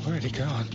Already gone.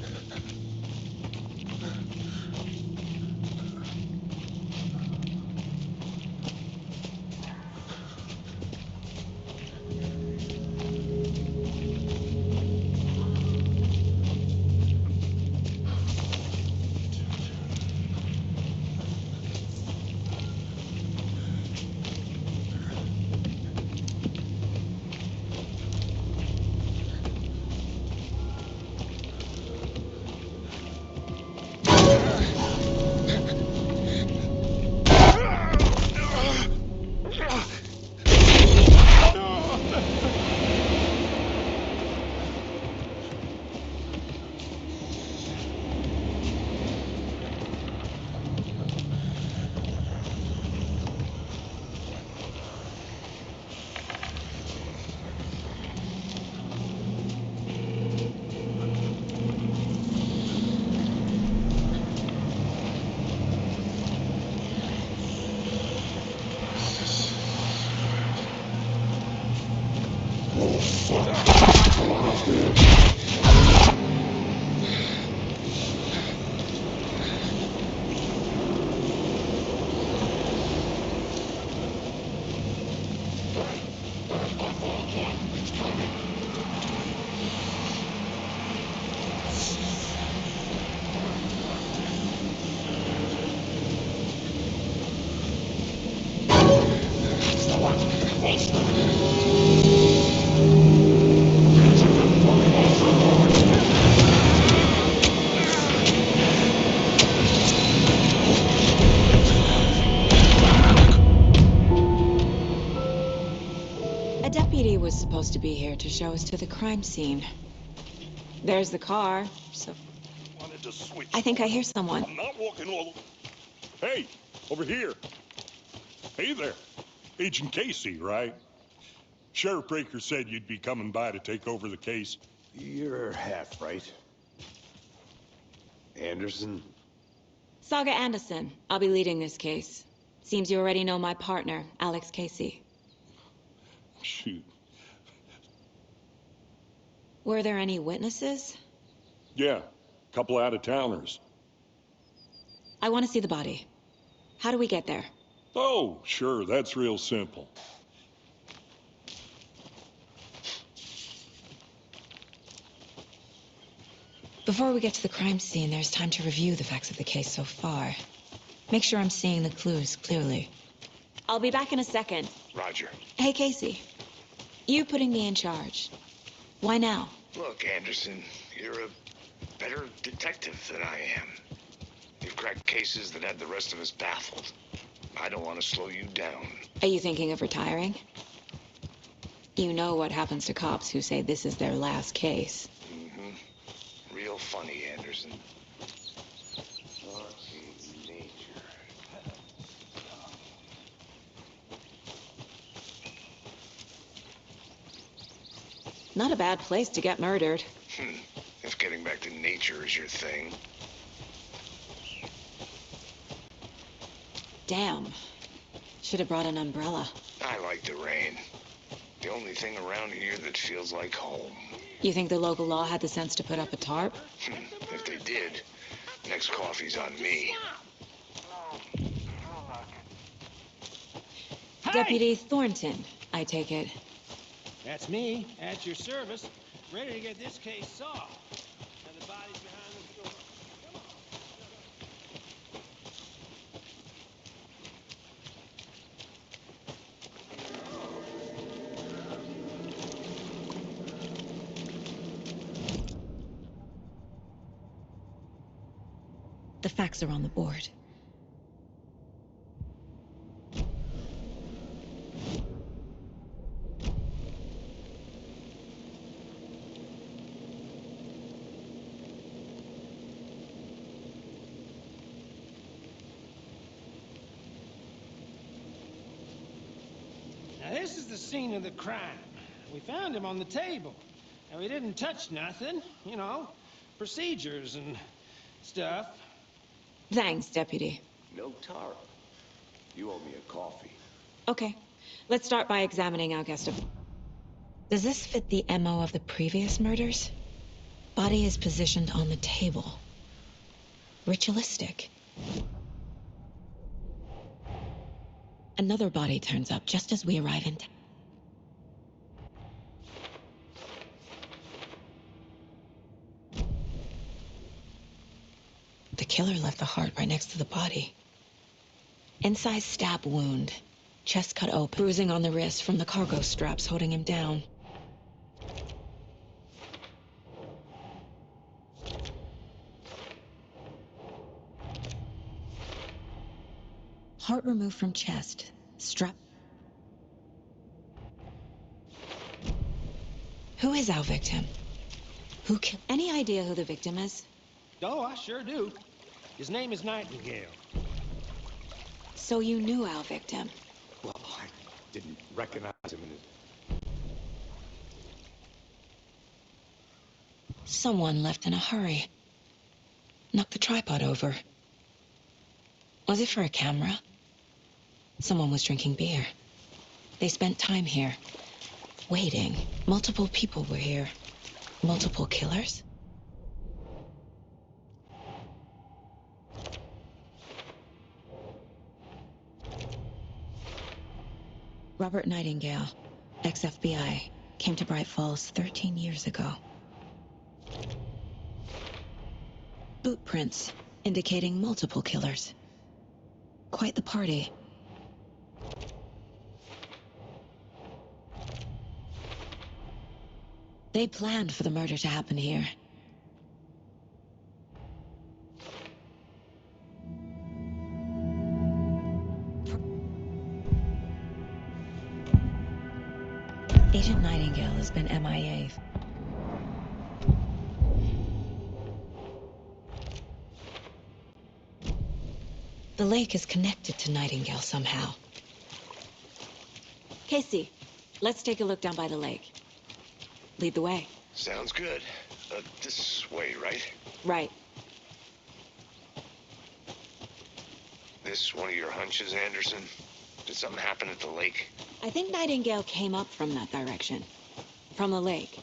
A deputy was supposed to be here to show us to the crime scene. There's the car, so Wanted to switch. I think I hear someone. I'm not walking all. Hey, over here. Hey there. Agent Casey, right? Sheriff Breaker said you'd be coming by to take over the case. You're half right. Anderson? Saga Anderson. I'll be leading this case. Seems you already know my partner, Alex Casey. Shoot. Were there any witnesses? Yeah, couple out-of-towners. I want to see the body. How do we get there? Oh, sure, that's real simple. Before we get to the crime scene, there's time to review the facts of the case so far. Make sure I'm seeing the clues clearly. I'll be back in a second. Roger. Hey, Casey. You putting me in charge. Why now? Look, Anderson, you're a better detective than I am. You've cracked cases that had the rest of us baffled. I don't want to slow you down. Are you thinking of retiring? You know what happens to cops who say this is their last case. Mm-hmm. Real funny, Anderson. Fucking nature. Not a bad place to get murdered. If getting back to nature is your thing. Damn. Should have brought an umbrella. I like the rain. The only thing around here that feels like home. You think the local law had the sense to put up a tarp? If they did, next coffee's on me. Hey! Deputy Thornton, I take it. That's me, at your service, ready to get this case solved. Now the body's behind the door. Come on. The facts are on the board. Now this is the scene of the crime. We found him on the table. And we didn't touch nothing, you know, procedures and stuff. Thanks, Deputy. No Tara. You owe me a coffee. Okay. Let's start by examining our guest. Does this fit the MO of the previous murders? Body is positioned on the table. Ritualistic. Another body turns up just as we arrive in town. The killer left the heart right next to the body. Inside stab wound. Chest cut open. Bruising on the wrist from the cargo straps holding him down. Heart removed from chest. Strap. Who is our victim? Who killed? Any idea who the victim is? Oh, I sure do. His name is Nightingale. So you knew our victim. Well, I didn't recognize him in his... Someone left in a hurry. Knocked the tripod over. Was it for a camera? Someone was drinking beer. They spent time here. Waiting. Multiple people were here. Multiple killers? Robert Nightingale, ex-FBI, came to Bright Falls 13 years ago. Boot prints indicating multiple killers. Quite the party. They planned for the murder to happen here. Agent Nightingale has been MIA. The lake is connected to Nightingale somehow. Casey, let's take a look down by the lake. Lead the way. Sounds good. This way, right? Right. This one of your hunches, Anderson? Did something happen at the lake? I think Nightingale came up from that direction. From the lake.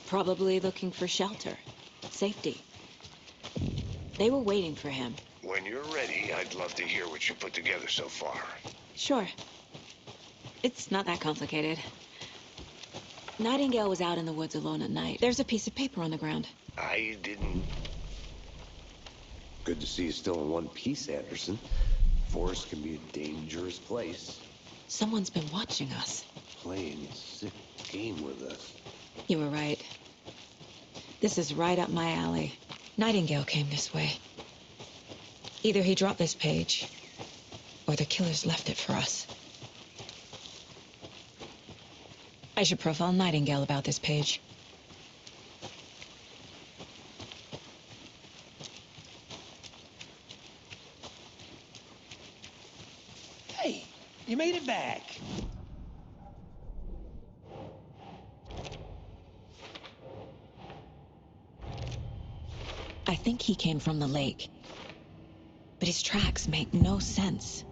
Probably looking for shelter. Safety. They were waiting for him. When you're ready, I'd love to hear what you put together so far. Sure. It's not that complicated. Nightingale was out in the woods alone at night. There's a piece of paper on the ground. I didn't... Good to see you still in one piece, Anderson. Forest can be a dangerous place. Someone's been watching us. Playing a sick game with us. You were right. This is right up my alley. Nightingale came this way. Either he dropped this page, or the killers left it for us. I should profile Nightingale about this page. Hey, you made it back. I think he came from the lake. But his tracks make no sense.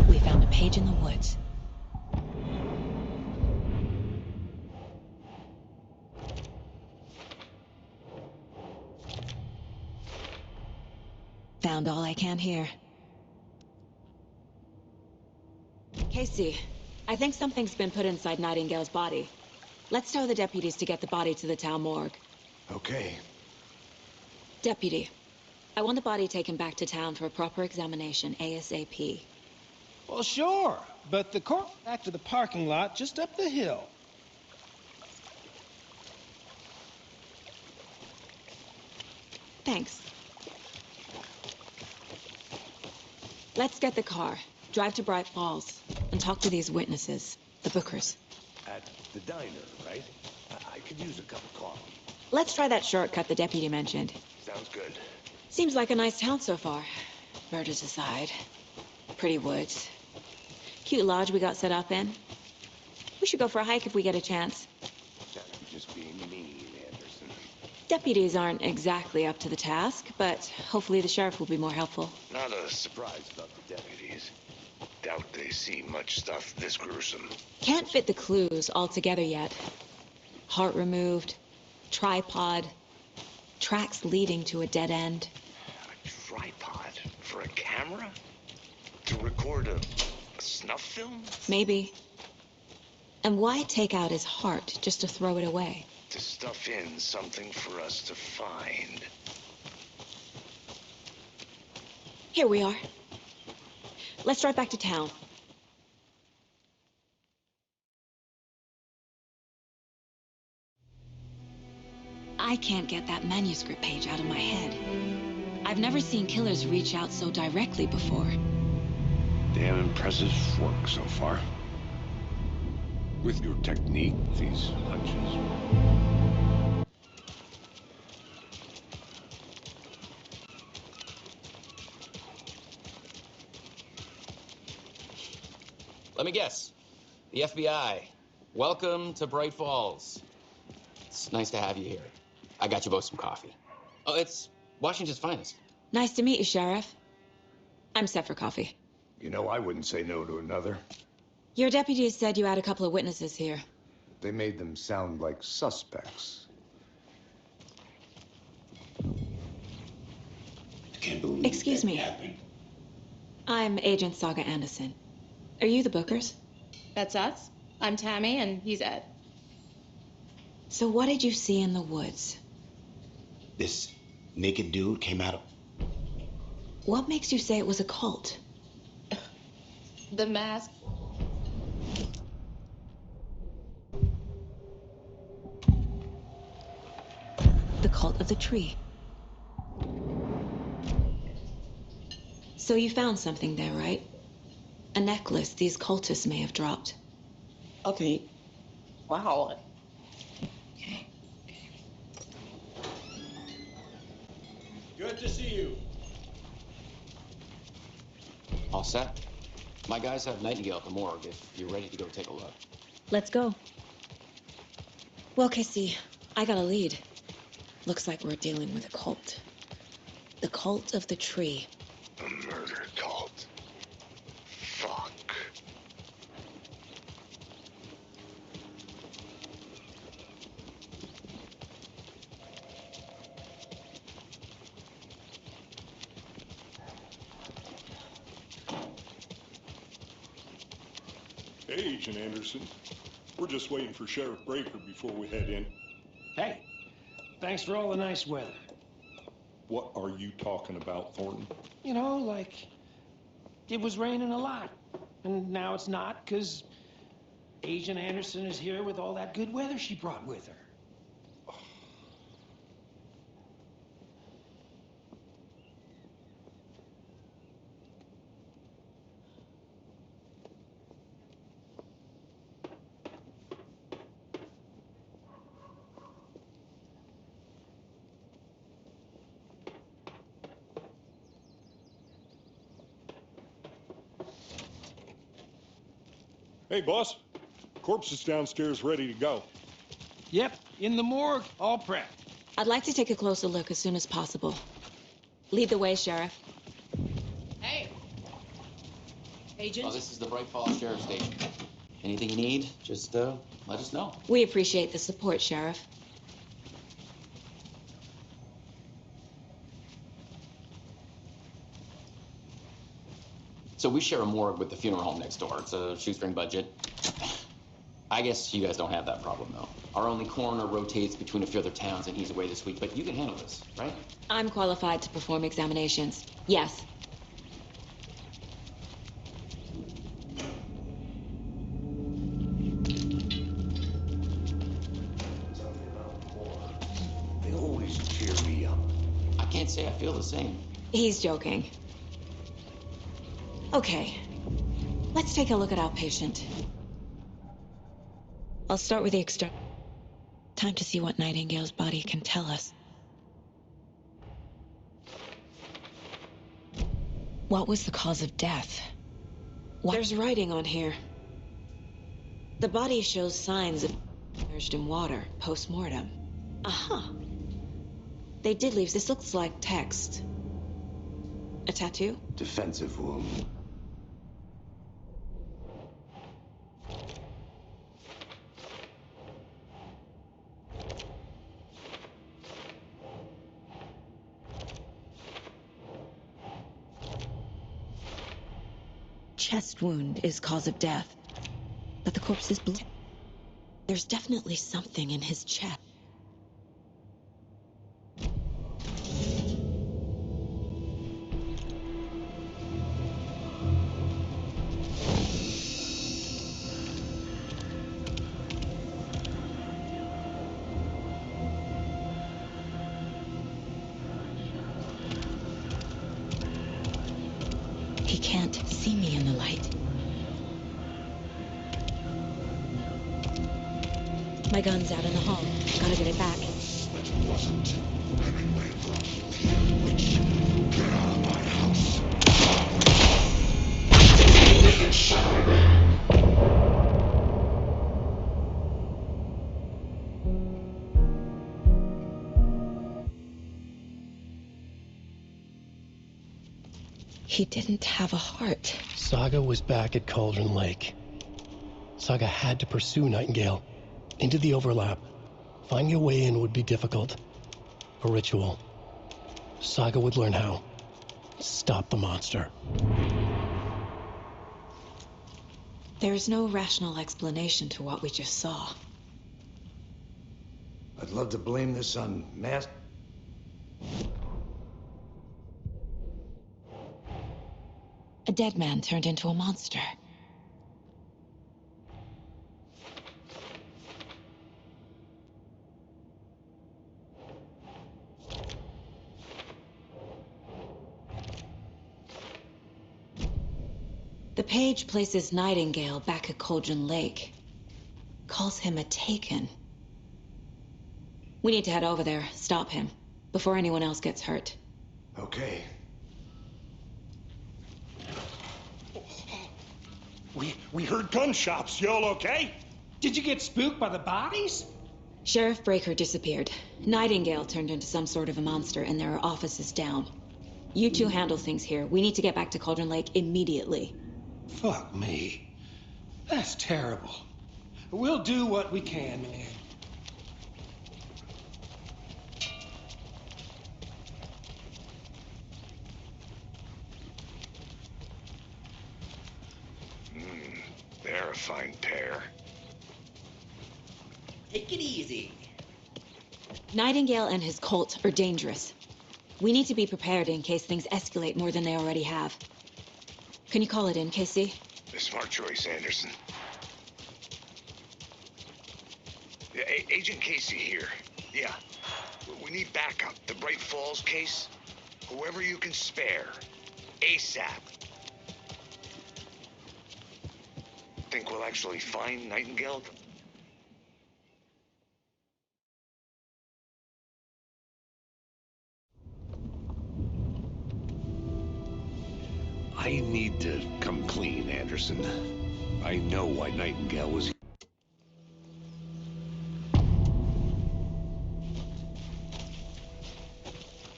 We found a page in the woods. Found all I can here. Casey, I think something's been put inside Nightingale's body. Let's tell the deputies to get the body to the town morgue. Okay. Deputy, I want the body taken back to town for a proper examination, ASAP. Well, sure, but the court back to the parking lot just up the hill. Thanks. Let's get the car, drive to Bright Falls, and talk to these witnesses, the Bookers. At the diner, right? I could use a cup of coffee. Let's try that shortcut the deputy mentioned. Sounds good. Seems like a nice town so far. Murders aside. Pretty woods. Cute lodge we got set up in. We should go for a hike if we get a chance. You're just being mean, Anderson. Deputies aren't exactly up to the task, but hopefully the sheriff will be more helpful. Not a surprise about the deputies. doubt they see much stuff this gruesome. Can't fit the clues all together yet. Heart removed, tripod, tracks leading to a dead end. A tripod for a camera? To record a snuff film? Maybe. And why take out his heart just to throw it away? To stuff in something for us to find. Here we are. Let's drive back to town. I can't get that manuscript page out of my head. I've never seen killers reach out so directly before. Damn impressive work so far. With your technique, these hunches. Let me guess. The FBI. Welcome to Bright Falls. It's nice to have you here. I got you both some coffee. Oh, it's Washington's finest. Nice to meet you, Sheriff. I'm set for coffee. You know, I wouldn't say no to another. Your deputies said you had a couple of witnesses here. They made them sound like suspects. I can't believe Excuse that me. happened. I'm Agent Saga Anderson. Are you the Bookers? That's us. I'm Tammy, and he's Ed. So what did you see in the woods? This naked dude came out of... What makes you say it was a cult? The mask. The cult of the tree. So you found something there, right? A necklace these cultists may have dropped. Okay. Wow. Good to see you. All set. My guys have Nightingale at the morgue if you're ready to go take a look. Let's go. Well, Casey, I got a lead. Looks like we're dealing with a cult. The cult of the tree. A murder cult. Fuck. Hey, Agent Anderson. We're just waiting for Sheriff Breaker before we head in. Hey, thanks for all the nice weather. What are you talking about, Thornton? You know, like, it was raining a lot. And now it's not, because Agent Anderson is here with all that good weather she brought with her. Hey, boss. Corpse is downstairs ready to go. Yep, in the morgue, all prepped. I'd like to take a closer look as soon as possible. Lead the way, Sheriff. Hey. Agent? Oh, this is the Bright Falls Sheriff Station. Anything you need, just let us know. We appreciate the support, Sheriff. So we share a morgue with the funeral home next door. It's a shoestring budget. I guess you guys don't have that problem, though. Our only coroner rotates between a few other towns and he's away this week, but you can handle this, right? I'm qualified to perform examinations. Yes. They always cheer me up. I can't say I feel the same. He's joking. Okay. Let's take a look at our patient. I'll start with the external. Time to see what Nightingale's body can tell us. What was the cause of death? There's writing on here. The body shows signs of submerged in water post-mortem. Aha. They did leave. This looks like text. A tattoo? Defensive wound. chest wound is cause of death, but the corpse is blue. There's definitely something in his chest. He can't see me in the light. My gun's out in the hall. Gotta get it back. It wasn't Witch, get out of my house. He didn't have a heart. Saga was back at Cauldron Lake. Saga had to pursue Nightingale into the overlap. Finding a way in would be difficult. A ritual. Saga would learn how. Stop the monster. There's no rational explanation to what we just saw. I'd love to blame this on mass... A dead man turned into a monster. The page places Nightingale back at Cauldron Lake. Calls him a Taken. We need to head over there, stop him, before anyone else gets hurt. Okay. We heard gunshots. Y'all okay? Did you get spooked by the bodies? Sheriff Breaker disappeared. Nightingale turned into some sort of a monster, and there are offices down. You two handle things here. We need to get back to Cauldron Lake immediately. Fuck me. That's terrible. We'll do what we can, man. They're a fine pair. Take it easy. Nightingale and his cult are dangerous. We need to be prepared in case things escalate more than they already have. Can you call it in, Casey? A smart choice, Anderson. Yeah, Agent Casey here. Yeah. We need backup. The Bright Falls case. Whoever you can spare. ASAP. Think we'll actually find Nightingale? I need to come clean, Anderson. I know why Nightingale was...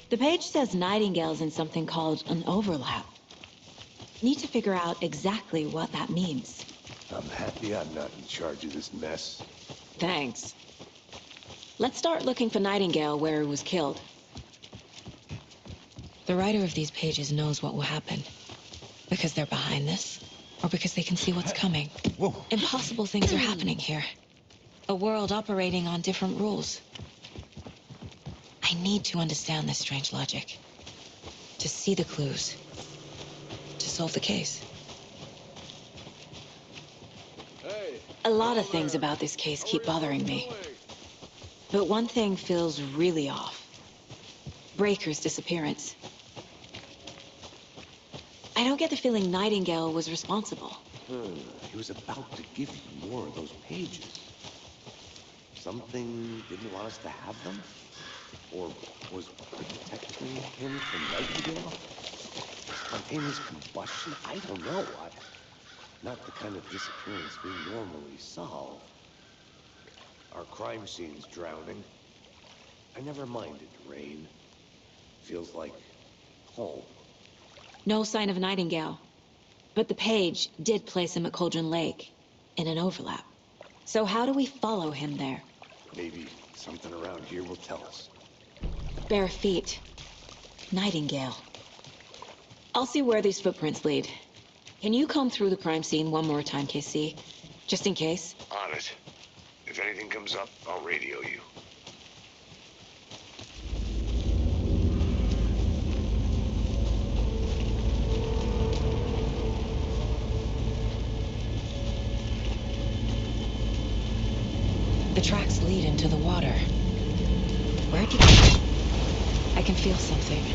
The page says Nightingale's in something called an overlap. Need to figure out exactly what that means. I'm happy I'm not in charge of this mess. Thanks. Let's start looking for Nightingale where he was killed. The writer of these pages knows what will happen. Because they're behind this, or because they can see what's coming. Whoa. Impossible things are happening here. A world operating on different rules. I need to understand this strange logic. To see the clues. To solve the case. A lot of things about this case keep bothering me. But one thing feels really off. Breaker's disappearance. I don't get the feeling Nightingale was responsible. He was about to give you more of those pages. Something didn't want us to have them? Or was protecting him from Nightingale? Spontaneous combustion? I don't know. Not the kind of disappearance we normally solve. Our crime scene's drowning. I never minded rain. Feels like home. No sign of Nightingale. But the page did place him at Cauldron Lake, in an overlap. So how do we follow him there? Maybe something around here will tell us. Bare feet. Nightingale. I'll see where these footprints lead. Can you comb through the crime scene one more time, KC? Just in case? On it. If anything comes up, I'll radio you. The tracks lead into the water. Where'd you go? I can feel something.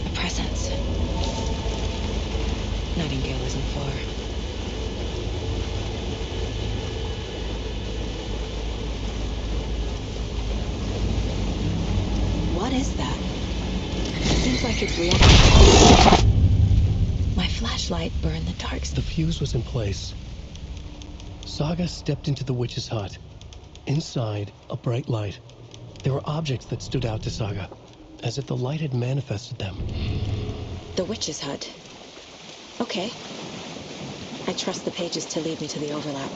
A presence. Nightingale isn't far. What is that? Seems like it's reacting. My flashlight burned the dark. The fuse was in place. Saga stepped into the witch's hut. Inside, a bright light. There were objects that stood out to Saga, as if the light had manifested them. The witch's hut. Okay. I trust the pages to lead me to the overlap.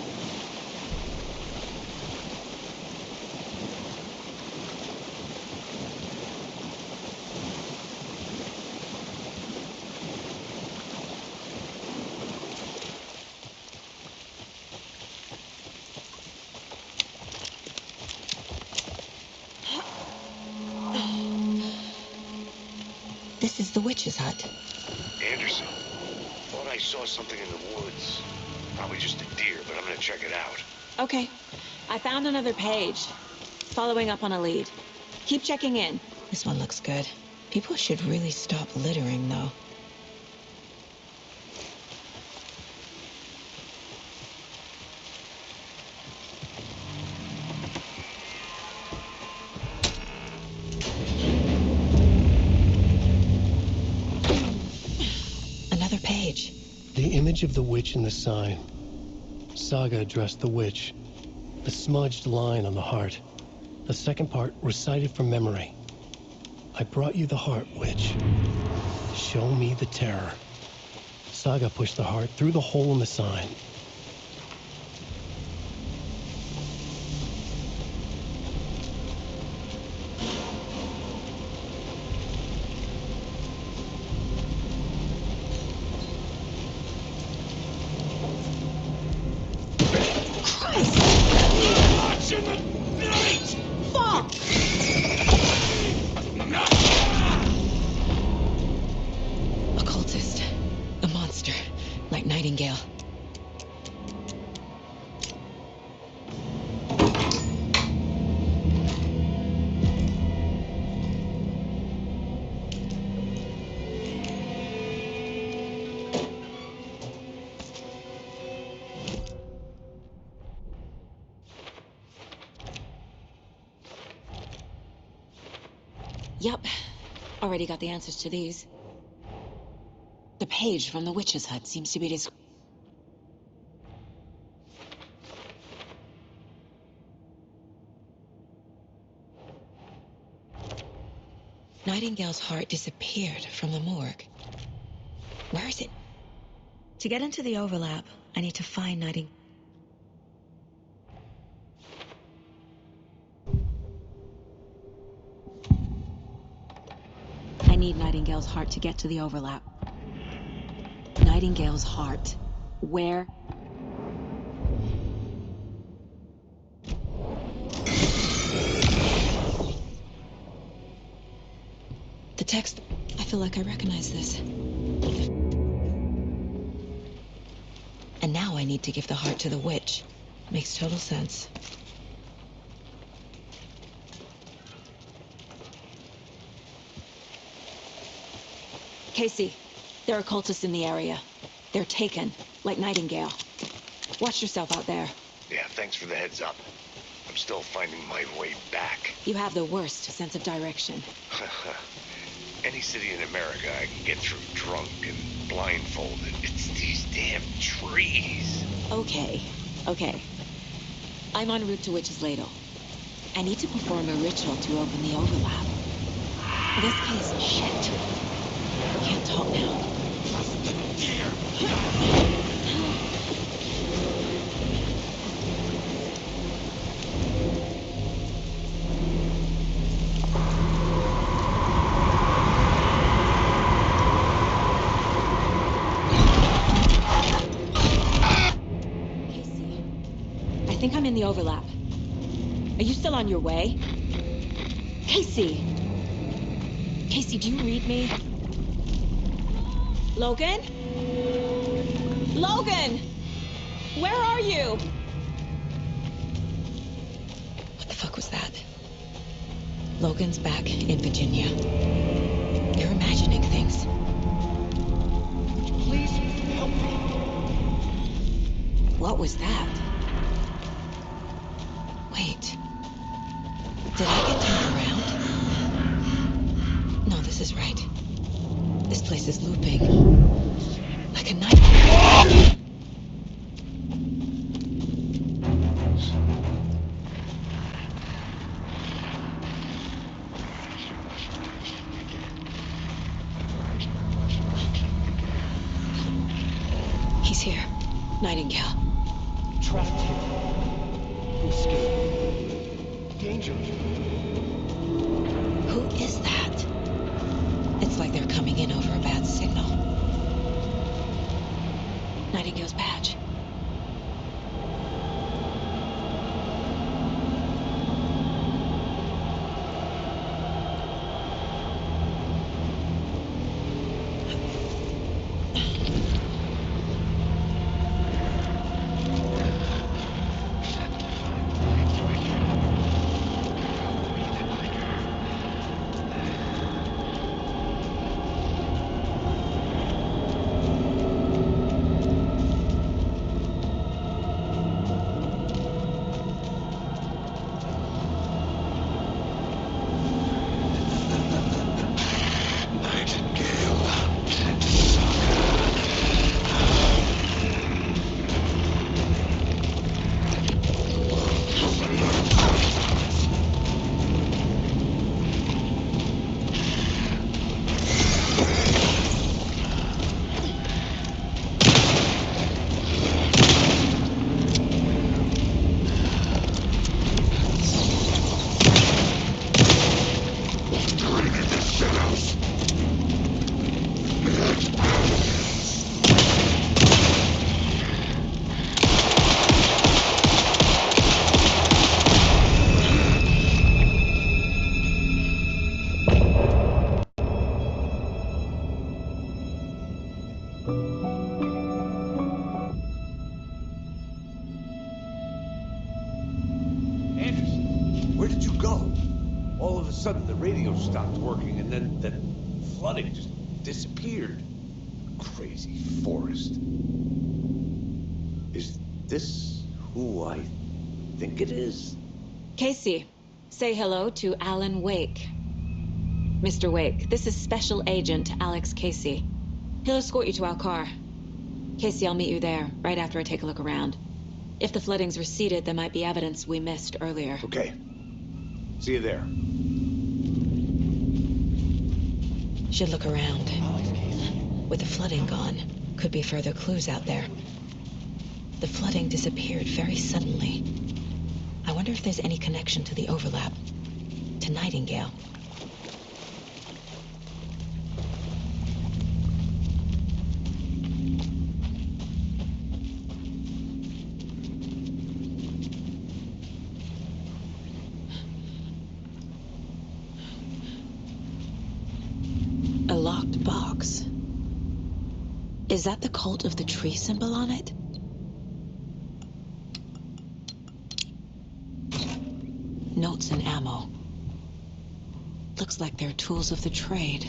This is the witch's hut. Anderson, thought I saw something in the woods. Probably just a deer, but I'm gonna check it out. Okay. I found another page. Following up on a lead. Keep checking in. This one looks good. People should really stop littering, though. Another page. The image of the witch in the sign. Saga addressed the witch. The smudged line on the heart. The second part recited from memory. I brought you the heart, witch. Show me the terror. Saga pushed the heart through the hole in the sign. Occultist. A monster. Like Nightingale. Yup. Already got the answers to these. The page from the witch's hut seems to be Nightingale's heart disappeared from the morgue. Where is it? To get into the overlap, I need to find Nightingale. I need Nightingale's heart to get to the overlap. Nightingale's heart. Where? The text. I feel like I recognize this. And now I need to give the heart to the witch. Makes total sense. Casey, there are cultists in the area. They're taken, like Nightingale. Watch yourself out there. Yeah, thanks for the heads up. I'm still finding my way back. You have the worst sense of direction. Any city in America I can get through drunk and blindfolded. It's these damn trees. Okay. I'm en route to Witch's Ladle. I need to perform a ritual to open the overlap. This place... Shit. Can't talk now. the overlap. Are you still on your way? Casey! Casey, do you read me? Logan? Logan! Where are you? What the fuck was that? Logan's back in Virginia. You're imagining things. Please help me. What was that? Wait. Did I get turned around? No, this is right. This place is looping. Like a nightmare. He's here. Nightingale. Trapped here. To escape. Danger. Who is that? It's like they're coming in over a bad signal. Nightingale's badge. Anderson, where did you go? All of a sudden the radio stopped working and then flooding just disappeared. Crazy forest. Is this who I think it is? Casey, say hello to Alan Wake. Mr. Wake, this is Special Agent Alex Casey. He'll escort you to our car. Casey, I'll meet you there, right after I take a look around. If the flooding's receded, there might be evidence we missed earlier. Okay. See you there. Should look around. With the flooding gone, could be further clues out there. The flooding disappeared very suddenly. I wonder if there's any connection to the overlap. To Nightingale. A locked box. Is that the cult of the tree symbol on it? Notes and ammo. Looks like they're tools of the trade.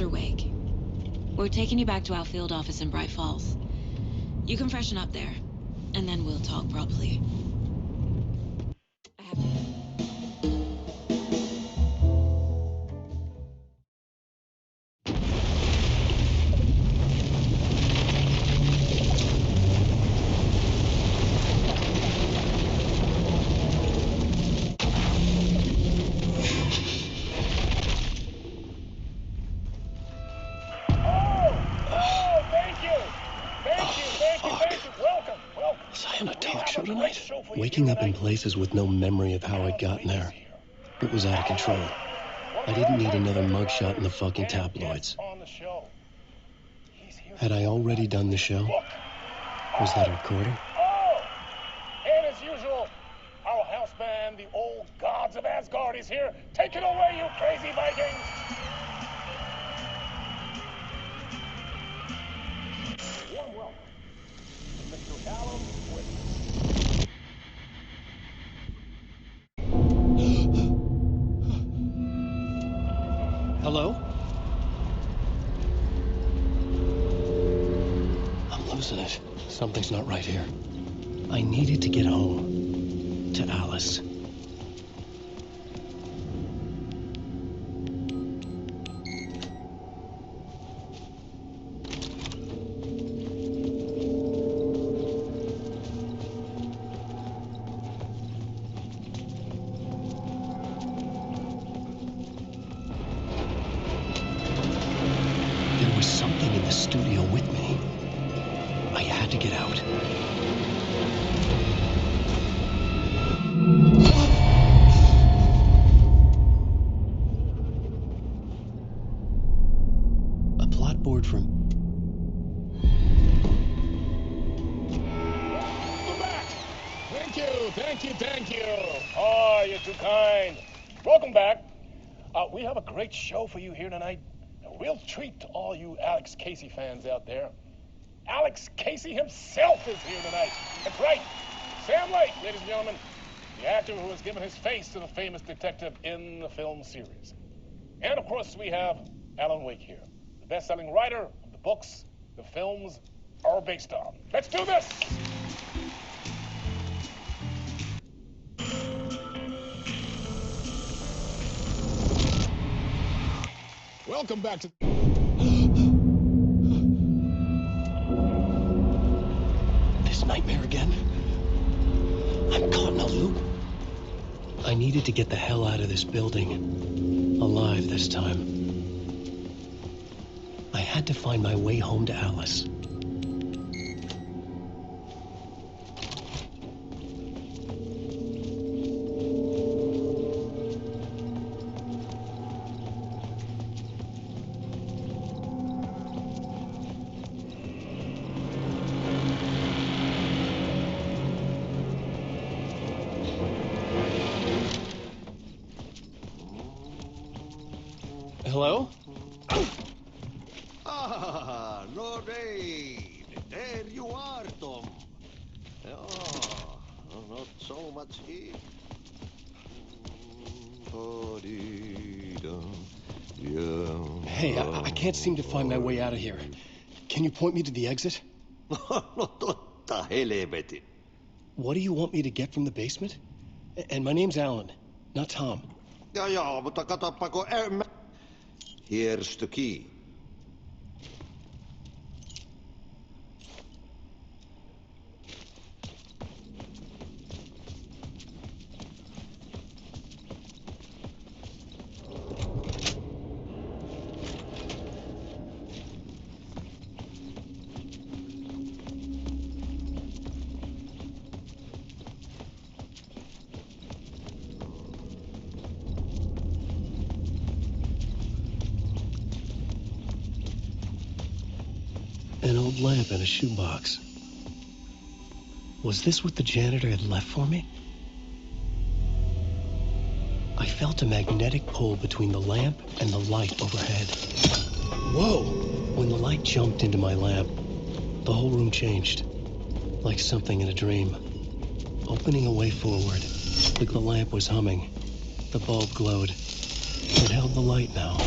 Officer Wake. We're taking you back to our field office in Bright Falls. You can freshen up there, and then we'll talk properly. I have to... Was I on a talk show tonight? Waking up in places with no memory of how I'd gotten there. It was out of control. I didn't need another mugshot in the fucking tabloids. Had I already done the show? Was that a recording? Oh! And as usual, our house band, the old gods of Asgard, is here. Take it away, you crazy Vikings! Warm welcome, Mr. Alan Wake. Hello? I'm losing it. Something's not right here. I needed to get home. To Alice. There was something in the studio with me. I had to get out. A plot board from... Welcome back! Thank you. Oh, you're too kind. Welcome back. We have a great show for you here tonight. A real treat to all you Alex Casey fans out there. Alex Casey himself is here tonight. That's right. Sam Lake, ladies and gentlemen. The actor who has given his face to the famous detective in the film series. And of course, we have Alan Wake here, the best-selling writer of the books the films are based on. Let's do this! Welcome back to... This nightmare again? I'm caught in a loop. I needed to get the hell out of this building. Alive this time. I had to find my way home to Alice. Hello? Ah, Lorraine! There you are, Tom. Oh, not so much heat. Hey, I can't seem to find my way out of here. Can you point me to the exit? No totta helvetin. What do you want me to get from the basement? And my name's Alan, not Tom. Joo, mutta katoppa Here's the key. An old lamp in a shoebox. Was this what the janitor had left for me? I felt a magnetic pull between the lamp and the light overhead. Whoa! When the light jumped into my lamp, the whole room changed. Like something in a dream. Opening a way forward, the lamp was humming. The bulb glowed. It held the light now.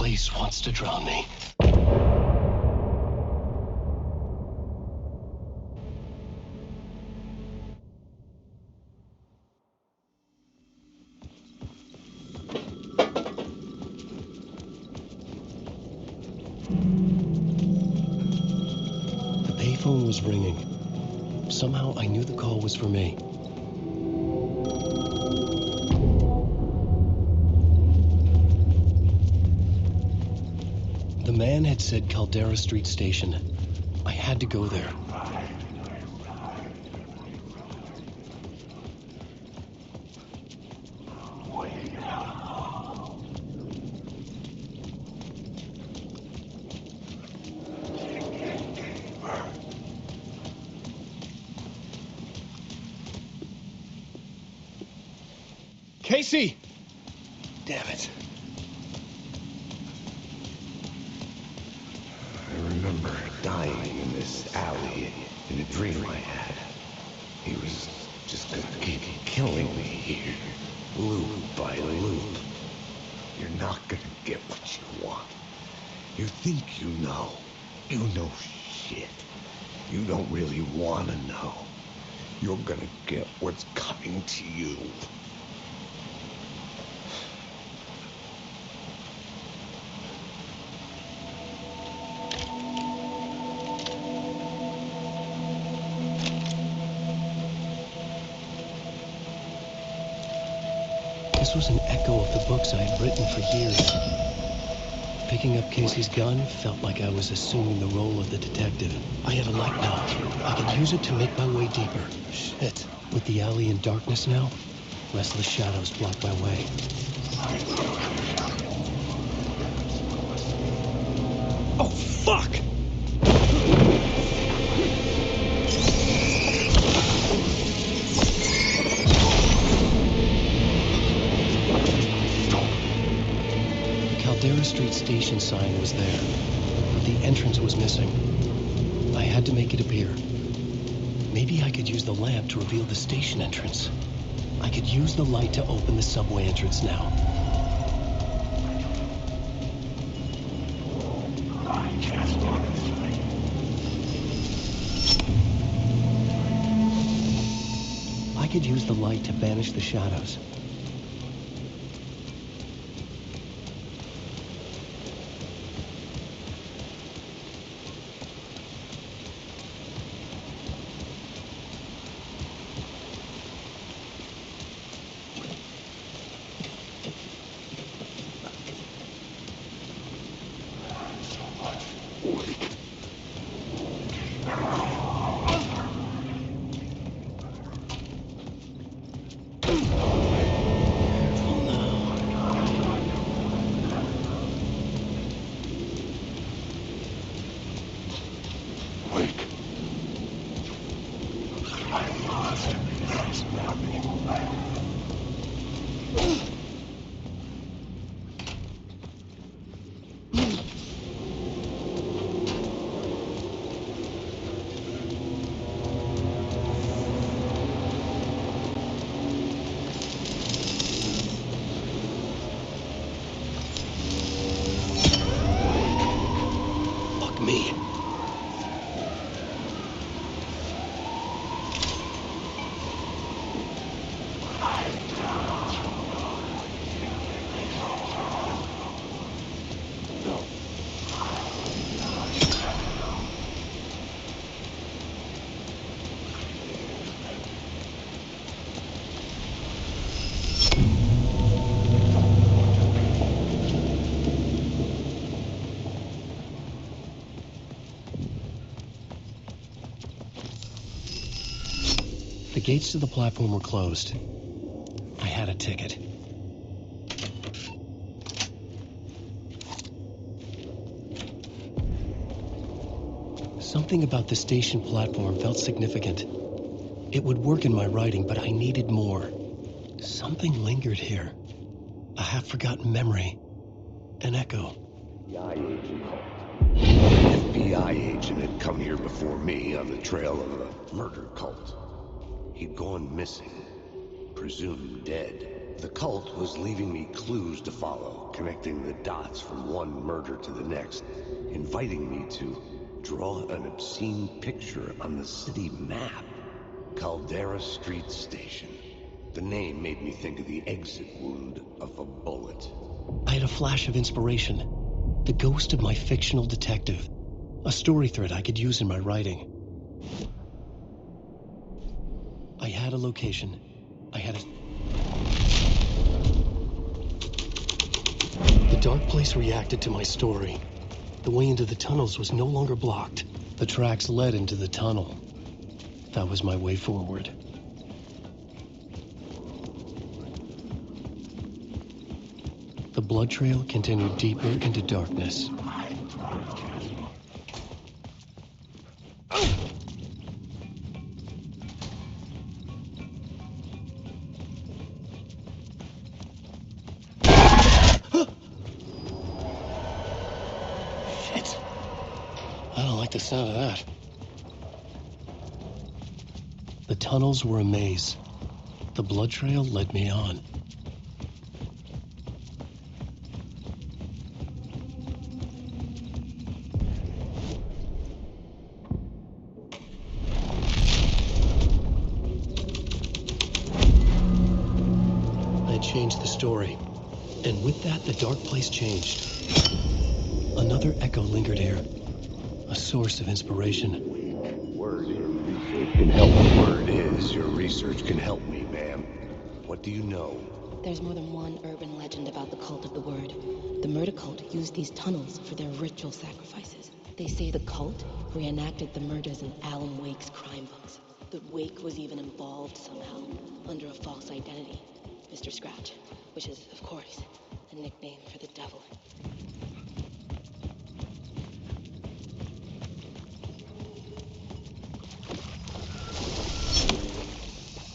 place wants to drown me. The payphone was ringing. Somehow I knew the call was for me. The man had said Caldera Street Station. I had to go there. Casey! Damn it. I remember dying in this alley in a dream I had. He was just gonna keep killing me here, loop by loop. You're not gonna get what you want. You think you know. You know shit. You don't really wanna know. You're gonna get what's coming to you. This was an echo of the books I had written for years. Picking up Casey's gun felt like I was assuming the role of the detective. I had a light now. I could use it to make my way deeper. Shit. With the alley in darkness now, restless shadows blocked my way. Oh, fuck! Caldera Street Station sign was there, but the entrance was missing. I had to make it appear. Maybe I could use the lamp to reveal the station entrance. I could use the light to open the subway entrance now. I could use the light to banish the shadows. The gates to the platform were closed. I had a ticket. Something about the station platform felt significant. It would work in my writing, but I needed more. Something lingered here. A half-forgotten memory. An echo. FBI agent had come here before me on the trail of a murder cult. He'd gone missing, presumed dead. The cult was leaving me clues to follow, connecting the dots from one murder to the next, inviting me to draw an obscene picture on the city map. Caldera Street Station. The name made me think of the exit wound of a bullet. I had a flash of inspiration. The ghost of my fictional detective. A story thread I could use in my writing. I had a location. I had a... The dark place reacted to my story. The way into the tunnels was no longer blocked. The tracks led into the tunnel. That was my way forward. The blood trail continued deeper into darkness. Shit. I don't like the sound of that. The tunnels were a maze. The blood trail led me on. I had changed the story. And with that, the dark place changed. Another echo lingered here. A source of inspiration. Word is, can help. Word is, your research can help me, ma'am. What do you know? There's more than one urban legend about the cult of the Word. The murder cult used these tunnels for their ritual sacrifices. They say the cult reenacted the murders in Alan Wake's crime books. That Wake was even involved somehow, under a false identity. Mr. Scratch, which is, of course, a nickname for the devil.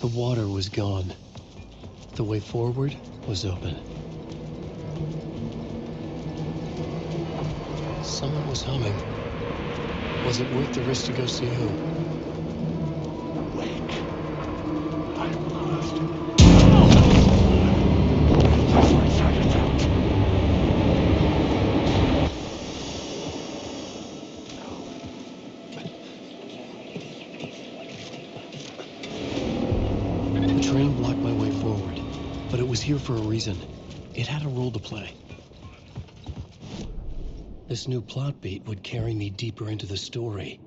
The water was gone. The way forward was open. Someone was humming. Was it worth the risk to go see who? Wake. I'm lost. The train blocked my way forward, but it was here for a reason. It had a role to play. This new plot beat would carry me deeper into the story.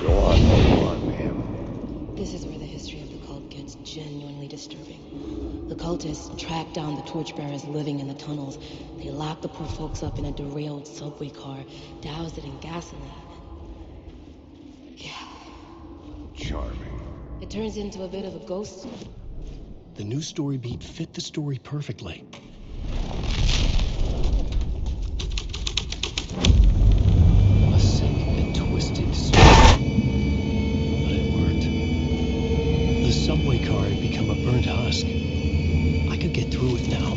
Go on, ma'am. This is where the history of the cult gets genuinely disturbing. The cultists tracked down the torchbearers living in the tunnels. They locked the poor folks up in a derailed subway car, doused it in gasoline. Yeah. Charming. It turns into a bit of a ghost story. The new story beat fit the story perfectly. A sick and twisted story. But it worked. The subway car had become a burnt husk. I could get through it now.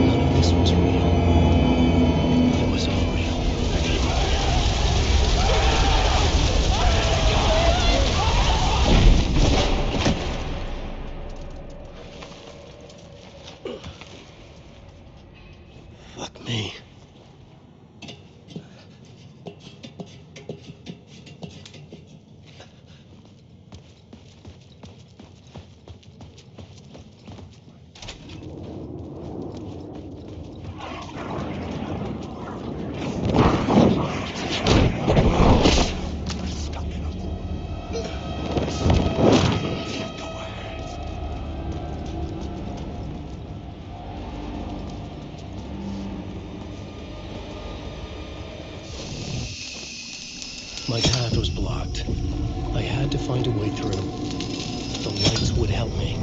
None of this was real. It was all real. Fuck me. My path was blocked. I had to find a way through. The lights would help me.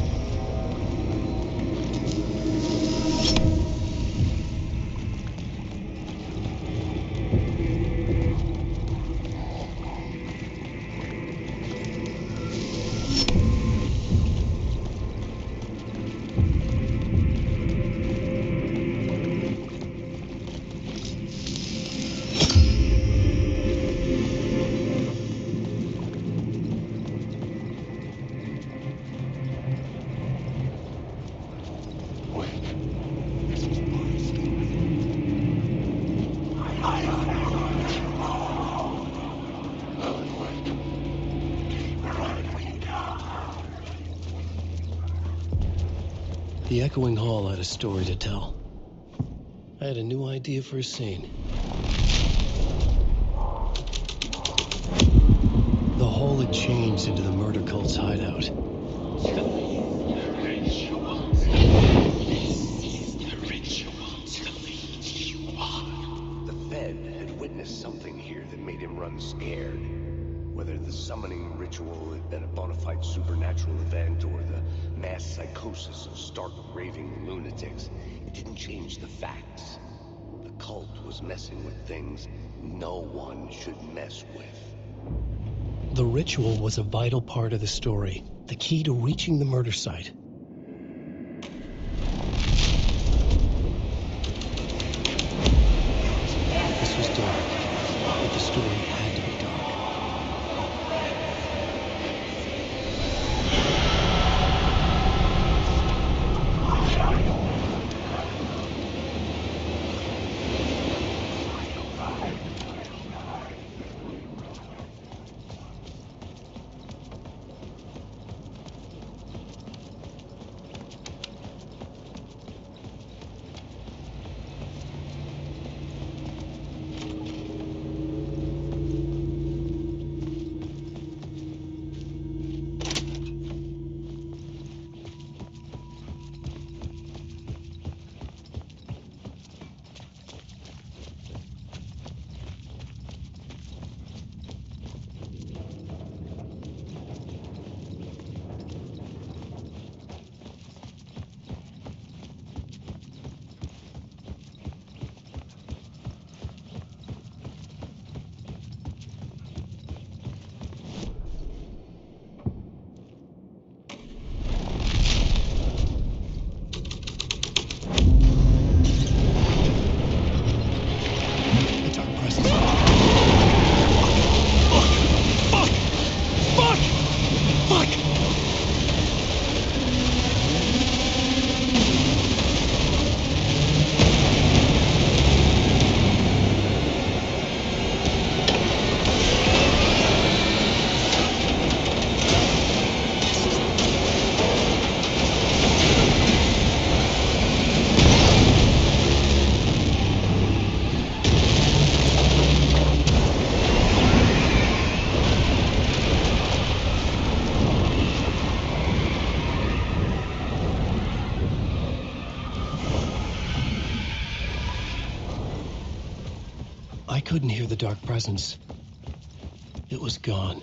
The echoing hall had a story to tell. I had a new idea for a scene. The hall had changed into the murder cult's hideout. The Fed had witnessed something here that made him run scared. Whether the summoning ritual had been a bona fide supernatural event or the mass psychosis of stark raving lunatics, it didn't change the facts. The cult was messing with things no one should mess with. The ritual was a vital part of the story, the key to reaching the murder site. This was dark, but the story had to be dark. I couldn't hear the dark presence. It was gone.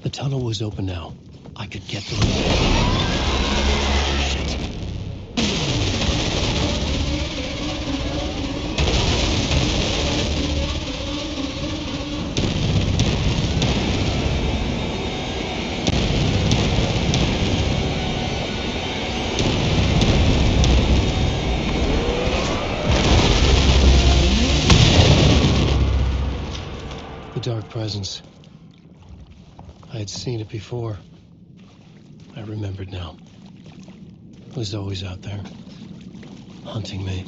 The tunnel was open now. I could get through it. Dark presence. I had seen it before. I remembered now. It was always out there, hunting me.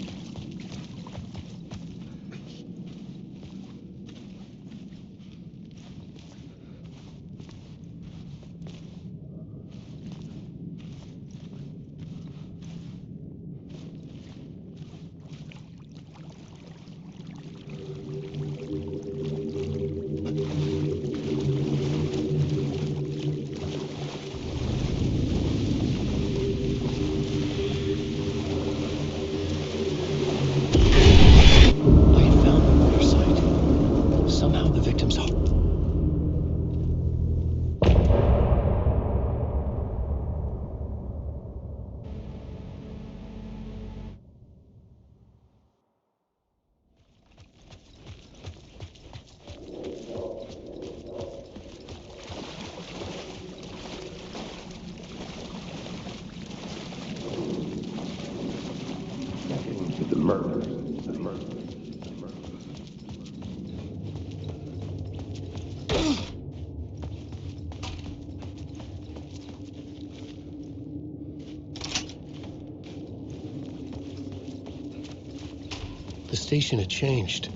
The station had changed.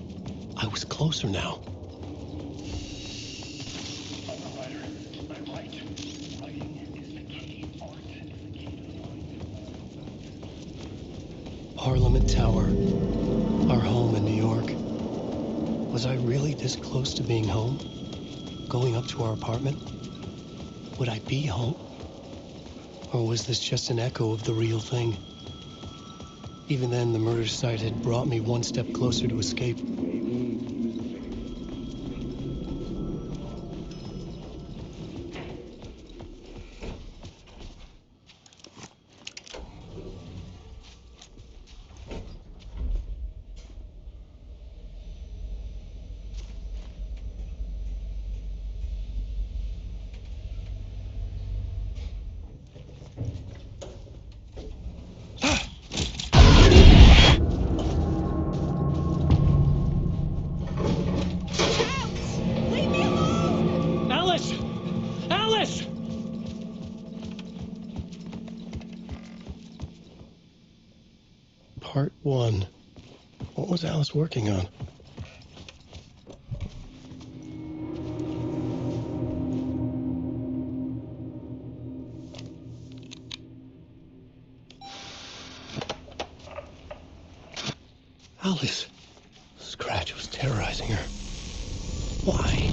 I was closer now. Parliament Tower, our home in New York. Was I really this close to being home? Going up to our apartment? Would I be home? Or was this just an echo of the real thing? Even then, the murder site had brought me one step closer to escape. Part 1. What was Alice working on? Alice. Scratch was terrorizing her. Why?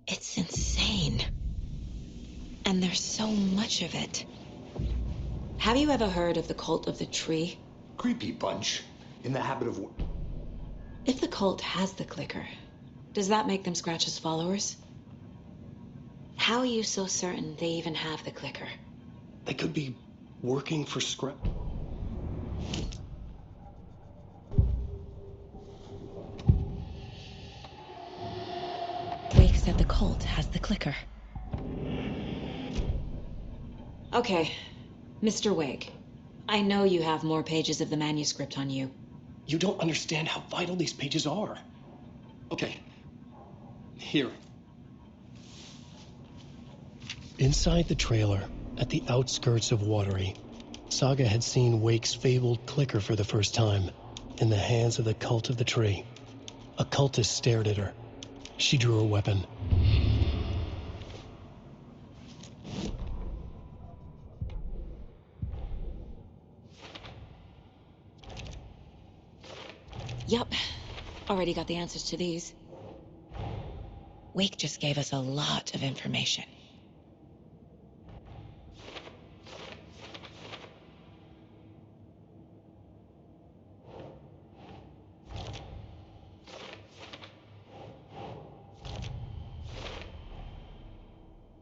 It's insane. And there's so much of it. Have you ever heard of the cult of the tree? Creepy bunch. In the habit of... If the cult has the clicker, does that make them Scratch's followers? How are you so certain they even have the clicker? They could be working for Scratch. Wake said the cult has the clicker. Okay, Mr. Wake. I know you have more pages of the manuscript on you. You don't understand how vital these pages are. Okay. Here. Inside the trailer, at the outskirts of Watery, Saga had seen Wake's fabled clicker for the first time, in the hands of the cult of the tree. A cultist stared at her. She drew her weapon. Yup. Already got the answers to these. Wake just gave us a lot of information.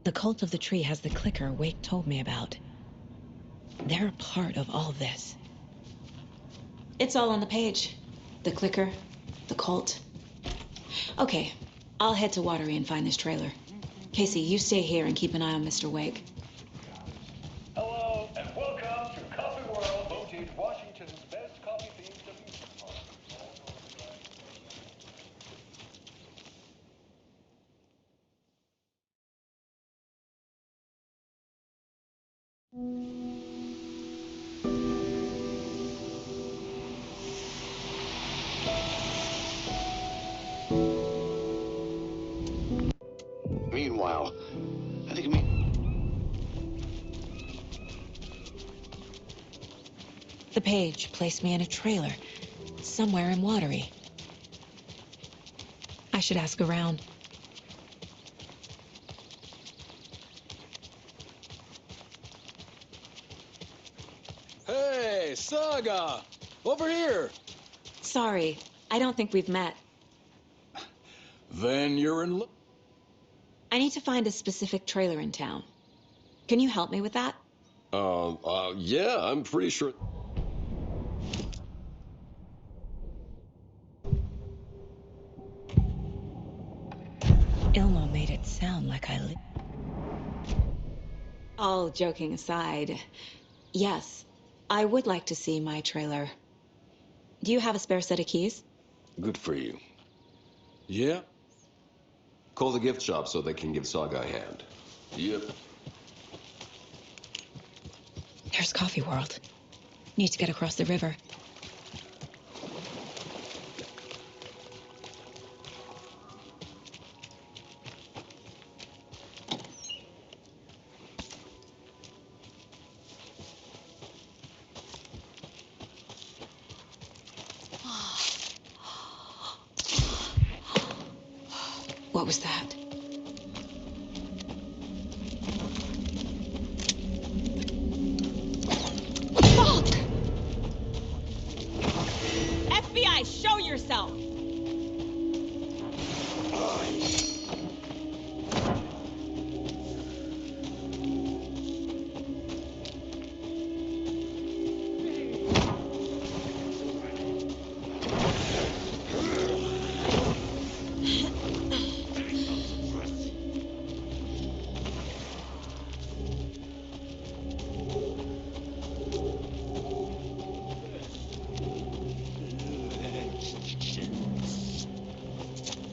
The cult of the tree has the clicker Wake told me about. They're a part of all this. It's all on the page. The clicker, the cult. Okay, I'll head to Watery and find this trailer. Casey, you stay here and keep an eye on Mr. Wake. Hello, and welcome to Coffee World, voted Washington's best coffee-themed amusement park. Meanwhile, I think The page placed me in a trailer, somewhere in Watery. I should ask around. Hey, Saga! Over here! Sorry, I don't think we've met. Then you're in I need to find a specific trailer in town. Can you help me with that? Yeah, I'm pretty sure... Ilmo made it sound like I All joking aside, yes, I would like to see my trailer. Do you have a spare set of keys? Good for you. Yeah? Call the gift shop so they can give Saga a hand. Yep. There's Coffee World. Need to get across the river. What was that? Fuck! FBI, show yourself!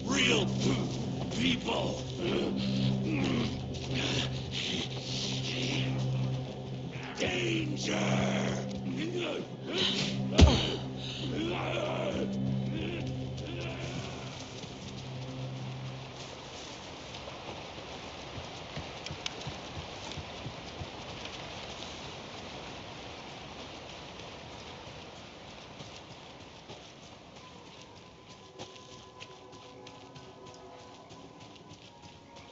Real people. Danger.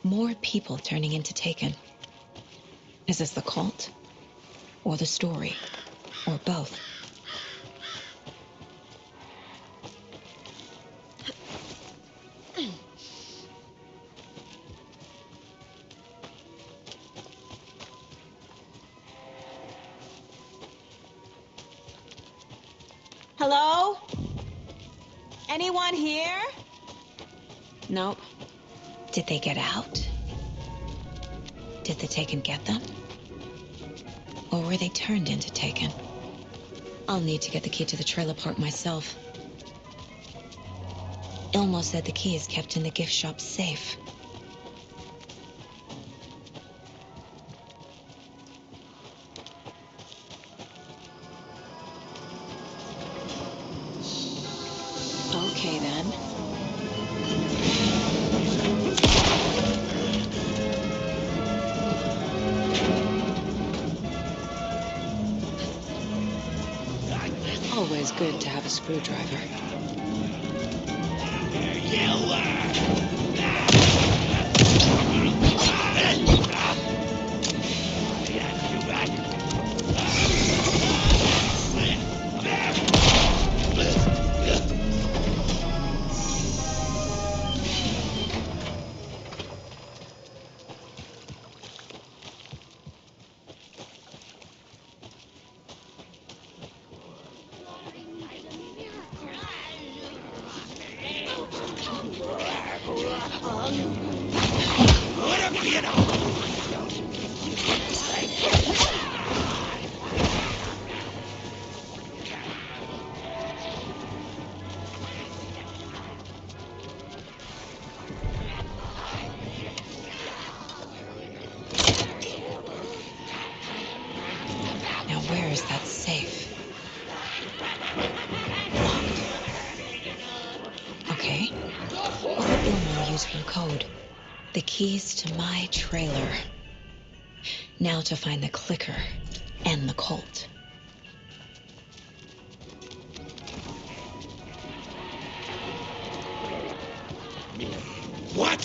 More people turning into Taken. Is this the cult? Or the story? Or both? Hello? Anyone here? Nope. Did they get out? Did the Taken get them? Or were they turned into Taken? I'll need to get the key to the trailer park myself. Ilmo said the key is kept in the gift shop safe. Okay, then. Always good to have a screwdriver. Now where is that safe? Locked. Okay. What would Ilmo use for a code? The keys to my trailer. Now to find the clicker and the cult. What?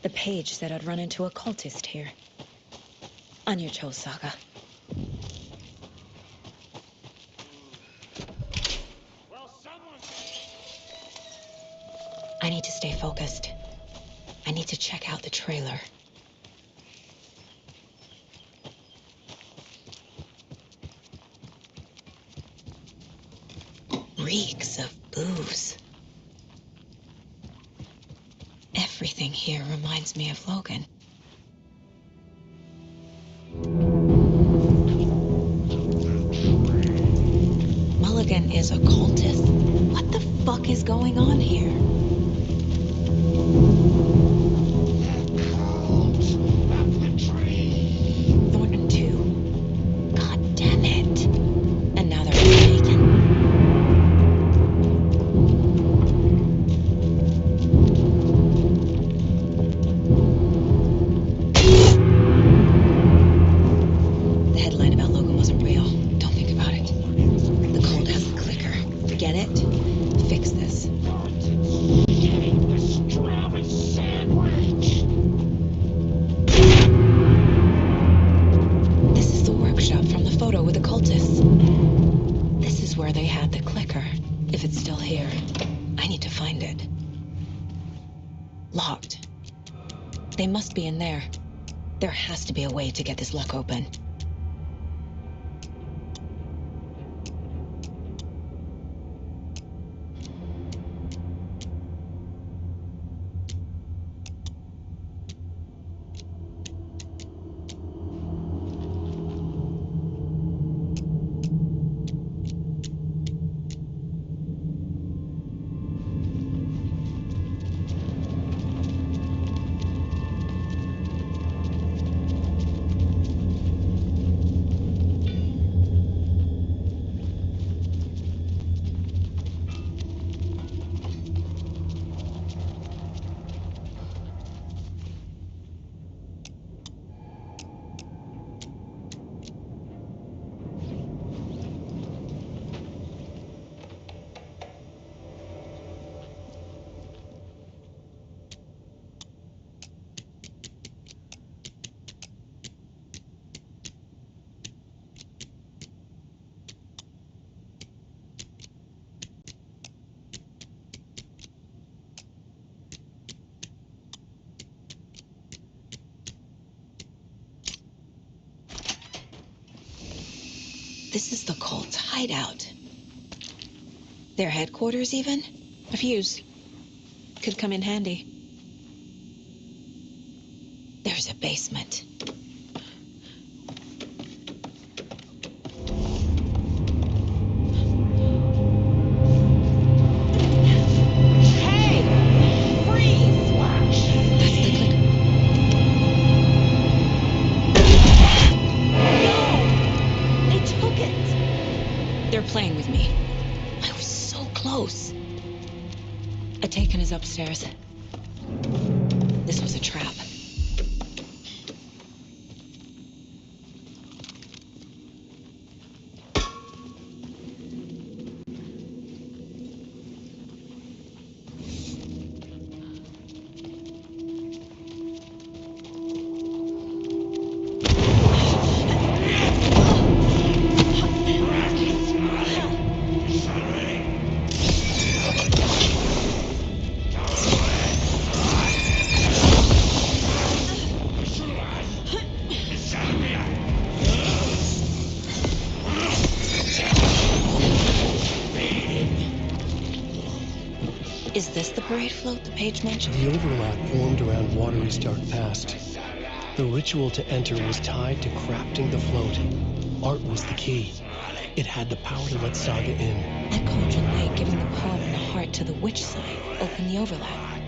The page said I'd run into a cultist here. On your toes, Saga. I need to stay focused. I need to check out the trailer. Reeks of booze. Everything here reminds me of Logan. Mulligan is a cultist? What the fuck is going on here? Thornton 2. God damn it. And now they're taken. The headline about Logan wasn't real. Don't think about it. The code has the clicker. Get it? Fix this. This is the workshop from the photo with the cultists. This is where they had the clicker. If it's still here, I need to find it. Locked. They must be in there. There has to be a way to get this lock open. This is the cult's hideout. Their headquarters, even? A fuse. Could come in handy. There's a basement. Hey! Freeze! That's the clicker. No! They took it! They're playing with me. I was so close. Atakan is upstairs. This was a trap. Is this the parade float the page mentioned? The overlap formed around Watery Stark Past. The ritual to enter was tied to crafting the float. Art was the key. It had the power to let Saga in. At Cauldron Lake, giving the palm and the heart to the witch side opened the overlap.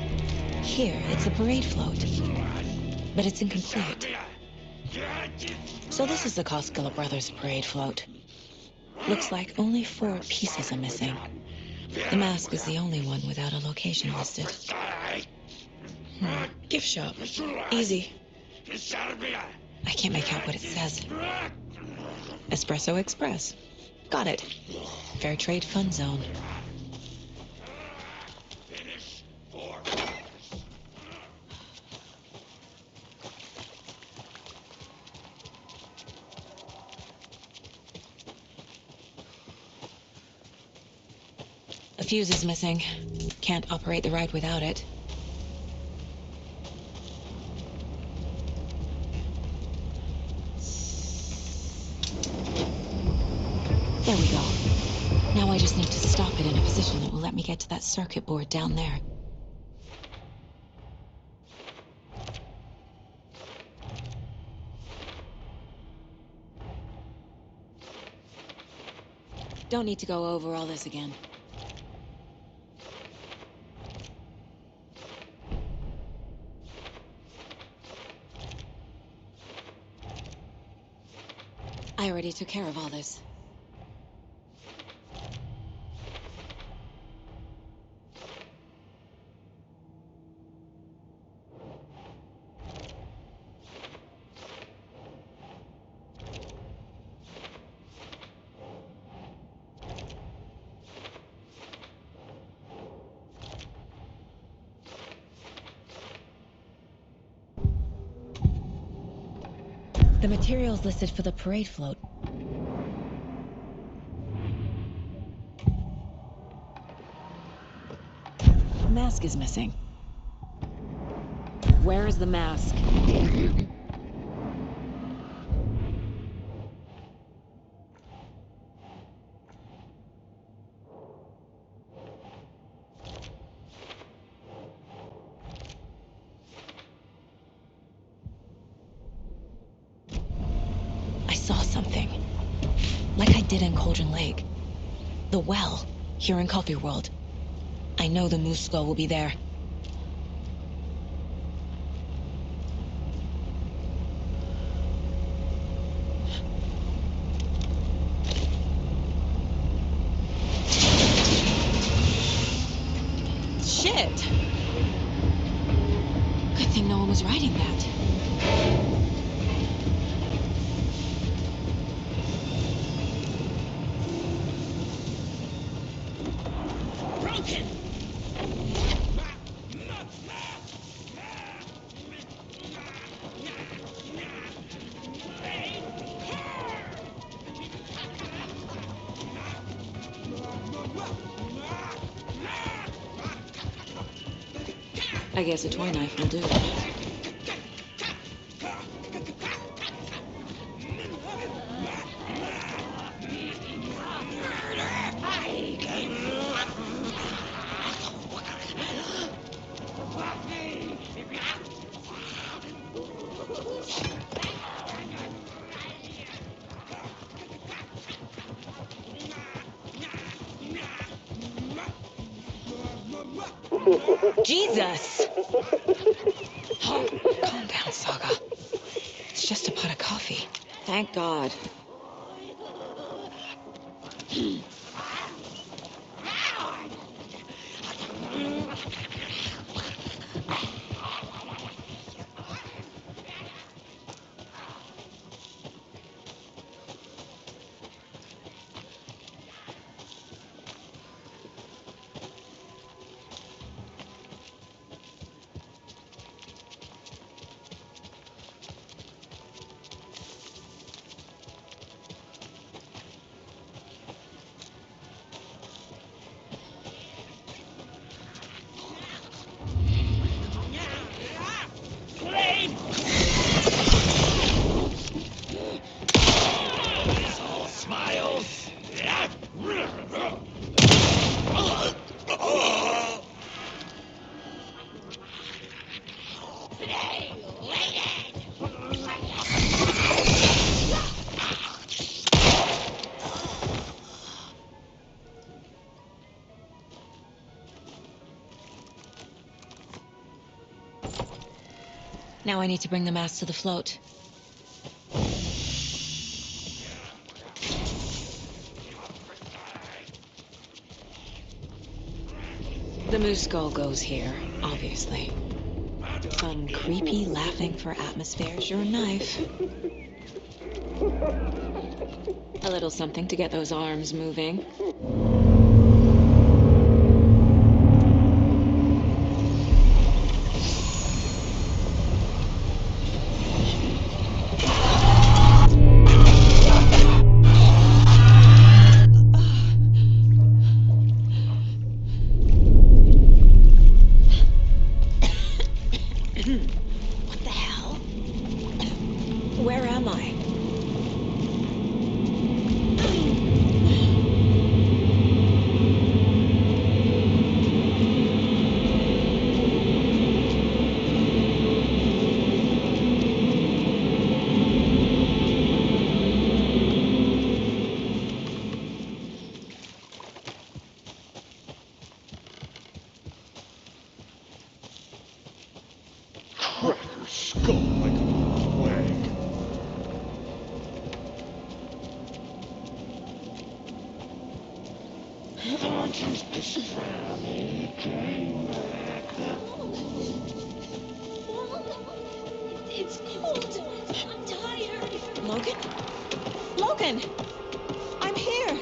Here, it's a parade float. But it's incomplete. So this is the Koskela Brothers parade float. Looks like only 4 pieces are missing. The mask is the only one without a location listed. Gift shop. Easy. I can't make out what it says. Espresso Express. Got it. Fair Trade Fun Zone. fuse is missing. Can't operate the ride without it. There we go. Now I just need to stop it in a position that will let me get to that circuit board down there. Don't need to go over all this again. I already took care of all this. The materials listed for the parade float. The mask is missing. Where is the mask? I saw something. Like I did in Cauldron Lake. The well, here in Coffee World. I know the moose skull will be there. Shit! Good thing no one was riding that. Broken! I guess a toy knife will do. Jesus! Oh, calm down, Saga. It's just a pot of coffee. Thank God. Smiles! Now I need to bring the mask to the float. The moose skull goes here, obviously. Some creepy laughing for atmosphere's your knife. A little something to get those arms moving. crack her skull like a flag. It's cold. I'm tired. Logan? Logan! I'm here!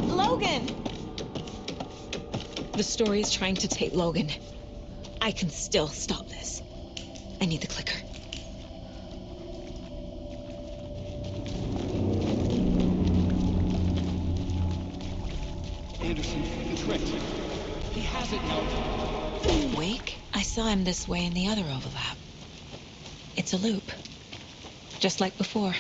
Logan! The story is trying to take Logan. I can still stop this. I need the clicker. Anderson, it's Rex. He has it now. Wake? I saw him this way in the other overlap. It's a loop. Just like before.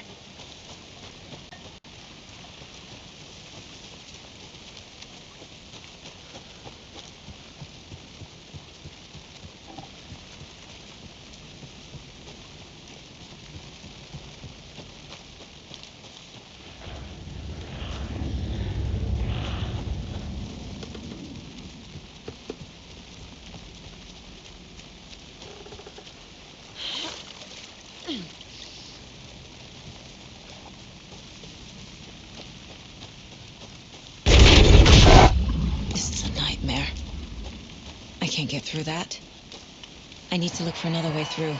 This is a nightmare. I can't get through that. I need to look for another way through.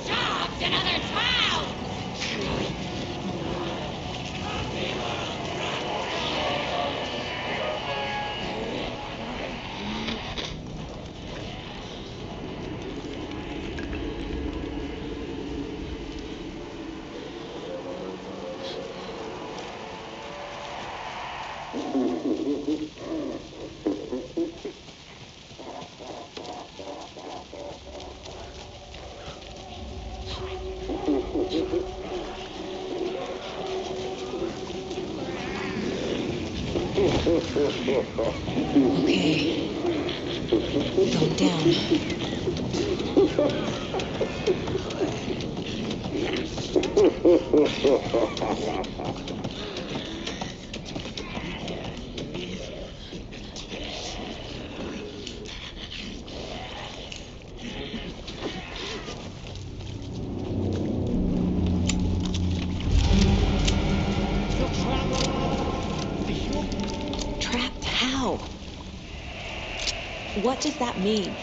Jobs in other towns! Okay. Going down. Trapped how? What does that mean?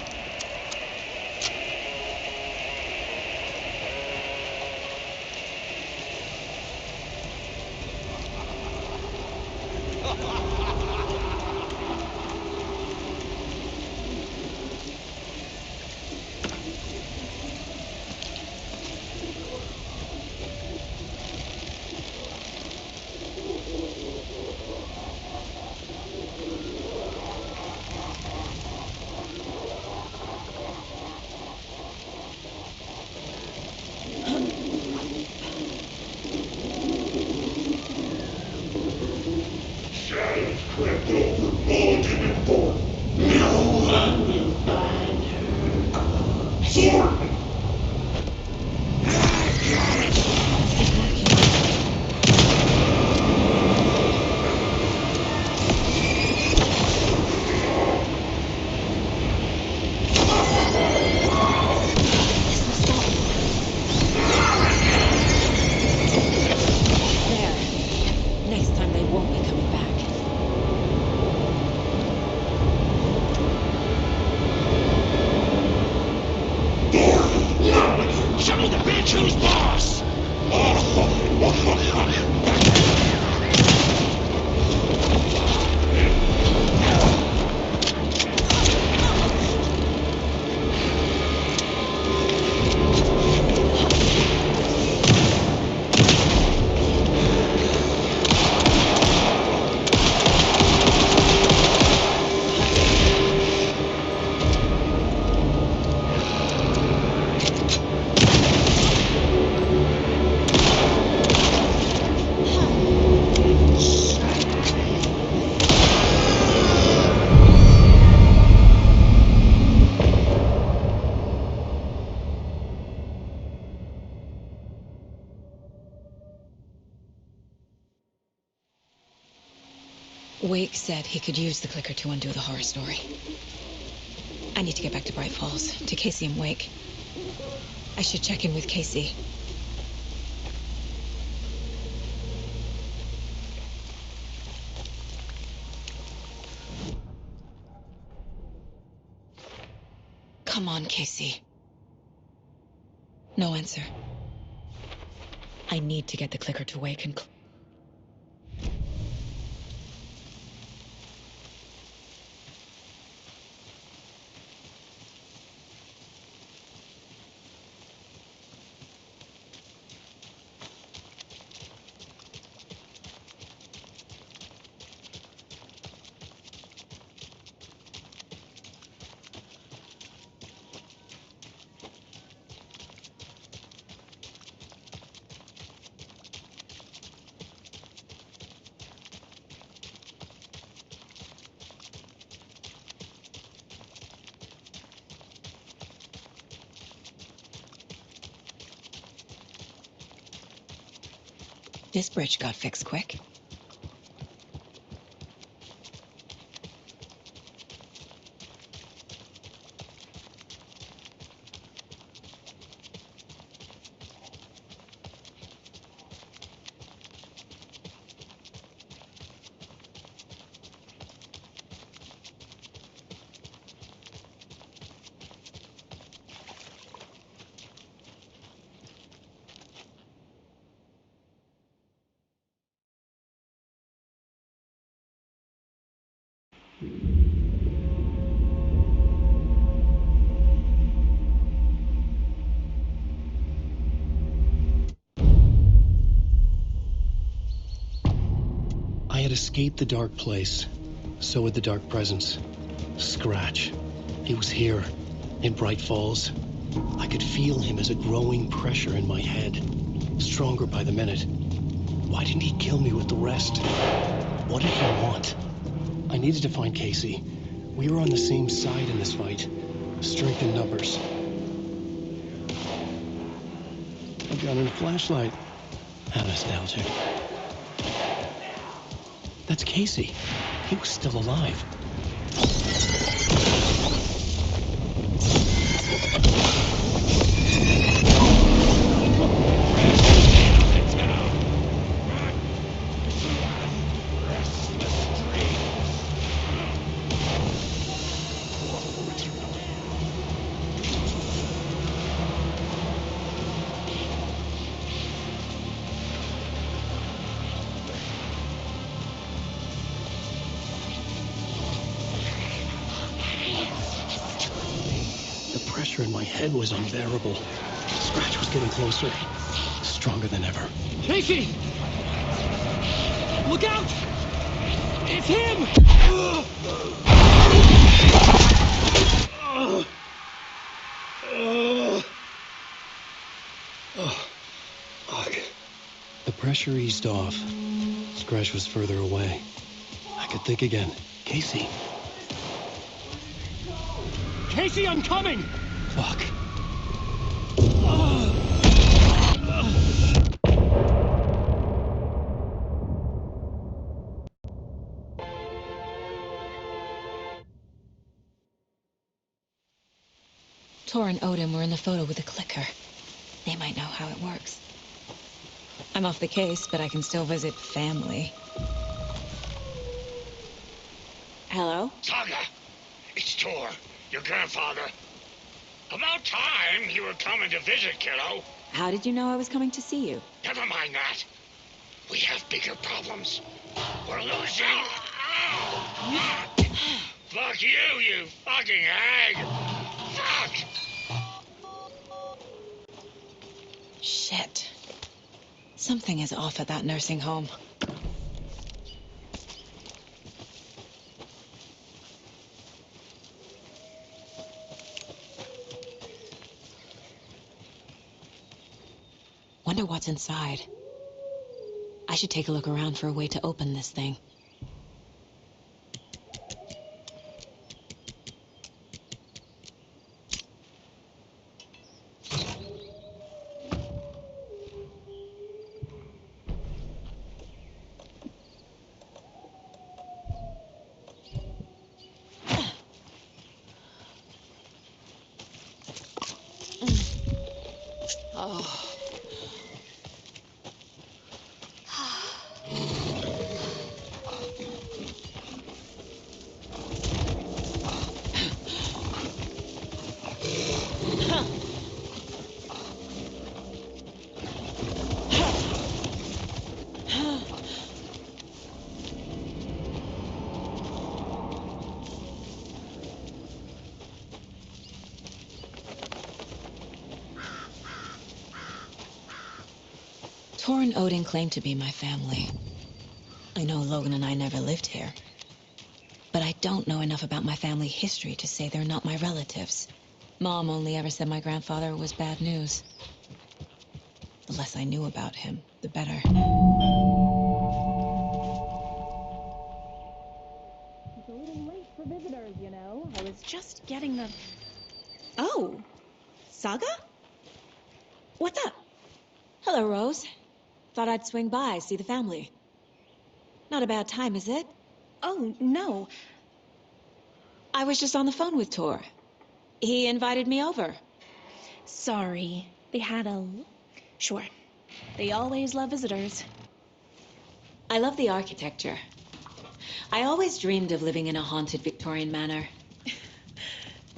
Wake said he could use the clicker to undo the horror story. I need to get back to Bright Falls, to Casey and Wake. I should check in with Casey. Come on, Casey. No answer. I need to get the clicker to Wake and... This bridge got fixed quick. I had escaped the dark place. So had the dark presence. Scratch. He was here, in Bright Falls. I could feel him as a growing pressure in my head. Stronger by the minute. Why didn't he kill me with the rest? What did he want? I needed to find Casey. We were on the same side in this fight. Strength in numbers. A gun and a flashlight. How nostalgic. That's Casey. He was still alive. The pressure in my head was unbearable. Scratch was getting closer. Stronger than ever. Casey! Look out! It's him! Fuck. The pressure eased off. Scratch was further away. I could think again. Casey. Casey, I'm coming! Fuck. Tor and Odin were in the photo with the clicker. They might know how it works. I'm off the case, but I can still visit family. Hello? Saga, it's Tor, your grandfather. About time you were coming to visit, kiddo. How did you know I was coming to see you? Never mind that. We have bigger problems. We're losing. Fuck you, you fucking hag. Fuck! Shit. Something is off at that nursing home. Wonder what's inside. I should take a look around for a way to open this thing. Oh. Tor and Odin claim to be my family. I know Logan and I never lived here. But I don't know enough about my family history to say they're not my relatives. Mom only ever said my grandfather was bad news. The less I knew about him, the better. It's a little late for visitors, you know. I was just getting the... Oh! Saga? What's up? Hello, Rose. Thought I'd swing by, see the family. Not a bad time, is it? Oh, no. I was just on the phone with Tor. He invited me over. Sorry. They had a... Sure. They always love visitors. I love the architecture. I always dreamed of living in a haunted Victorian manor.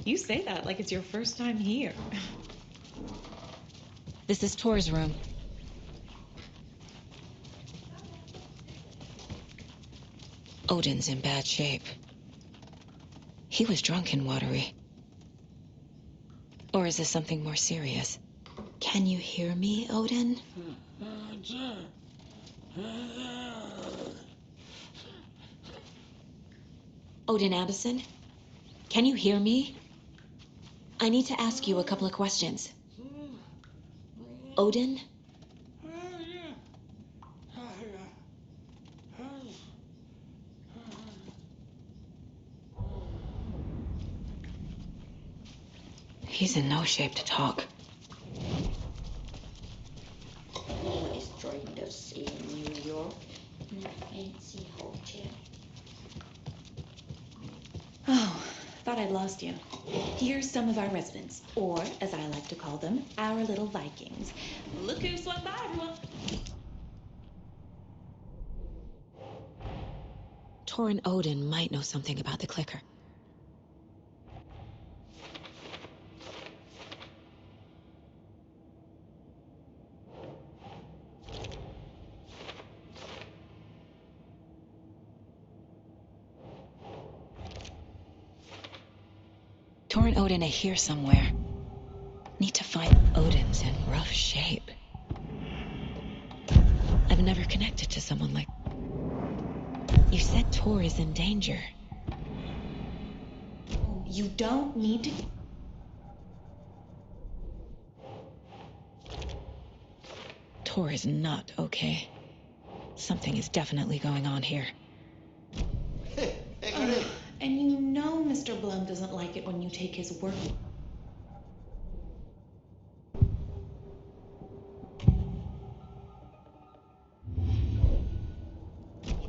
You say that like it's your first time here. This is Tor's room. Odin's in bad shape. He was drunk and watery. Or is this something more serious? Can you hear me, Odin? Odin Anderson? Can you hear me? I need to ask you a couple of questions. Odin? He's in no shape to talk. Always dreamed of seeing New York in a fancy hotel. Oh, thought I'd lost you. Here's some of our residents, or as I like to call them, our little Vikings. Look who swung by, everyone. Tor and Odin might know something about the clicker. Tor and Odin are here somewhere. Need to find Odin's in rough shape. I've never connected to someone like... You said Tor is in danger. You don't need to... Tor is not okay. Something is definitely going on here. And you know Mr. Blum doesn't like it when you take his work.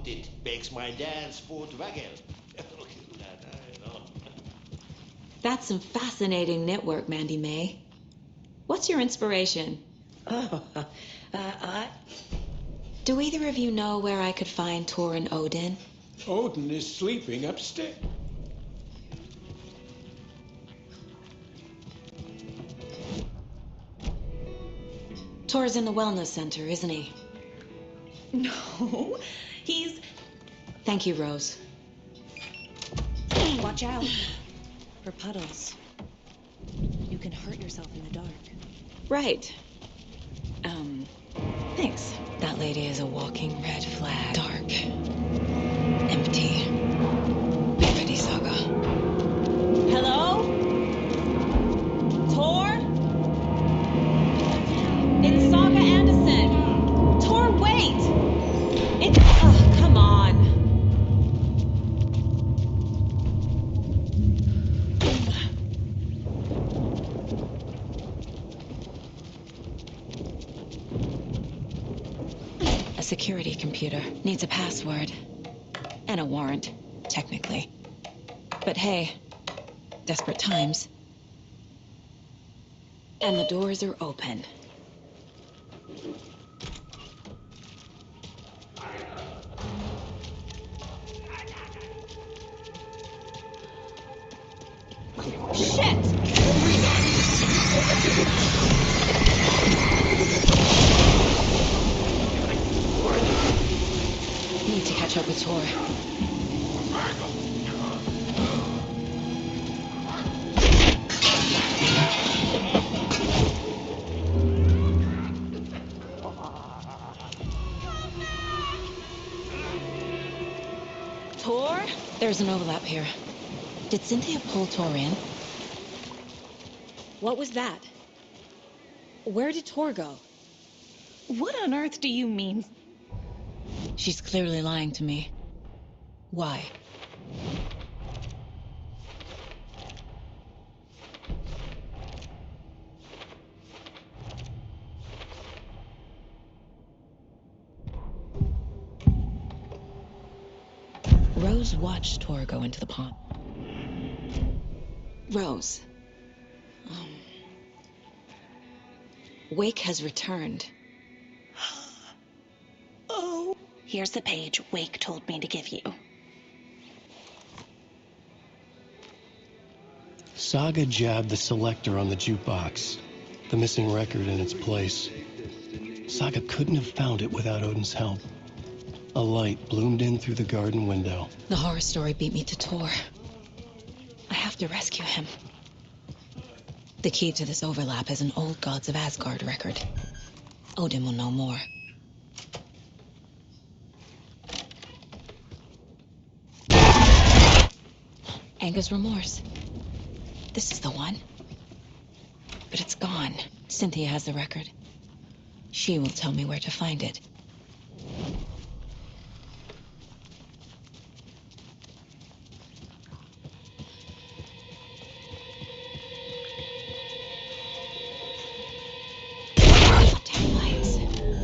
It makes my dance foot waggle. That's some fascinating knitwork, Mandy May. What's your inspiration? Do either of you know where I could find Tor and Odin? Odin is sleeping upstairs. Tor's in the wellness center, isn't he? No, he's... Thank you, Rose. Watch out for puddles. You can hurt yourself in the dark. Right. Thanks. That lady is a walking red flag. Dark. Empty. Be ready, Saga. Hello? Tor? It's Saga Anderson. Tor, wait! It's... Oh, come on. A security computer needs a password. And a warrant, technically. But hey, desperate times. And the doors are open. Shit! Need to catch up with Tor. Tor? There's an overlap here. Did Cynthia pull Tor in? What was that? Where did Tor go? What on earth do you mean? She's clearly lying to me. Why? Rose watched Tor go into the pond. Rose. Wake has returned. Oh. Here's the page Wake told me to give you. Saga jabbed the selector on the jukebox, the missing record in its place. Saga couldn't have found it without Odin's help. A light bloomed in through the garden window. The horror story beat me to Tor. I have to rescue him. The key to this overlap is an old Gods of Asgard record. Odin will know more. Anger's remorse. This is the one. But it's gone. Cynthia has the record. She will tell me where to find it.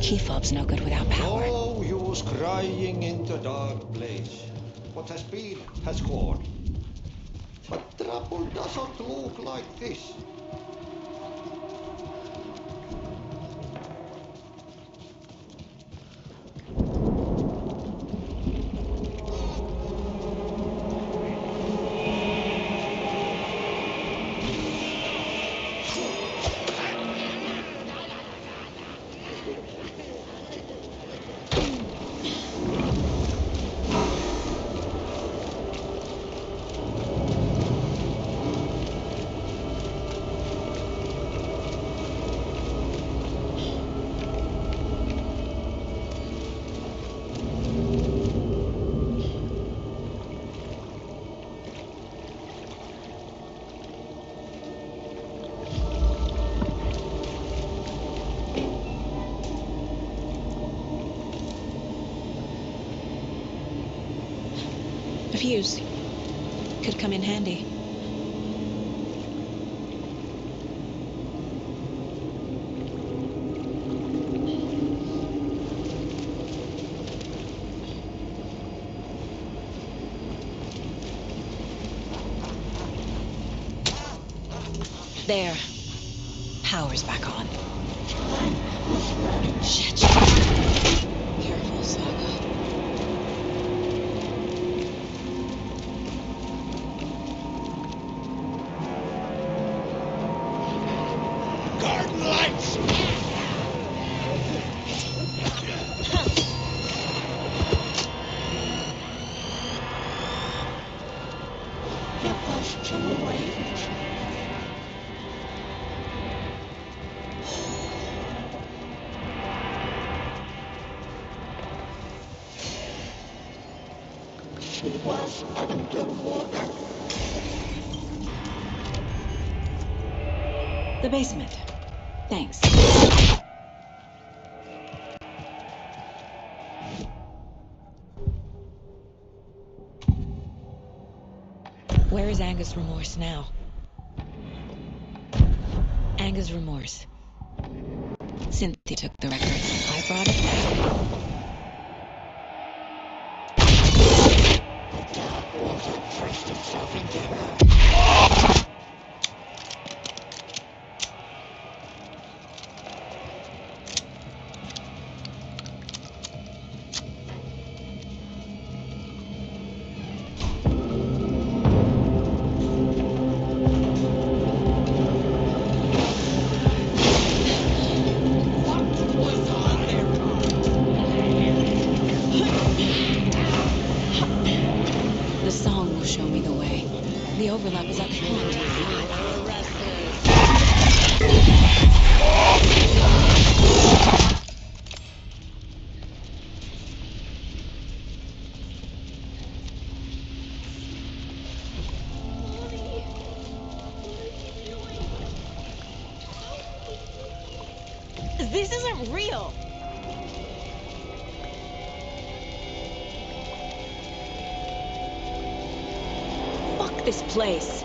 Key fob's no good without power. No use crying in the dark place. What has been has gone. But trouble doesn't look like this. A fuse. Could come in handy. There. Power's back on. Shit. Careful, Saga. Garden lights! was underwater. The basement. Thanks. Where is Angus Remorse now? Angus Remorse. Cynthia took the record. I brought it back. The dark water forced itself into her. The song will show me the way. The overlap is at hand. This isn't real. Fuck this place.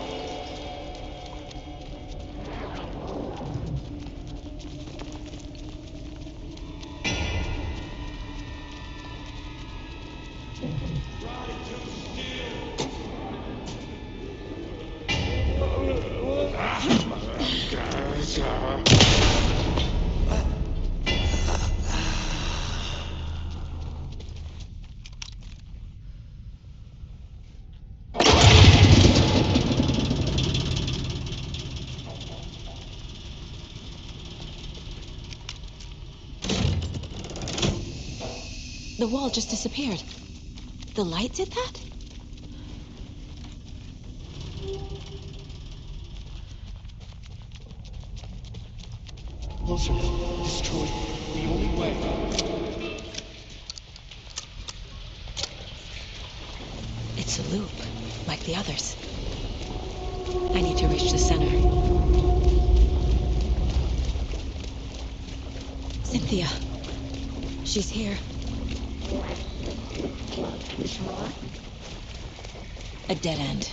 The wall just disappeared. The light did that? Closer. Destroyed. The only way. It's a loop, like the others. I need to reach the center. Cynthia. She's here. A dead end.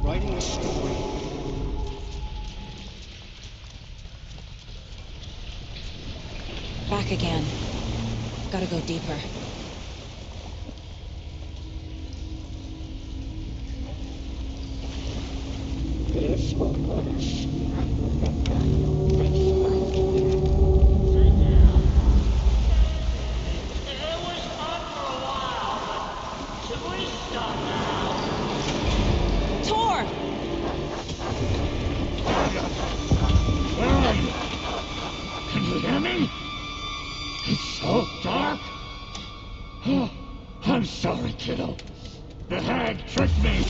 Writing a story. Back again. Gotta go deeper. This was Tor! Where are you? Can you hear me? It's so dark. Oh, I'm sorry, kiddo. The hag tricked me.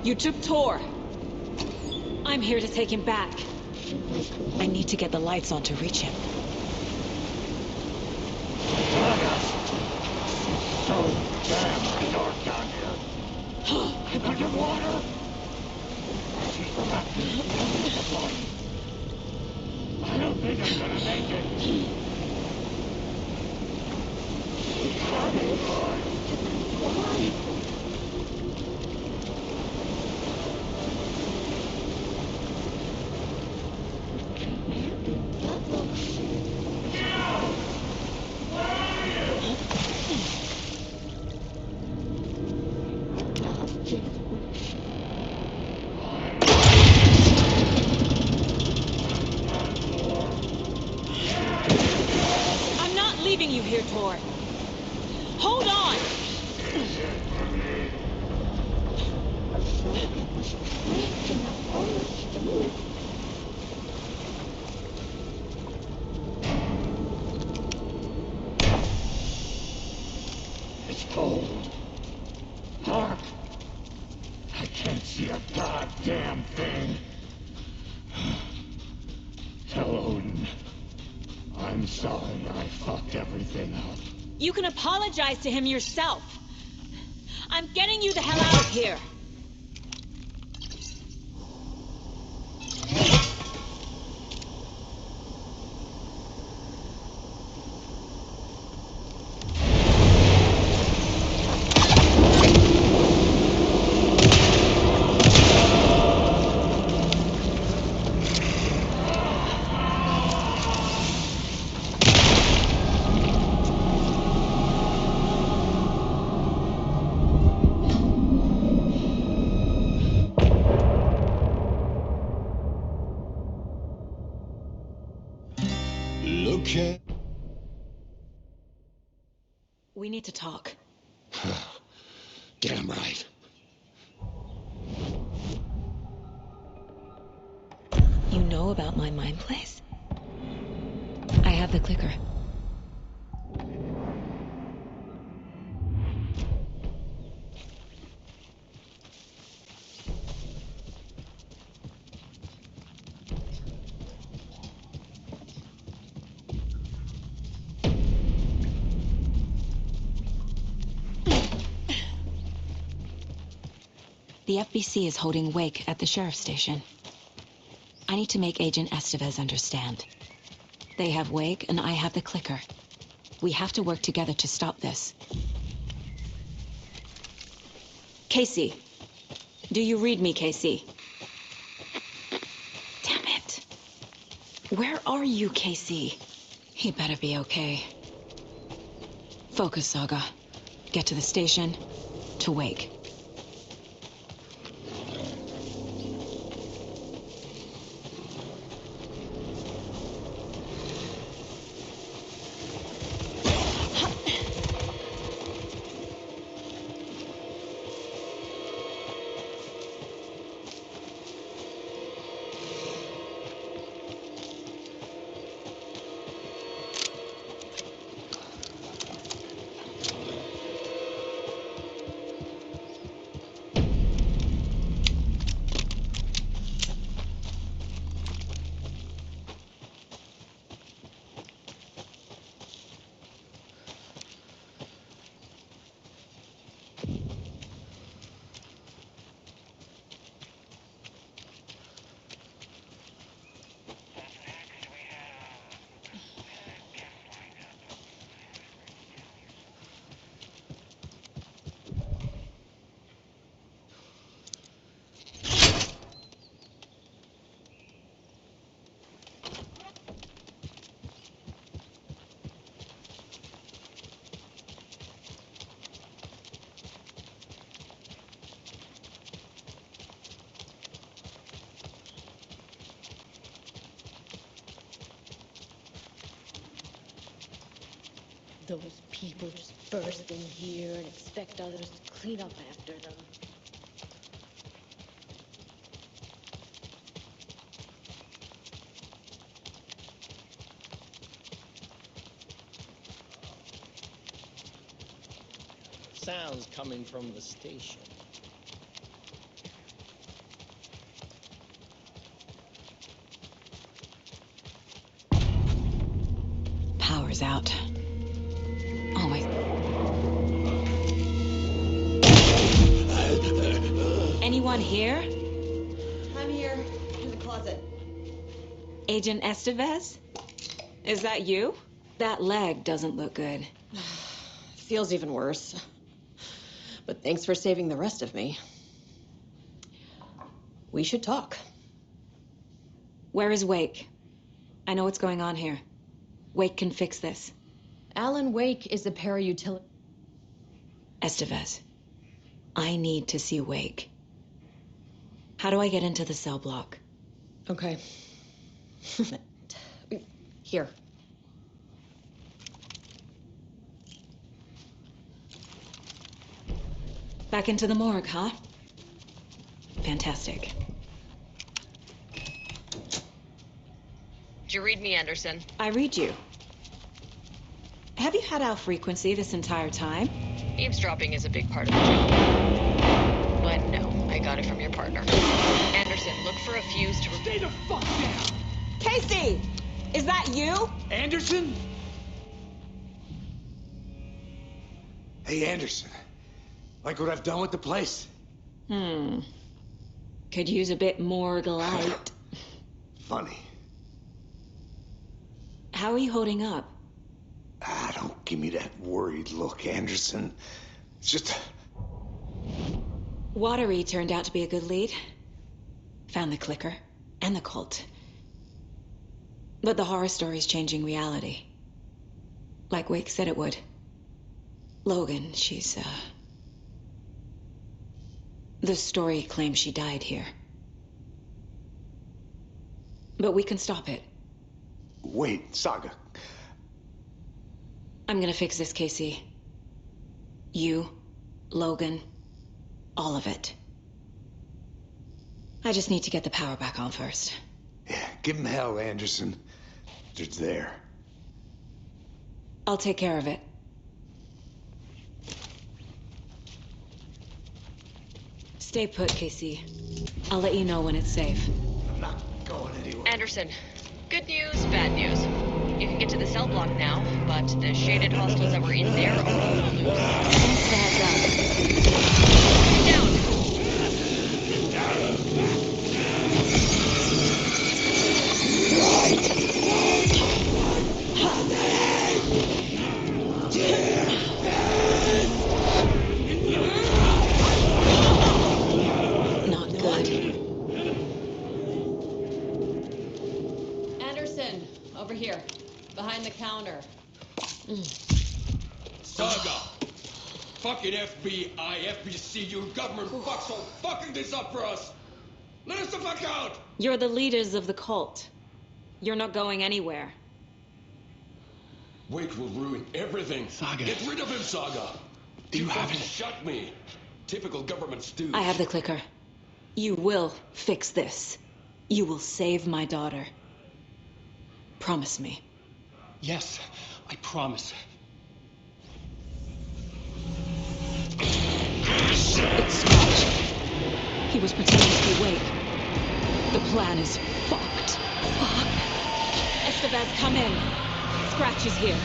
You took Tor. I'm here to take him back. I need to get the lights on to reach him. So damn dark down here. Underwater. She's trapped in the body. I don't think I'm gonna make it. I'm not leaving you here, Tor. Hold on! It's cold. Dark. I can't see a goddamn thing. Tell Odin. I'm sorry I fucked everything up. You can apologize to him yourself. I'm getting you the hell out of here. Look at... We need to talk. Damn right. You know about my mind place? I have the clicker. The FBC is holding Wake at the sheriff's station. I need to make Agent Estevez understand. They have Wake and I have the clicker. We have to work together to stop this. Casey. Do you read me, Casey? Damn it. Where are you, Casey? He better be okay. Focus, Saga. Get to the station, to Wake. those people just burst in here and expect others to clean up after them. Sounds coming from the station. Power's out. Oh my... Anyone here? I'm here, in the closet. Agent Estevez? Is that you? That leg doesn't look good. Feels even worse. But thanks for saving the rest of me. We should talk. Where is Wake? I know what's going on here. Wake can fix this. Alan Wake is a para-utility. Estevez, I need to see Wake. How do I get into the cell block? Okay. Here. Back into the morgue, huh? Fantastic. Did you read me, Anderson? I read you. Have you had our frequency this entire time? Eavesdropping is a big part of the job. But no, I got it from your partner. Anderson, look for a fuse to... Stay the fuck down! Casey! Is that you? Anderson? Hey, Anderson. Like what I've done with the place? Could use a bit more light. Funny. How are you holding up? Don't give me that worried look, Anderson. It's just... Watery turned out to be a good lead. Found the clicker and the cult. But the horror story's changing reality. Like Wake said it would. Logan, she's, The story claims she died here. But we can stop it. Wait, Saga. I'm gonna fix this, Casey. You, Logan, all of it. I just need to get the power back on first. Yeah, give him hell, Anderson. It's there. I'll take care of it. Stay put, Casey. I'll let you know when it's safe. I'm not going anywhere. Anderson, good news, bad news. You can get to the cell block now, but the shaded hostiles that were in there are all loose. Thanks for the heads up. Down! Not good. Anderson, over here. Behind the counter. Saga! Fucking FBI, FBC, you government fucks are fucking this up for us! Let us the fuck out! You're the leaders of the cult. You're not going anywhere. Wake will ruin everything. Saga. Get rid of him, Saga. You haven't shot me. Typical government stooge. I have the clicker. You will fix this. You will save my daughter. Promise me. Yes, I promise. It's Scratch. He was pretending to be Wake. The plan is fucked. Fuck. Estevez, come in. Scratch is here.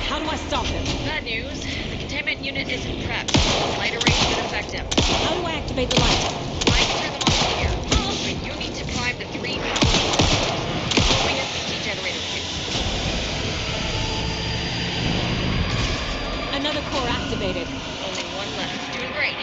How do I stop him? Bad news. The containment unit isn't prepped. Light array should affect him. How do I activate the lights? I can turn them on here. But you need to prime the 3 power sources. Minus the generator fuse. Another core activated. Only one left. Doing great.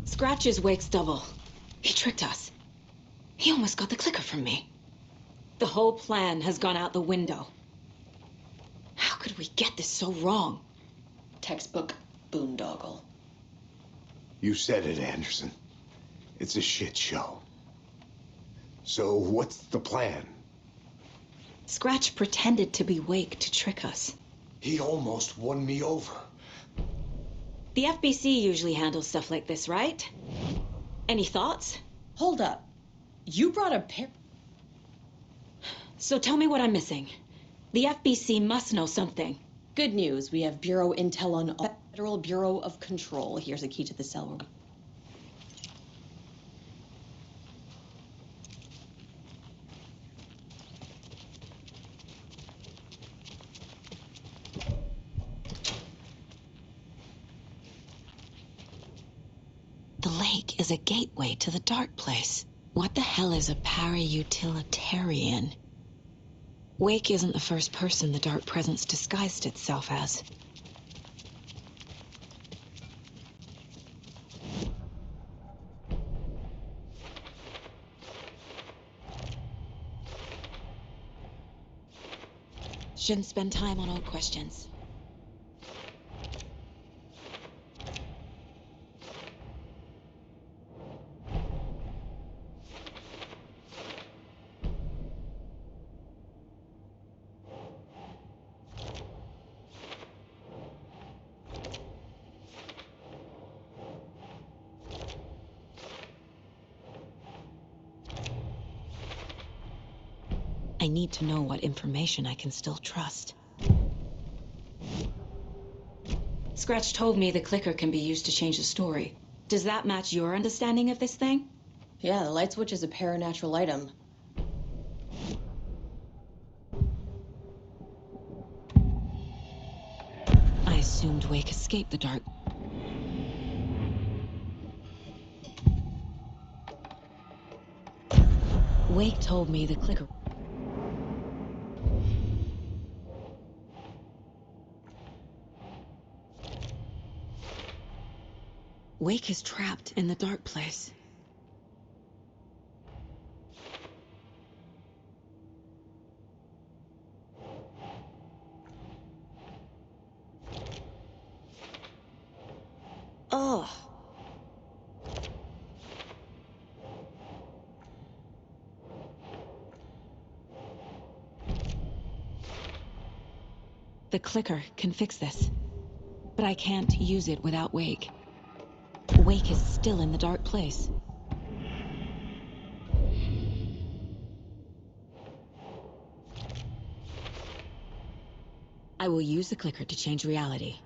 Scratch is Wake's double. He tricked us. He almost got the clicker from me. The whole plan has gone out the window. How could we get this so wrong? Textbook boondoggle. You said it, Anderson. It's a shit show. So what's the plan? Scratch pretended to be Wake to trick us. He almost won me over. The FBC usually handles stuff like this, right? Any thoughts? Hold up. You brought a pair... So tell me what I'm missing. The FBC must know something. Good news. We have Bureau Intel on Federal Bureau of Control. Here's a key to the cell room. The lake is a gateway to the dark place. What the hell is a para-utilitarian? Wake isn't the first person the dark presence disguised itself as. Shouldn't spend time on old questions. I need to know what information I can still trust. Scratch told me the clicker can be used to change the story. Does that match your understanding of this thing? Yeah, the light switch is a paranatural item. I assumed Wake escaped the dark. Wake told me the clicker... Wake is trapped in the dark place. Ugh. The clicker can fix this, but I can't use it without Wake. Wake is still in the dark place. I will use the clicker to change reality.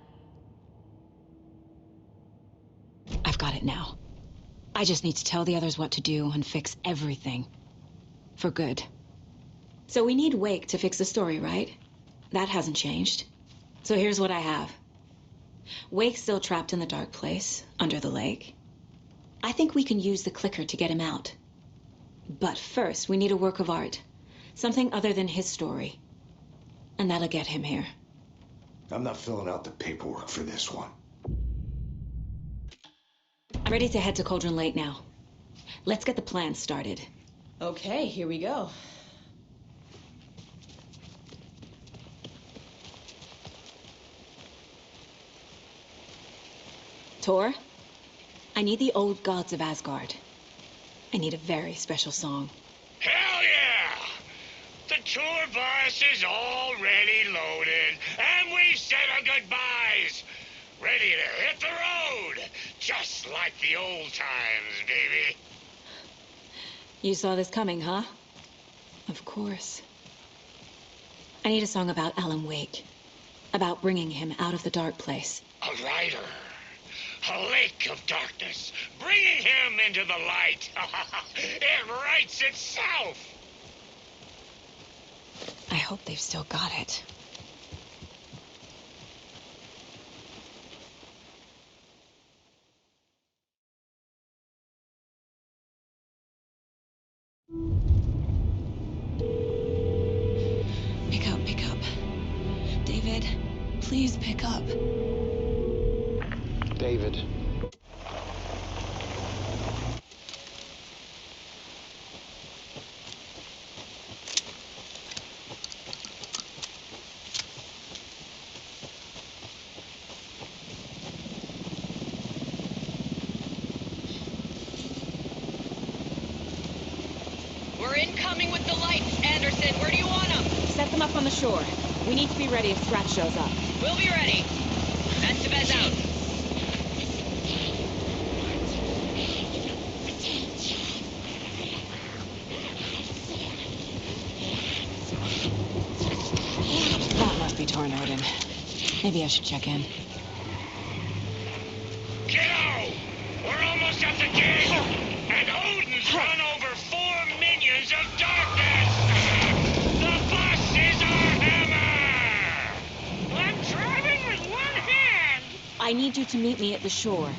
I've got it now. I just need to tell the others what to do and fix everything. For good. So we need Wake to fix the story, right? That hasn't changed. So here's what I have. Wake's still trapped in the dark place, under the lake. I think we can use the clicker to get him out. But first, we need a work of art. Something other than his story. And that'll get him here. I'm not filling out the paperwork for this one. I'm ready to head to Cauldron Lake now. Let's get the plan started. Okay, here we go. Tor, I need the old gods of Asgard. I need a very special song. Hell yeah! The tour bus is already loaded, and we've said our goodbyes. Ready to hit the road, just like the old times, baby. You saw this coming, huh? Of course. I need a song about Alan Wake. About bringing him out of the dark place. A rider. A lake of darkness, bringing him into the light. It writes itself. I hope they've still got it. Pick up. David, please pick up. David. the lights, Anderson. Where do you want them? Set them up on the shore. We need to be ready if Scratch shows up. We'll be ready. Estevez out. That must be torn Odin. Maybe I should check in. Kiddo! We're almost at the gate! And Odin's run over 4 minions of darkness! The bus is our hammer! I'm driving with one hand! I need you to meet me at the shore.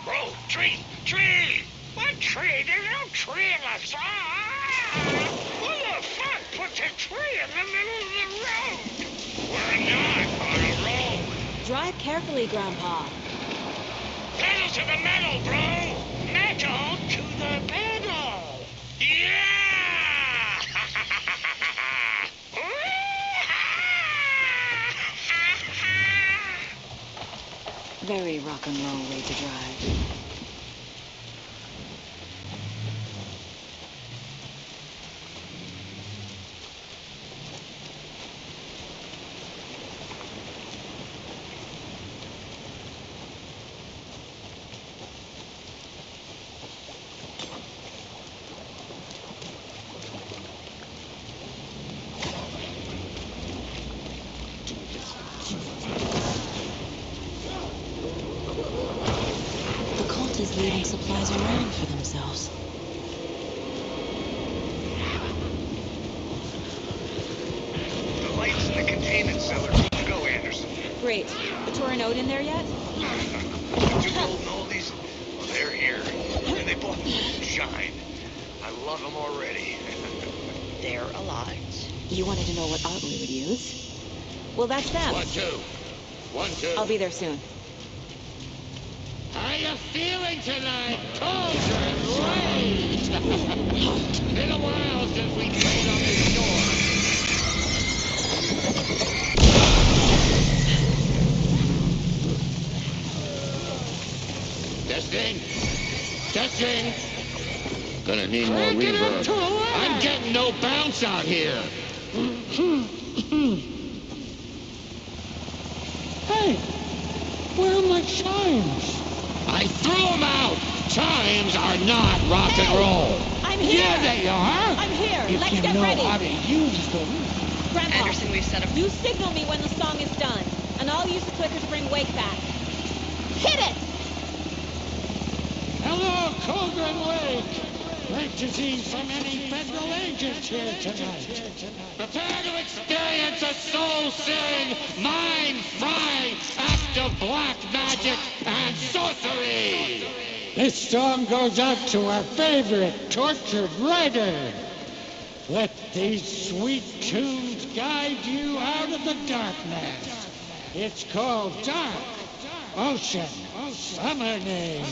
Bro, tree! Tree! What tree? There's no tree in the sky! Who the fuck puts a tree in the middle of the road? We're not on a road! Drive carefully, Grandpa. Pedal to the metal, bro! Metal to the metal! Yeah! Very rock and roll way to drive. The cult is leaving supplies around for themselves. The lights in the containment cellar. Good to go, Anderson. Great. The Tor and Odin there yet? The 2 golden oldies? Well, they're here. And they both shine. I love them already. They're alive. You wanted to know what art we would use? Well, that's them. 1, 2. 1, 2. I'll be there soon. How you feeling tonight, Cauldron Lake? Been a while since we played on the shore. Testing. Testing. Gonna need more reverb. I'm getting no bounce out here. Hey, where are my chimes? I threw them out. Chimes are not rock and roll. I'm here. Yeah, they are. I'm here. If Let's you get know ready. how to use them. Grandpa, Anderson, we've set up. you signal me when the song is done, and I'll use the clicker to bring Wake back. Hit it! Hello, Cauldron Lake. Great to see so many federal agents here tonight. Prepare to experience a soul-searing, mind-frying act of black magic and sorcery. This song goes out to our favorite tortured writer. Let these sweet tunes guide you out of the darkness. It's called Dark Ocean Summoning.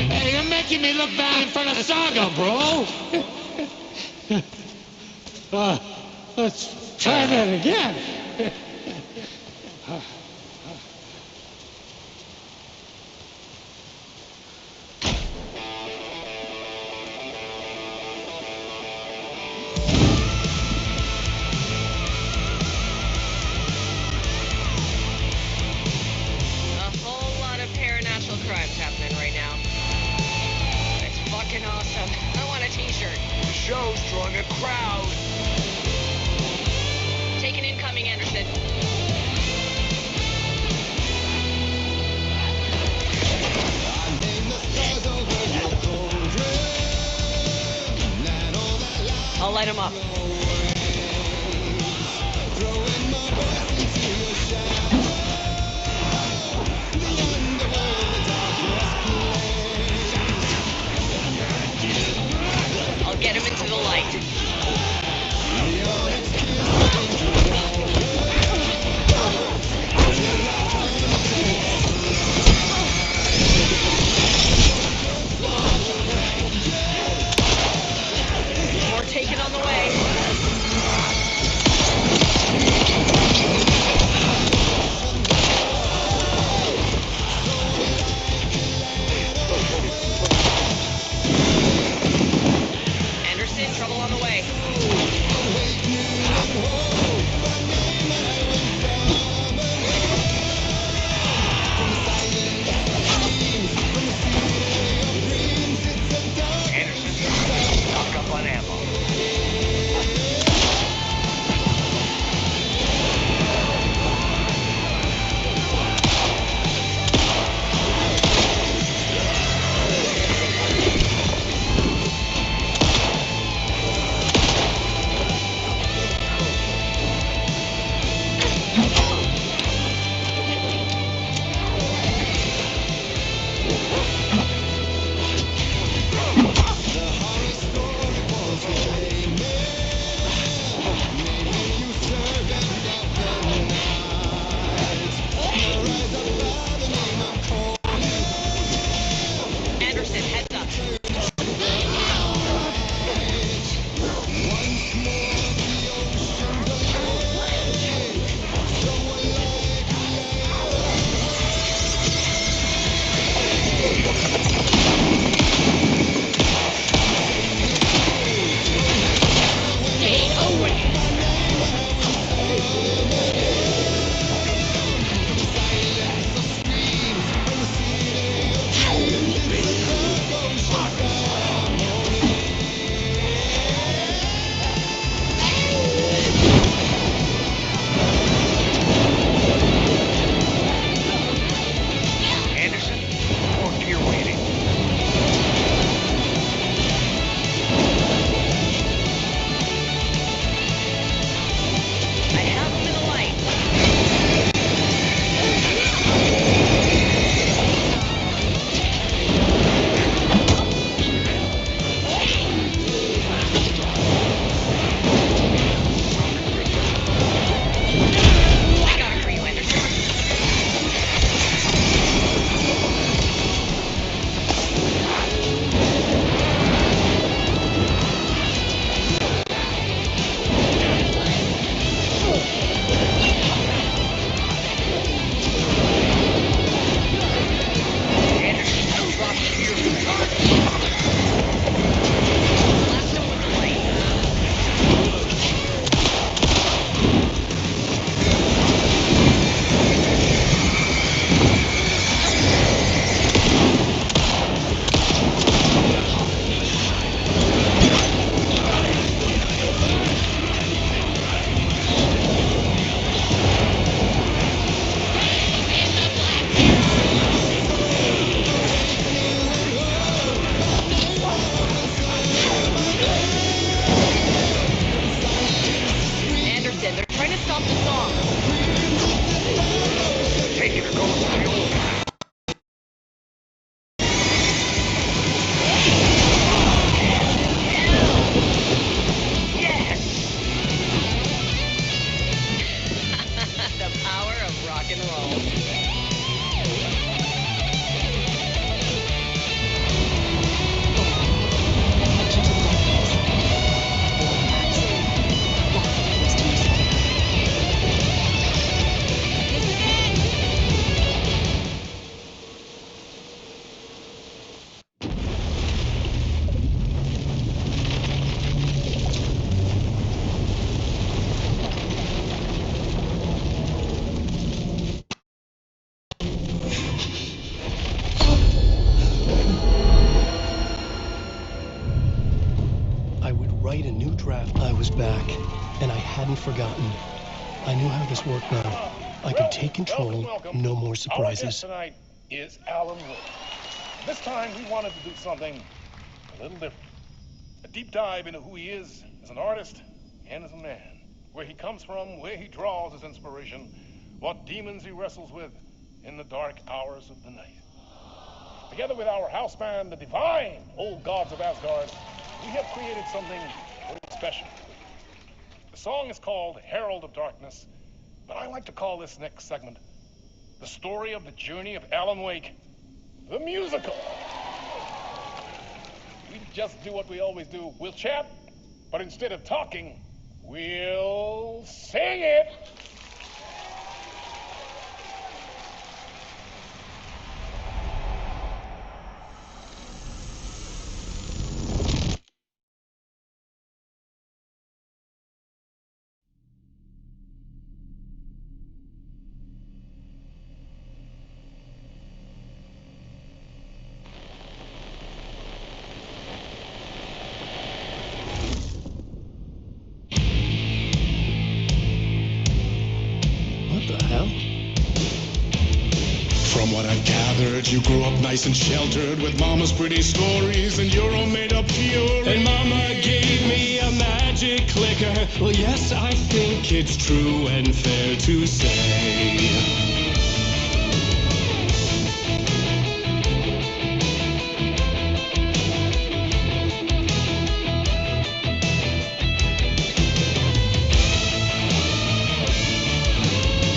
Hey, you're making me look bad in front of Saga, bro. Let's try that again. A whole lot of paranatural crimes happening right now. It's fucking awesome. I want a t-shirt. The show's drawing a crowd. Take an incoming, Anderson. I'll light him up. I'll get him into the light. More taken on the way. I would write a new draft. I was back, and I hadn't forgotten. I knew how this worked now. I could take control, Welcome. no more Our guest surprises. tonight is Alan Wake. This time we wanted to do something a little different. A deep dive into who he is as an artist and as a man. Where he comes from, where he draws his inspiration, what demons he wrestles with in the dark hours of the night. Together with our house band, the divine Old Gods of Asgard, we have created something very special. The song is called Herald of Darkness, but I like to call this next segment the story of the journey of Alan Wake, the musical. We just do what we always do. We'll chat, but instead of talking, we'll sing it. What the hell? From what I've gathered, you grew up nice and sheltered with mama's pretty stories and your own made-up theories. And mama gave me a magic clicker. Well, yes, I think it's true and fair to say.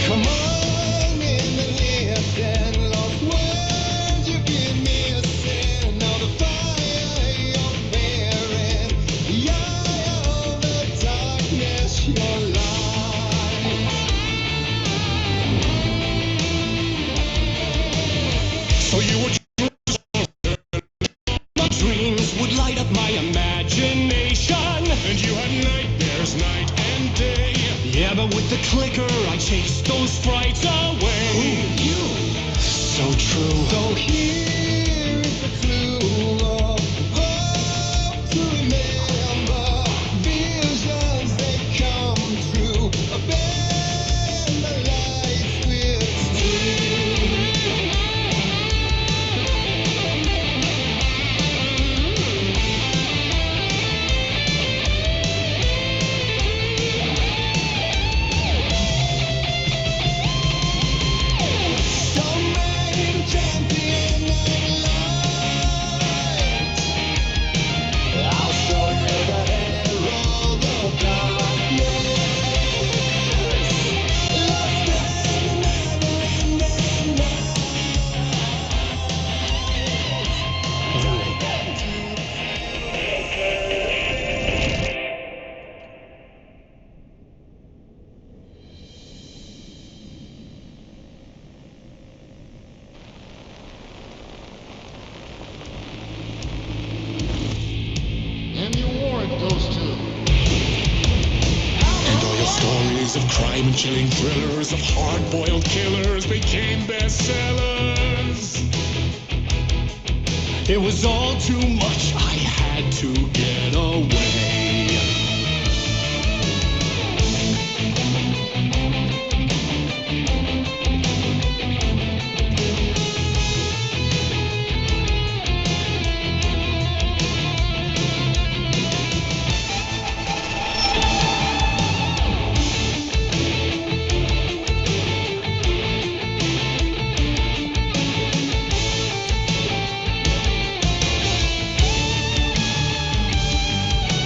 Come on in the lift and lost words you give me a sin. Now the fire you're bearing, the eye of the darkness you're lying. So you were my dreams would light up my imagination, and you had nightmares night and day. Yeah, but with the clicker I chased those frights away. Who, you? So true. So here is the clue of hope to remember. Visions they come true. Bend the lights with steel. And you warrant those two. And all your stories of crime and chilling thrillers of hard-boiled killers became bestsellers. It was all too much. I had to get away.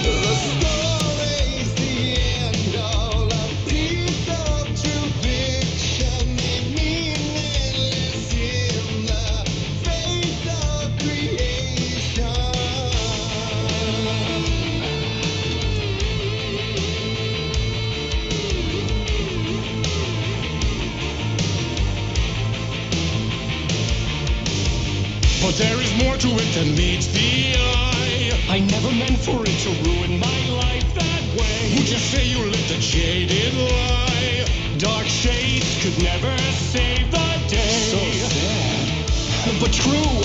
The But there is more to it than meets the eye. I never meant for it to ruin my life that way. Would you say you lived a jaded lie? Dark shades could never save the day. So sad, but true.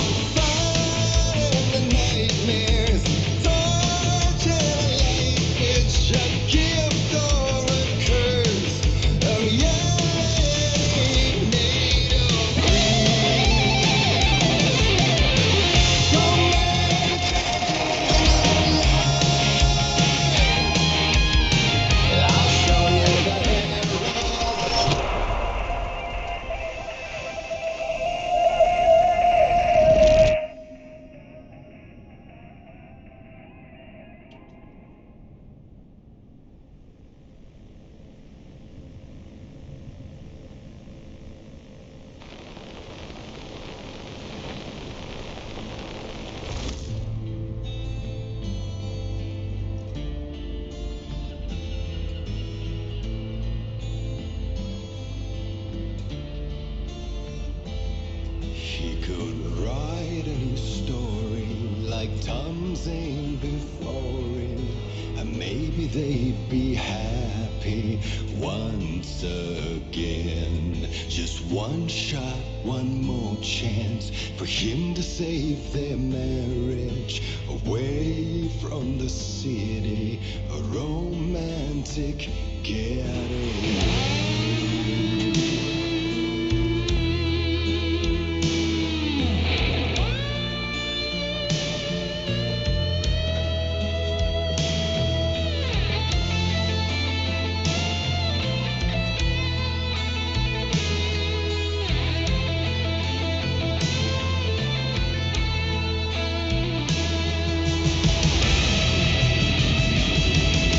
The nightmares, torture life, it's a gift or a curse. Oh yeah, made of He could write a new story like Tom Zane before him, and maybe they'd be happy once again. Just one shot, one more chance for him to save their marriage away from the city, a romantic getaway.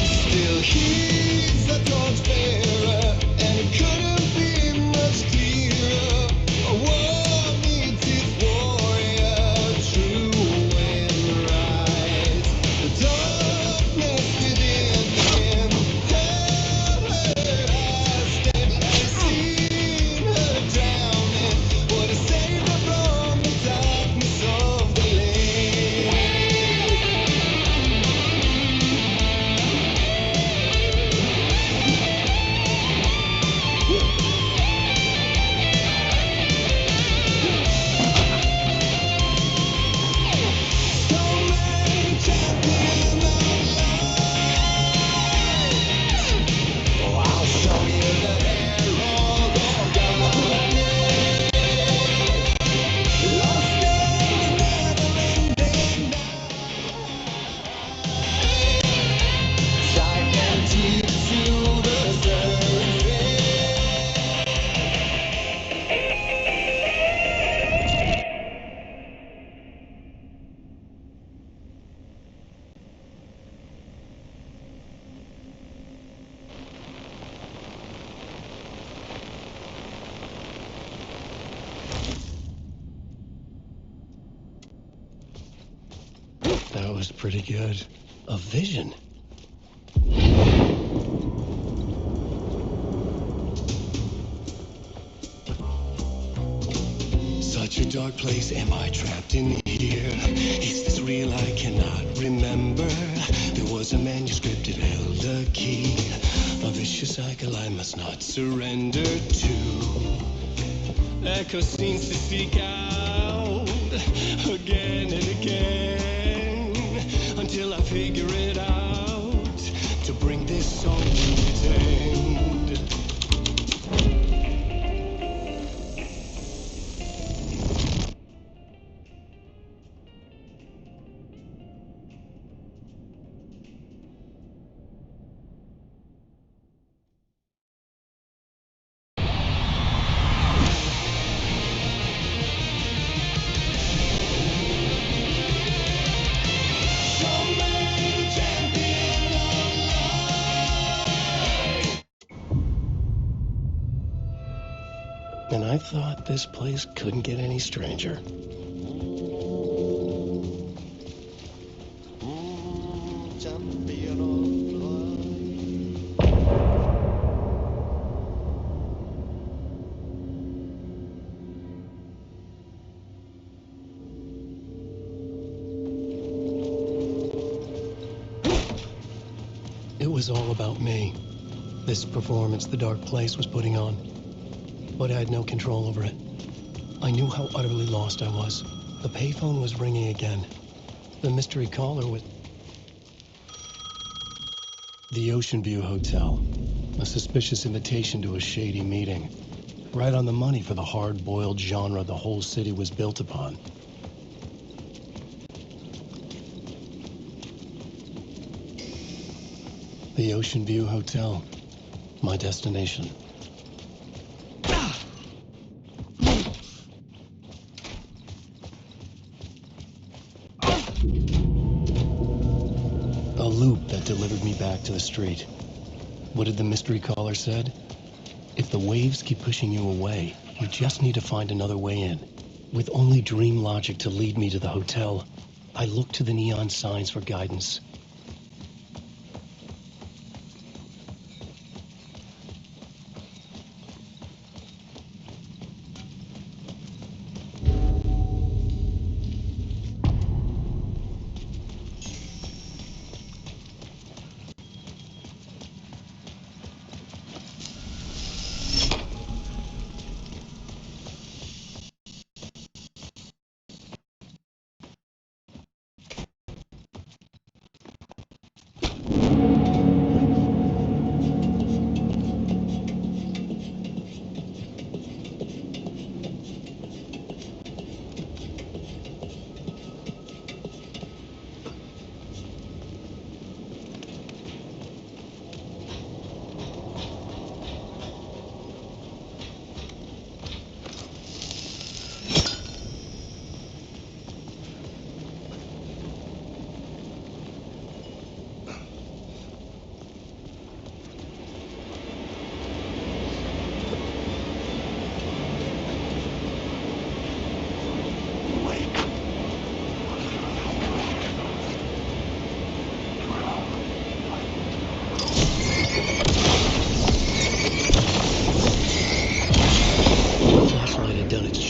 Still he's a torchbearer, and it couldn't be much clearer. A war meets its warrior, true and right. The darkness within him held her hostage, and he seen her drowning. Would have saved her from the darkness of the lake. That was pretty good. A vision. Such a dark place, am I trapped in here? Is this real? I cannot remember. There was a manuscript, it held a key. A vicious cycle I must not surrender to. Echo seems to seek out again and again until I figure it out to bring this song to its end. And I thought this place couldn't get any stranger. was all about me. This performance the dark place was putting on. But I had no control over it. I knew how utterly lost I was. The payphone was ringing again. The mystery caller was... The Ocean View Hotel. A suspicious invitation to a shady meeting. Right on the money for the hard-boiled genre the whole city was built upon. The Ocean View Hotel. My destination. A loop that delivered me back to the street. What did the mystery caller said? If the waves keep pushing you away, you just need to find another way in. With only dream logic to lead me to the hotel, I looked to the neon signs for guidance.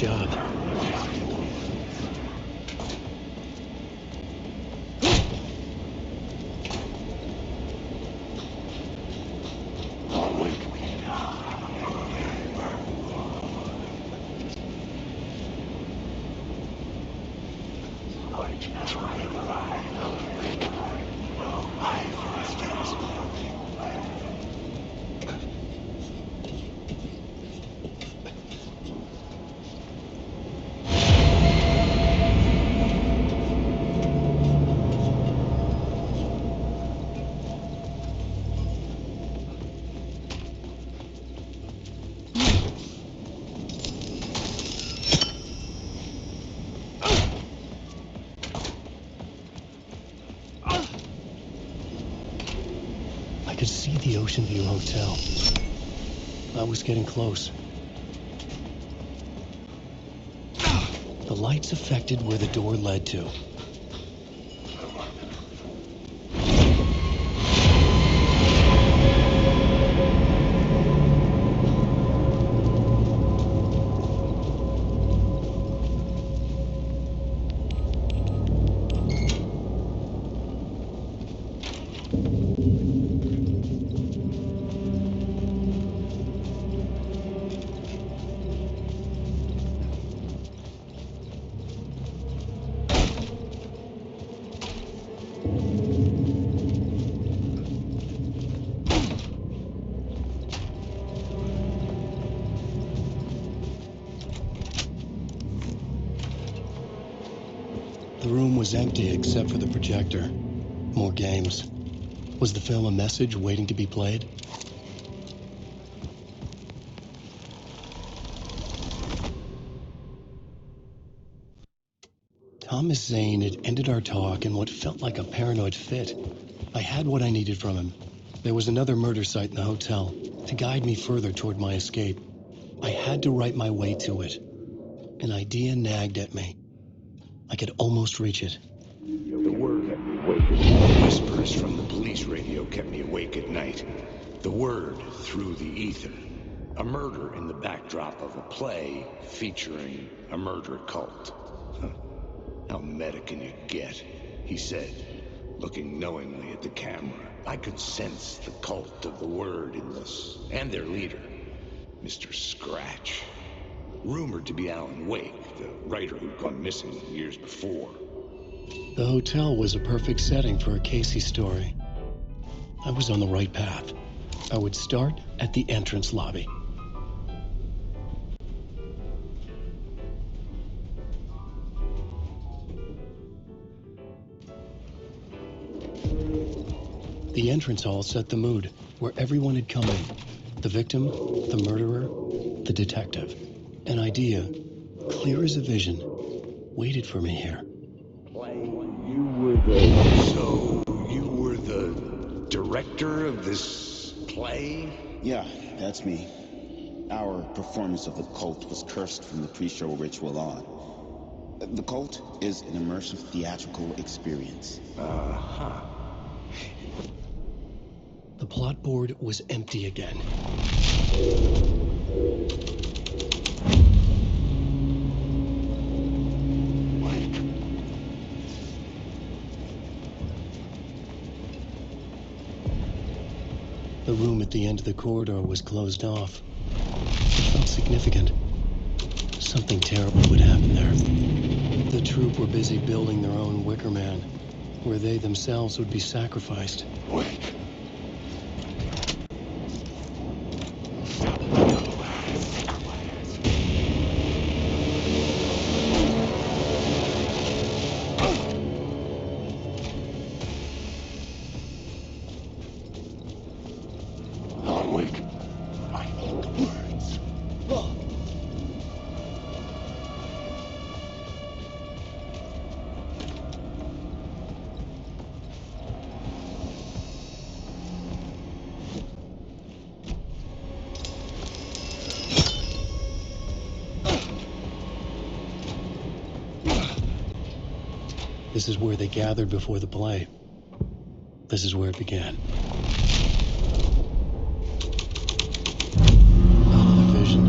Job. I could see the Ocean View Hotel. I was getting close. The lights affected where the door led to. The room was empty except for the projector. More games. Was the film a message waiting to be played? Thomas Zane had ended our talk in what felt like a paranoid fit. I had what I needed from him. There was another murder site in the hotel to guide me further toward my escape. I had to write my way to it. An idea nagged at me. I could almost reach it. The word kept me awake. Whispers from the police radio kept me awake at night. The word through the ether. A murder in the backdrop of a play featuring a murder cult. How meta can you get? He said. looking knowingly at the camera. I could sense the cult of the word in this, and their leader, Mr. Scratch. Rumored to be Alan Wake, the writer who'd gone missing years before. The hotel was a perfect setting for a Casey story. I was on the right path. I would start at the entrance lobby. The entrance hall set the mood, where everyone had come in. The victim, the murderer, the detective. An idea, clear as a vision, waited for me here. So, you were the director of this play? Yeah, that's me. Our performance of the cult was cursed from the pre-show ritual on. The cult is an immersive theatrical experience. Uh-huh. The plot board was empty again. The room at the end of the corridor was closed off. It felt significant. Something terrible would happen there. The troupe were busy building their own Wicker Man, where they themselves would be sacrificed. Wait. This is where they gathered before the play. This is where it began. Another vision.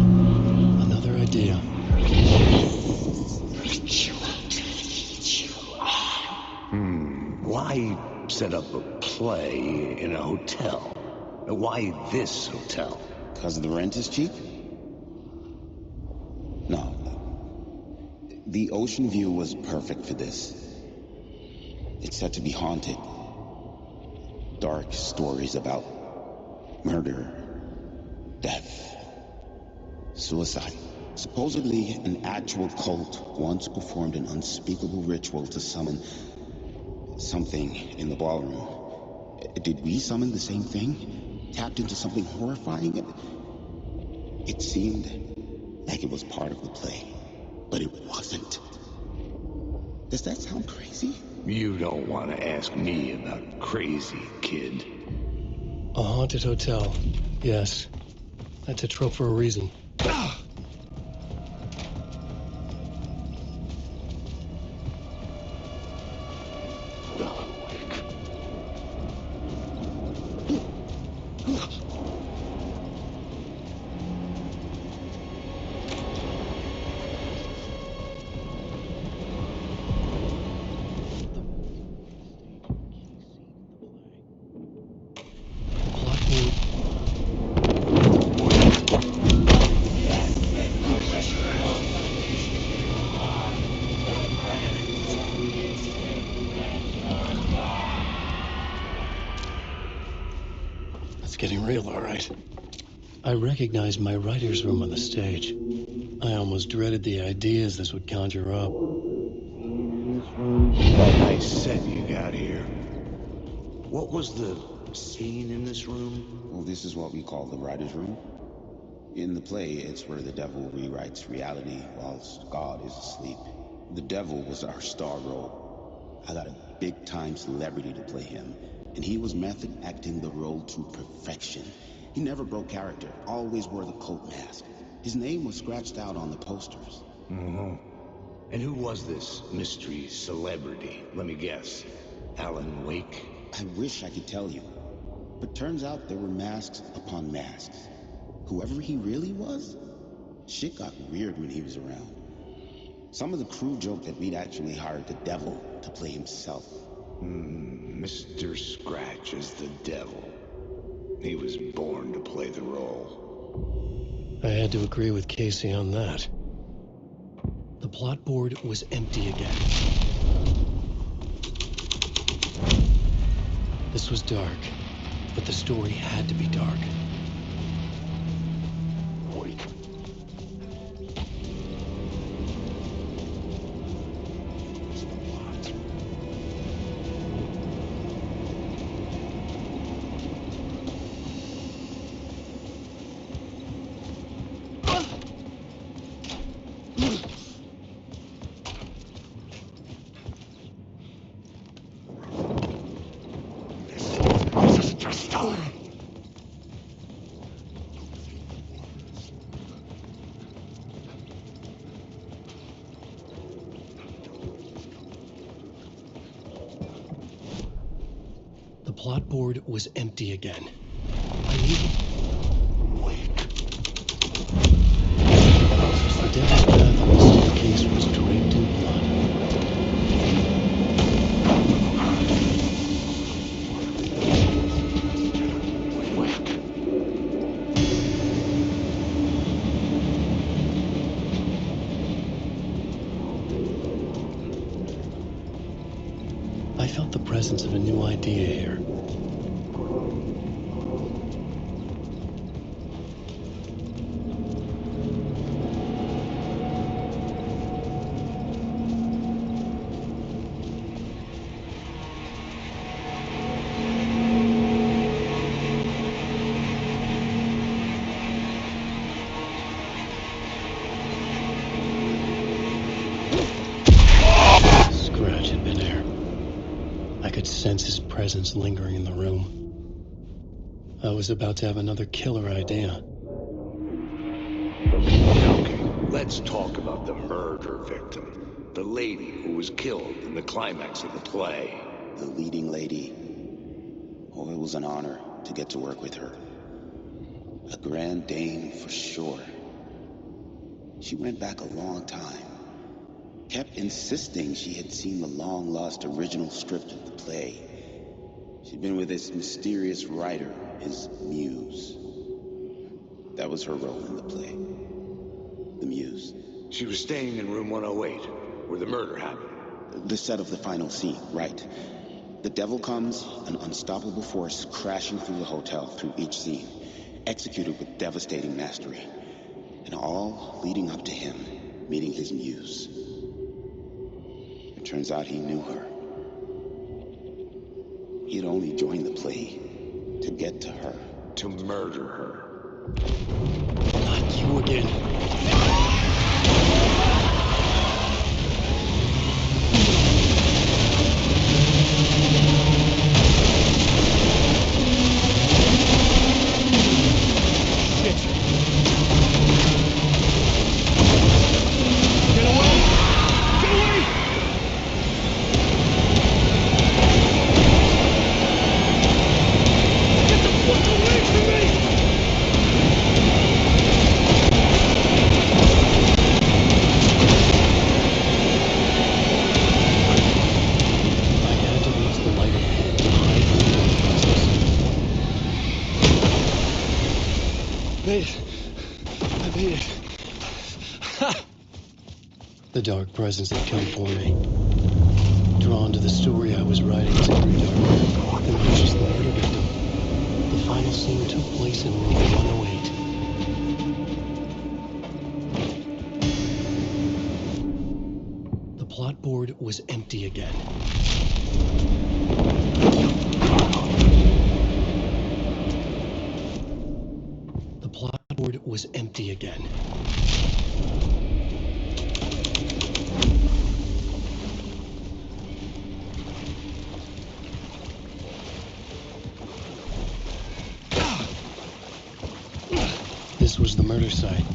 Another idea. Why set up a play in a hotel? Why this hotel? Because the rent is cheap? No. The ocean view was perfect for this. It's said to be haunted. Dark stories about murder, death, suicide. Supposedly, an actual cult once performed an unspeakable ritual to summon something in the ballroom. Did we summon the same thing? Tapped into something horrifying? It seemed like it was part of the play, but it wasn't. Does that sound crazy? You don't want to ask me about crazy, kid. A haunted hotel. Yes. That's a trope for a reason. It's getting real, all right. I recognized my writer's room on the stage. I almost dreaded the ideas this would conjure up. That nice set you got here. What was the scene in this room? Well, this is what we call the writer's room. In the play, it's where the devil rewrites reality whilst God is asleep. The devil was our star role. I got a big-time celebrity to play him, and he was method acting the role to perfection. He never broke character, always wore the cult mask. His name was scratched out on the posters. Mm-hmm. And who was this mystery celebrity? Let me guess. Alan Wake? I wish I could tell you, but turns out there were masks upon masks. Whoever he really was, shit got weird when he was around. Some of the crew joked that we'd actually hired the devil to play himself. Mr. Scratch is the devil. He was born to play the role. I had to agree with Casey on that. The plot board was empty again. This was dark, but the story had to be dark. Wait. The plot board was empty again. I needed... The devil's path on the staircase was draped in blood. I felt the presence of a new idea here. Scratch had been there. I could sense his presence lingering in the room. I was about to have another killer idea. Okay, let's talk about the murder victim. The lady who was killed in the climax of the play. The leading lady. Oh, it was an honor to get to work with her. A grand dame for sure. She went back a long time. Kept insisting she had seen the long-lost original script of the play. She'd been with this mysterious writer, his muse. That was her role in the play. The muse. She was staying in room 108, where the murder happened. The set of the final scene, right. The devil comes, an unstoppable force crashing through the hotel through each scene, executed with devastating mastery, and all leading up to him meeting his muse. It turns out he knew her. He had only joined the play to get to her. To murder her. Not you again. Made it. I made it. The dark presence had come for me. Drawn to the story I was writing as it grew darker, than was just the murder victim. The final scene took place in room 108. The plot board was empty again. The plot board was empty again. This was the murder site.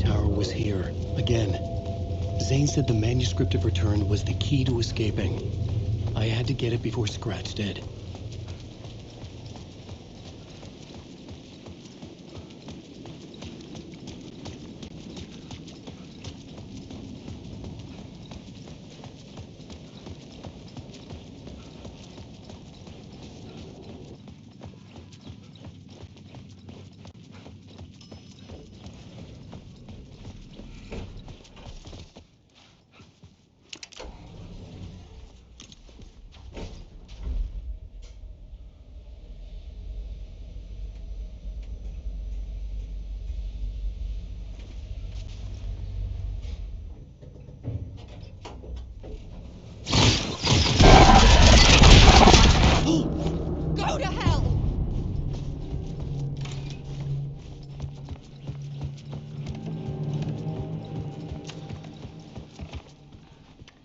Tower was here, again. Zane said the manuscript of return was the key to escaping. I had to get it before Scratch did. Go to hell!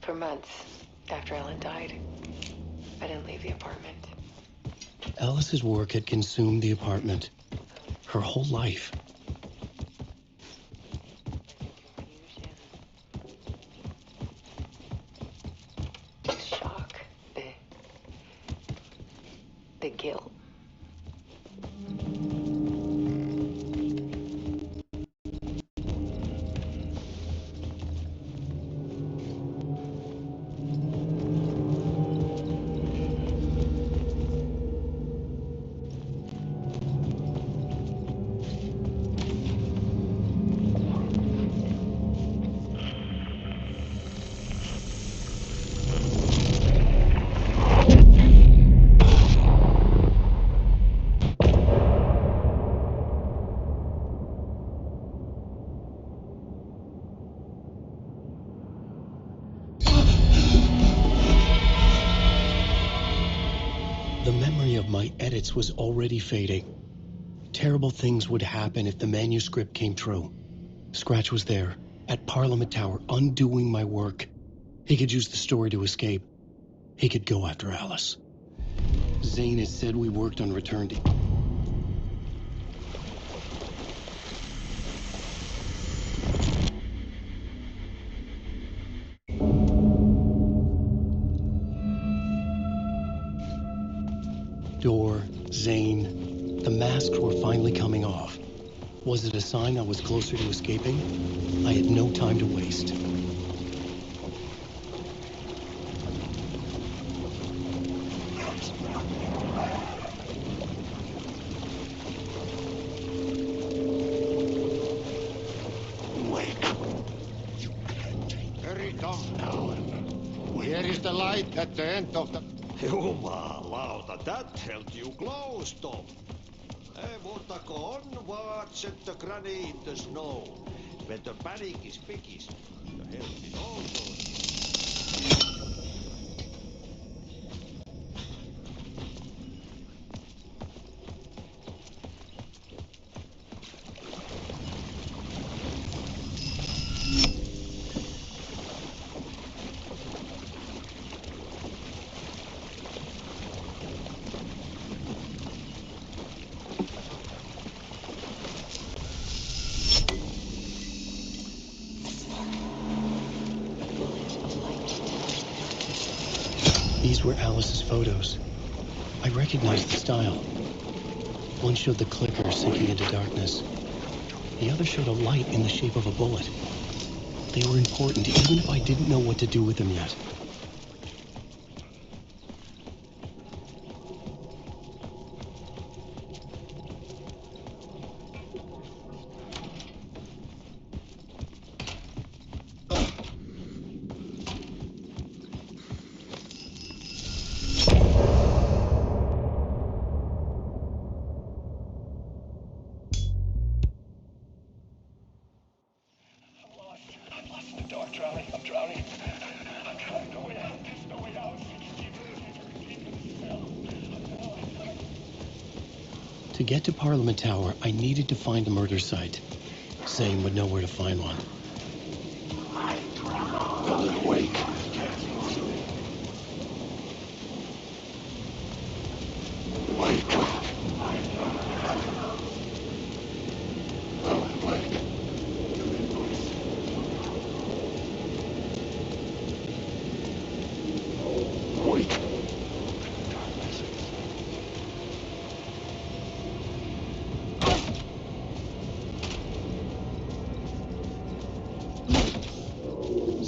For months after Ellen died, I didn't leave the apartment. Alice's work had consumed the apartment. Her whole life. The shock, the guilt. The memory of my edits was already fading. Terrible things would happen if the manuscript came true. Scratch was there, at Parliament Tower, undoing my work. He could use the story to escape. He could go after Alice. Zane has said we worked on Return to... Door, Zane, the masks were finally coming off. Was it a sign I was closer to escaping? I had no time to waste. Hurry, come now. Here is the light at the end of the... Jumalauta, that held you close, Tom. Montako on, watch at the granny in the snow. When the panic is biggest, the help is also... These were Alice's photos. I recognized the style. One showed the clicker sinking into darkness. The other showed a light in the shape of a bullet. They were important, even if I didn't know what to do with them yet. To get to Parliament Tower, I needed to find a murder site. Zane would know where to find one. They'll awake. Wake up. They'll awake.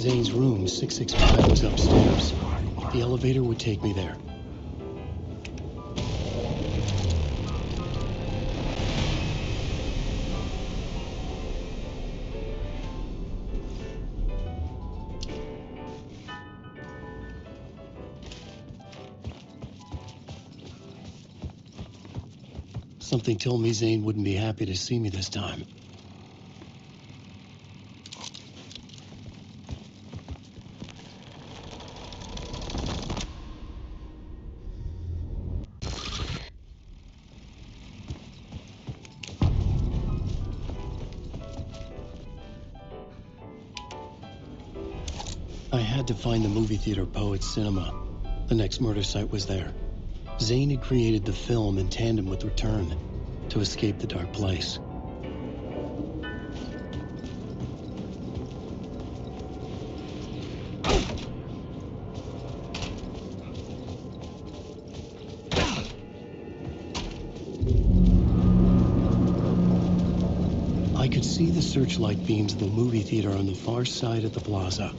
Zane's room, 665, was upstairs. The elevator would take me there. Something told me Zane wouldn't be happy to see me this time. I had to find the movie theater Poets Cinema. The next murder site was there. Zane had created the film in tandem with Return to escape the dark place. I could see the searchlight beams of the movie theater on the far side of the plaza.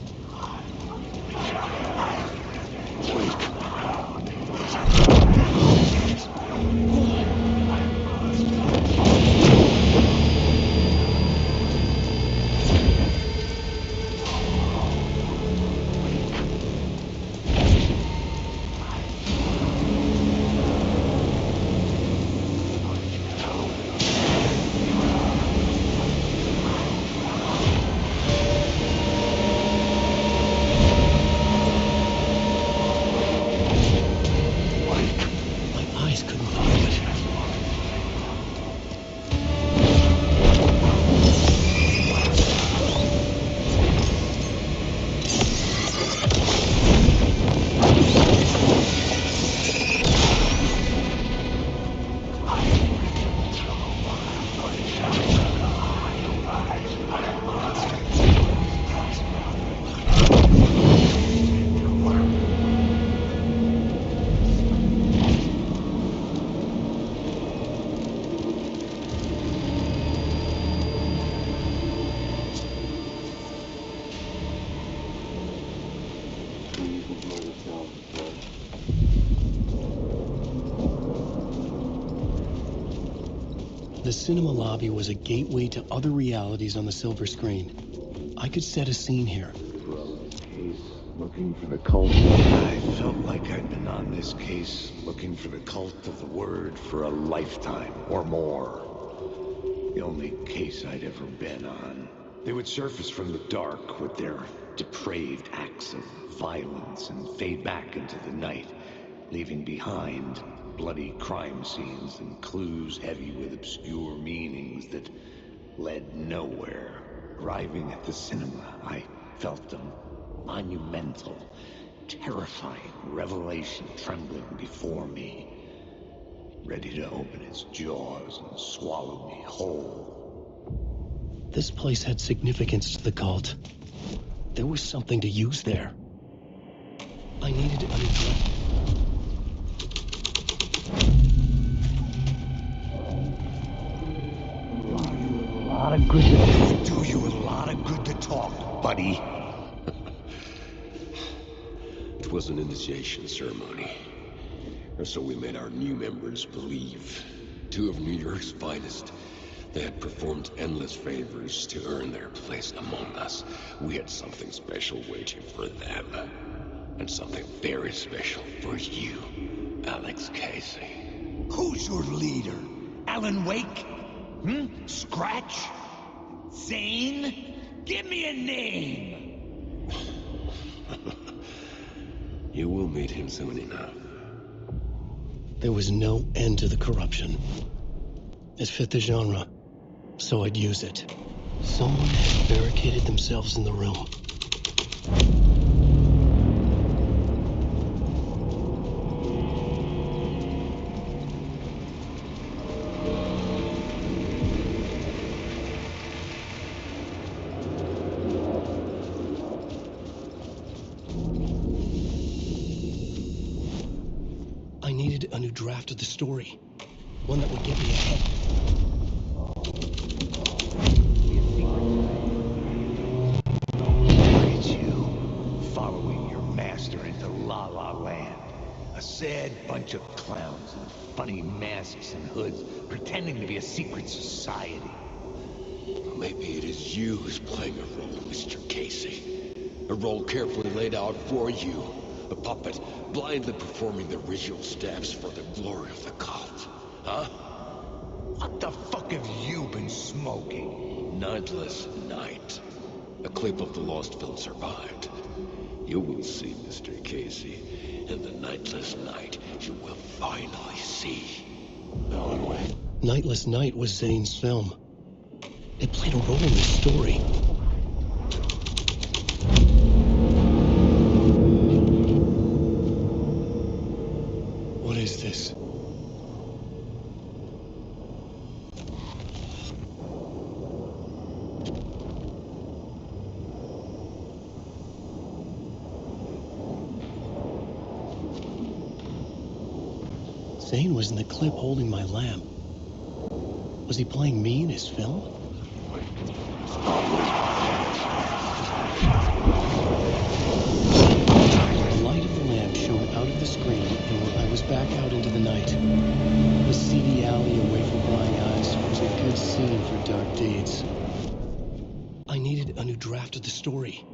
The cinema lobby was a gateway to other realities on the silver screen. I could set a scene here. Looking for the cult. I felt like I'd been on this case looking for the cult of the word for a lifetime or more. The only case I'd ever been on. They would surface from the dark with their depraved acts of violence and fade back into the night, leaving behind bloody crime scenes and clues heavy with obscure meanings that led nowhere. Arriving at the cinema, I felt them. Monumental, terrifying revelation trembling before me, ready to open its jaws and swallow me whole. This place had significance to the cult. There was something to use there. I needed to understand. Do you a lot of good to talk, buddy. It was an initiation ceremony. Or so we made our new members believe. 2 of New York's finest. They had performed endless favors to earn their place among us. We had something special waiting for them. And something very special for you, Alex Casey. Who's your leader? Alan Wake? Scratch? Zane? Give me a name! You will meet him soon enough. There was no end to the corruption. It fit the genre, so I'd use it. Someone had barricaded themselves in the room. I needed a new draft of the story. One that would get me ahead. Look at you. sad bunch of clowns in funny masks and hoods, pretending to be a secret society. Maybe it is you who's playing a role, Mr. Casey. A role carefully laid out for you. A puppet, blindly performing the ritual steps for the glory of the cult. Huh? What the fuck have you been smoking? Nightless Night. A clip of the lost film survived. You will see, Mr. Casey. In the Nightless Night, you will finally see. Nightless Night was Zane's film. It played a role in this story. What is this? Zane was in the clip holding my lamp. Was he playing me in his film? The light of the lamp shone out of the screen, and when I was back out into the night, the seedy alley away from prying eyes was a good scene for dark deeds. I needed a new draft of the story,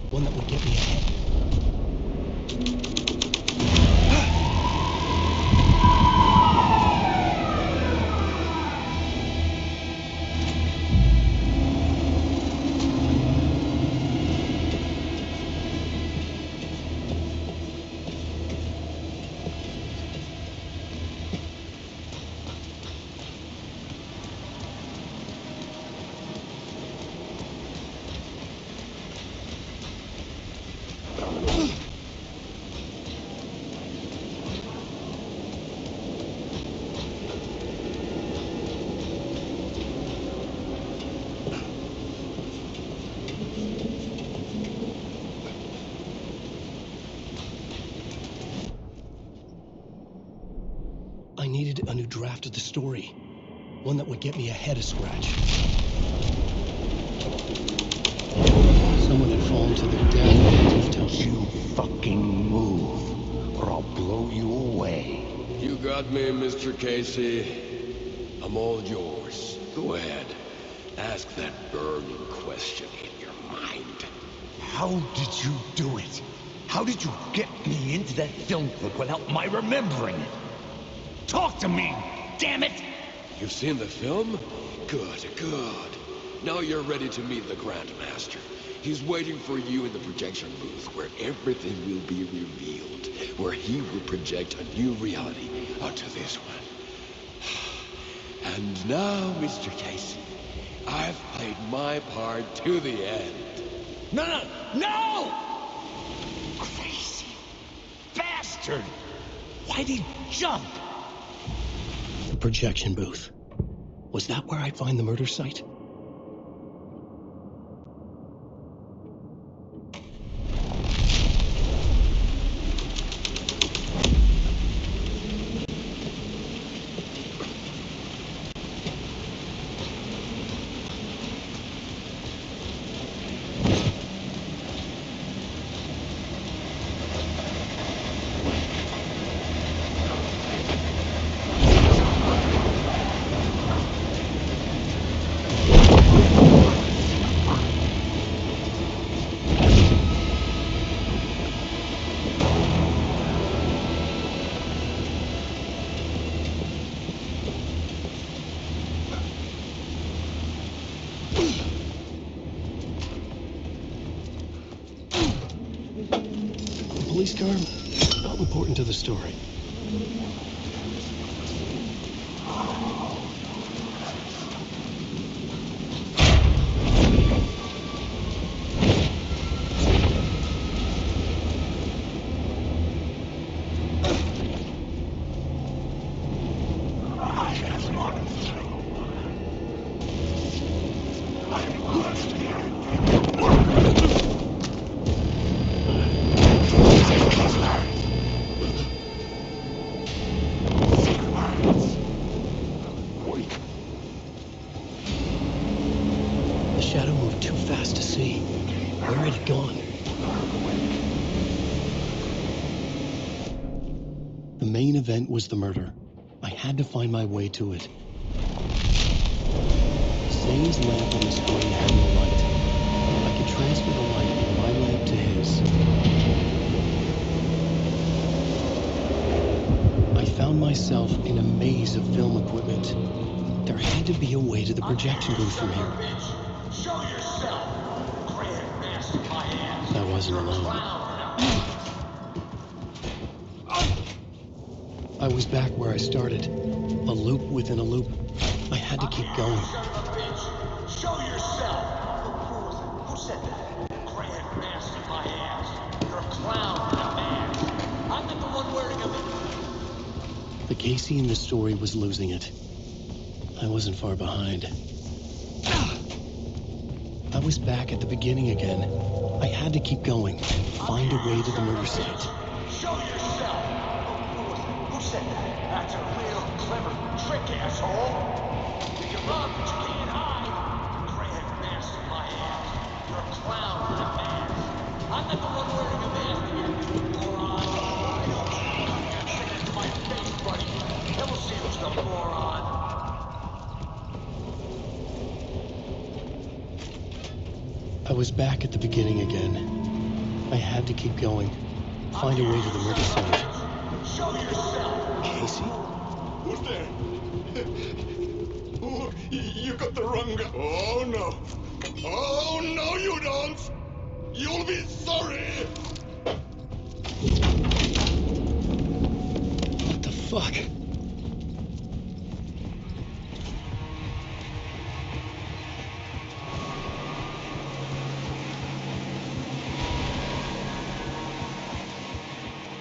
one that would get me ahead. I needed a new draft of the story, one that would get me ahead of Scratch. Someone had fallen to their death on the rooftop. You fucking move, or I'll blow you away. You got me, Mr. Casey. I'm all yours. Go ahead. Ask that burning question in your mind. How did you do it? How did you get me into that film clip without my remembering it? Talk to me, damn it! You've seen the film? Good, good. Now you're ready to meet the Grandmaster. He's waiting for you in the projection booth where everything will be revealed, where he will project a new reality onto this one. And now, Mr. Casey, I've played my part to the end. No! Crazy bastard! Why'd he jump? The projection booth. Was that where I'd find the murder site? Police car? Not important to the story. shadow moved too fast to see. Where had it gone? main event was the murder. I had to find my way to it. Zane's lamp on the screen had no light. I could transfer the light from my lamp to his. I found myself in a maze of film equipment. There had to be a way to the projection booth from here. Show yourself! Grandmaster my ass! I wasn't alone. I was back where I started. A loop within a loop. I had to keep going. Son of a bitch! Show yourself! Who said that? Grandmaster my ass! You're a clown in a mask! I'm not the one wearing a mask! The Casey in the story was losing it. I wasn't far behind. I was back at the beginning again. I had to keep going. Find a way to the murder site. Show yourself! Who said that? That's a real clever trick, asshole! You can run, but you can't hide! Grandmaster my ass! You're a clown in a mask! I'm not the one wearing a mask here, you moron! Don't you come here and say that to my face, buddy! Then we'll see who's the moron! I was back at the beginning again. I had to keep going. Find a way to the murder site. Show yourself! Casey? Who's there? Oh, you got the wrong guy. Oh, no. Oh, no, you don't. You'll be sorry. What the fuck?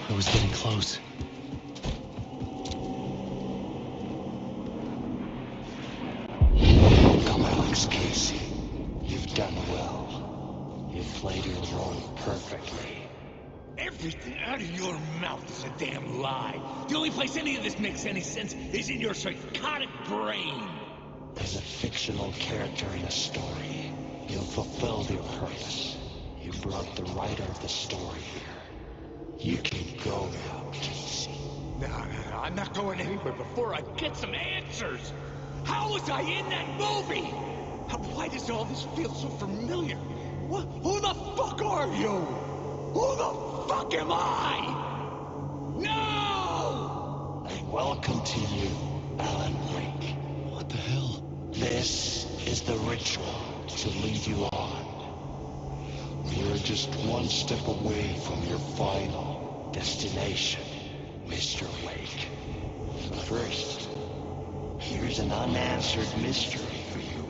I was getting close. Come on, Casey. You've done well. You've played your role perfectly. Everything out of your mouth is a damn lie. The only place any of this makes any sense is in your psychotic brain. As a fictional character in a story, you've fulfilled your purpose. You brought the writer of the story here. You can go now, Casey. No, I'm not going anywhere before I get some answers. How was I in that movie? Why does all this feel so familiar? Who the fuck are you? Who the fuck am I? No! And welcome to you, Alan Wake. What the hell? This is the ritual to lead you on. You're just one step away from your final destination, Mr. Wake. But first, here's an unanswered mystery for you.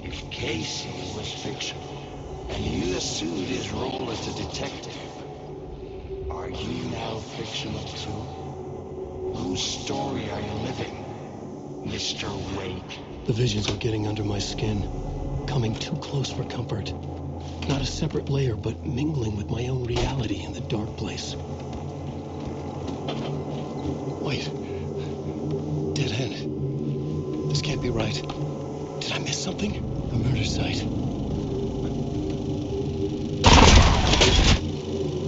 If Casey was fictional, and you assumed his role as a detective, are you now fictional too? Whose story are you living, Mr. Wake? The visions were getting under my skin, coming too close for comfort. Not a separate layer, but mingling with my own reality in the dark place. Wait. Dead end. This can't be right. Did I miss something? A murder site.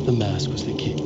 The mask was the key.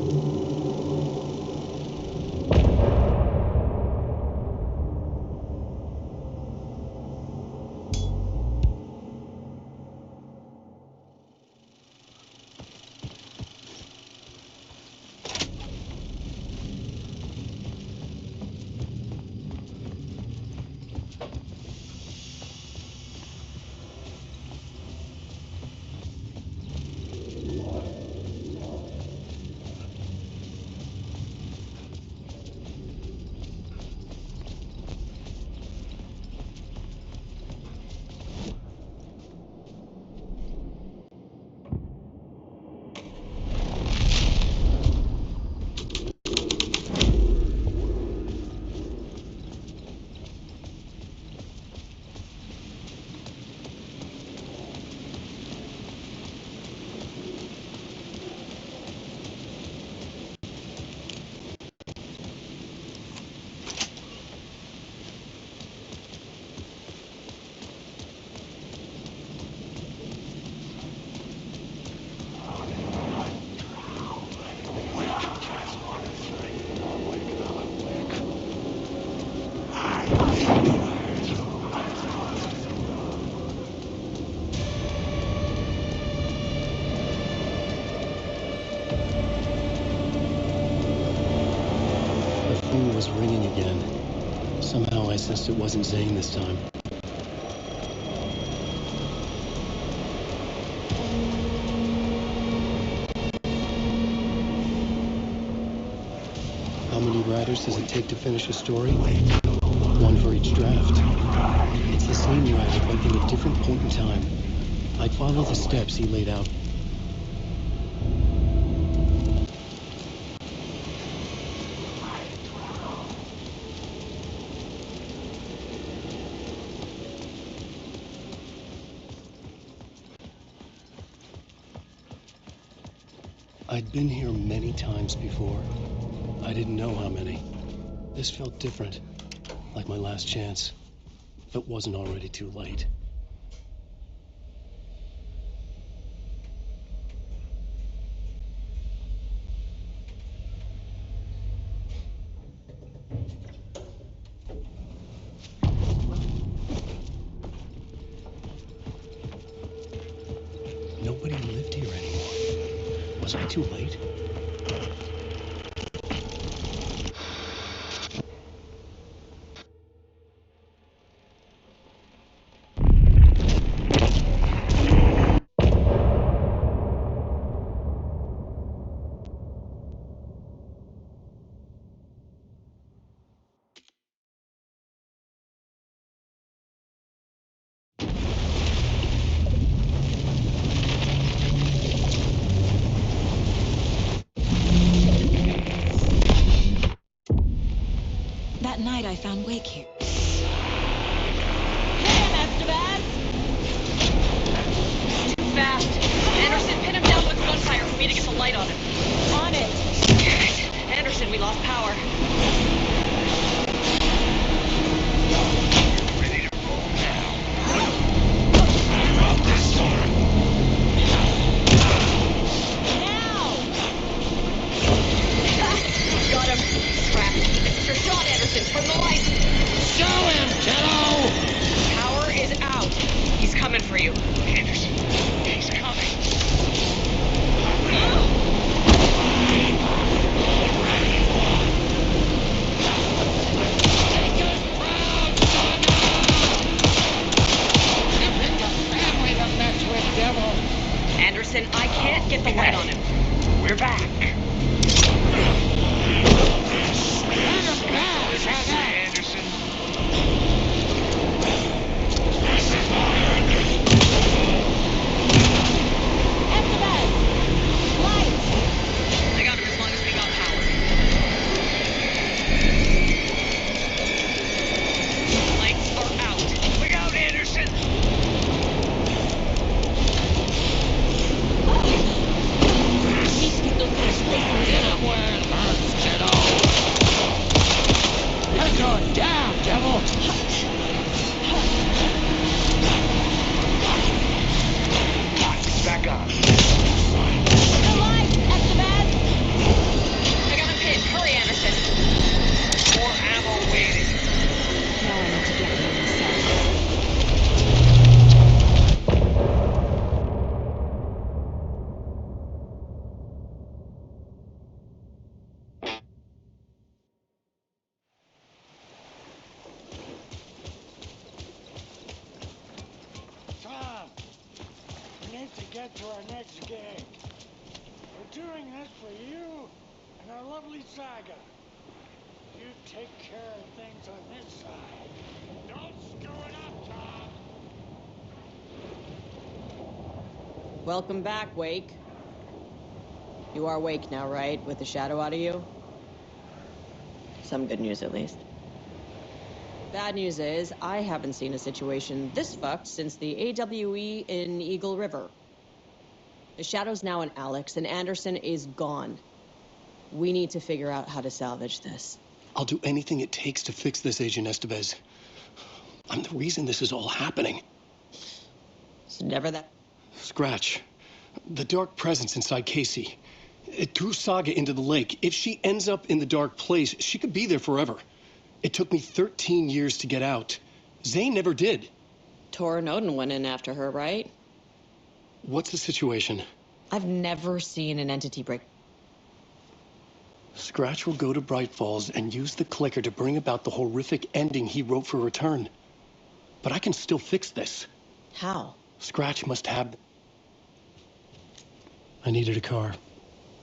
Guess it wasn't Zane this time. How many writers does it take to finish a story? One for each draft. It's the same writer, but in a different point in time. I'd follow the steps he laid out. I'd been here many times before. I didn't know how many. This felt different, like my last chance, if it wasn't already too late. Nobody lived here anymore. Was I too late? That night I found Wake here. Too fast. Anderson, pin him down with gunfire for me to get the light on him. On it. Damn it. Anderson, we lost power. Ready to roll now. About this storm. Got him. Trapped. This is your shot, Anderson. Turn the light. Show him, kiddo! Power is out. He's coming for you. Anderson, he's coming. Anderson, I can't get the light on him. We're back. Anderson. I got him as long as we got power. Lights are out. Look out, Anderson. Get your down, devil! Back up. I got him pinned. Hurry, Anderson. More ammo waiting. Now I need to get him inside. Tom, we need to get to our next gig. We're doing this for you and our lovely saga. You take care of things on this side. Don't screw it up, Tom! Welcome back, Wake. You are Wake now, right? With the shadow out of you? Some good news, at least. Bad news is, I haven't seen a situation this fucked since the AWE in Eagle River. The shadow's now in Alex, and Anderson is gone. We need to figure out how to salvage this. I'll do anything it takes to fix this, Agent Estevez. I'm the reason this is all happening. It's never that... Scratch. The dark presence inside Casey. It threw Saga into the lake. If she ends up in the dark place, she could be there forever. It took me 13 years to get out. Zane never did. Tor and Odin went in after her, right? What's the situation? I've never seen an entity break. Scratch will go to Bright Falls and use the clicker to bring about the horrific ending he wrote for Return. But I can still fix this. How? Scratch must have... I needed a car.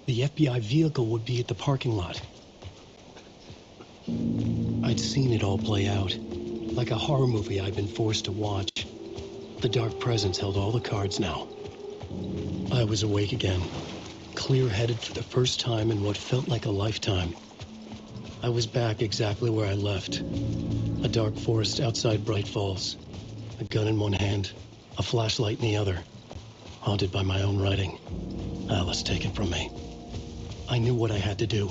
The FBI vehicle would be at the parking lot. I'd seen it all play out. Like a horror movie I'd been forced to watch. The dark presence held all the cards now. I was awake again. Clear-headed for the first time in what felt like a lifetime. I was back exactly where I left. A dark forest outside Bright Falls. A gun in one hand, a flashlight in the other. Haunted by my own writing. Alice taken from me. I knew what I had to do.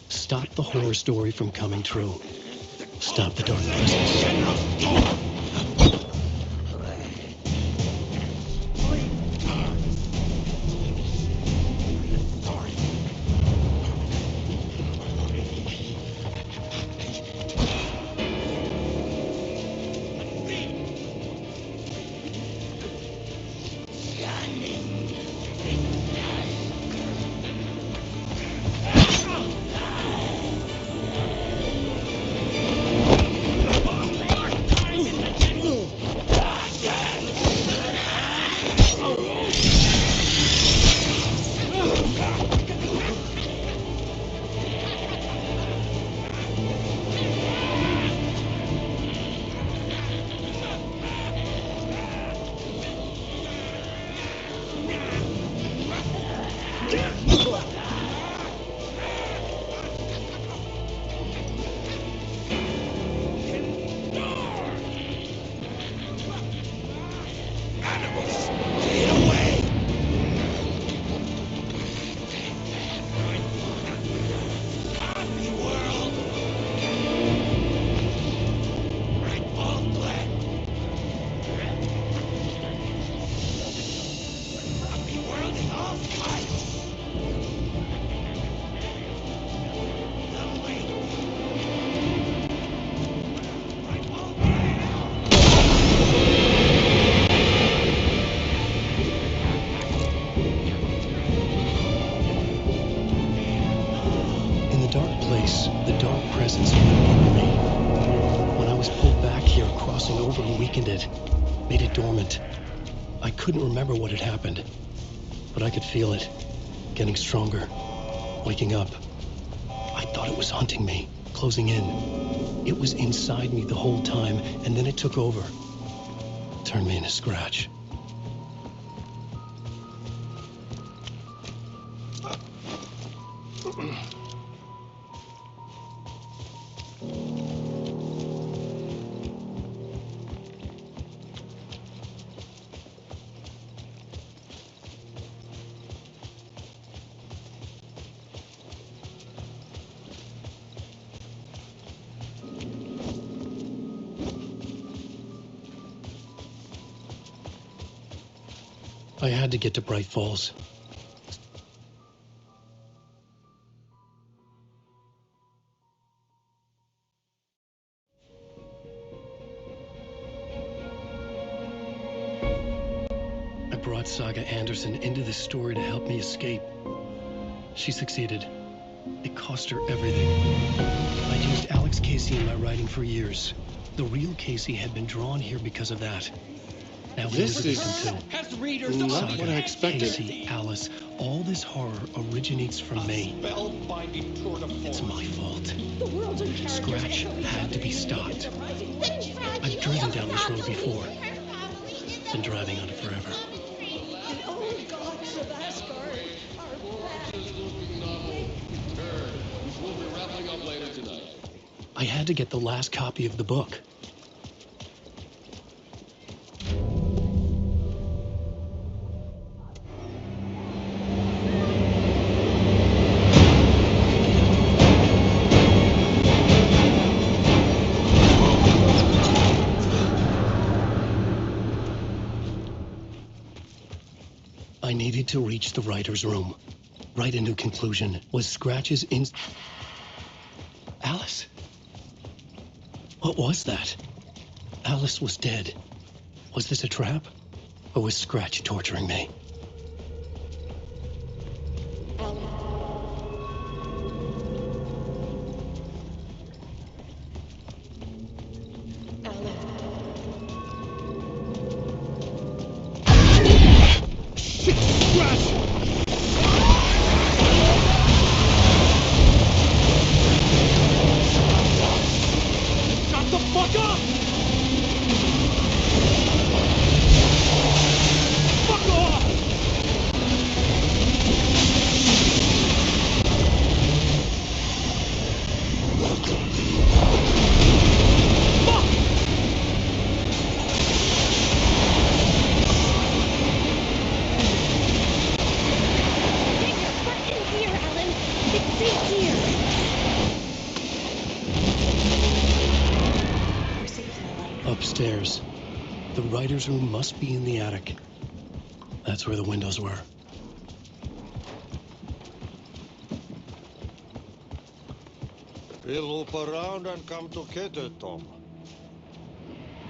Stop the horror story from coming true. Stop the dark presence. The dark presence went over me. When I was pulled back here, crossing over weakened it, made it dormant. I couldn't remember what had happened, but I could feel it, getting stronger, waking up. I thought it was hunting me, closing in. It was inside me the whole time, and then it took over. Turned me into Scratch. I had to get to Bright Falls. I brought Saga Anderson into this story to help me escape. She succeeded. It cost her everything. I'd used Alex Casey in my writing for years. The real Casey had been drawn here because of that. Now This is not what I expected. Casey, Alice, all this horror originates from me. It's my fault. Scratch had to be stopped. I've driven down this road before. Been driving on it forever. The old gods of Asgard are back. We'll be wrapping up later tonight. I had to get the last copy of the book. I needed to reach the writer's room. Write a new conclusion. Was Scratch's Alice? What was that? Alice was dead. Was this a trap? Or was Scratch torturing me? The writer's room must be in the attic. That's where the windows were. We'll loop around and come together, Tom.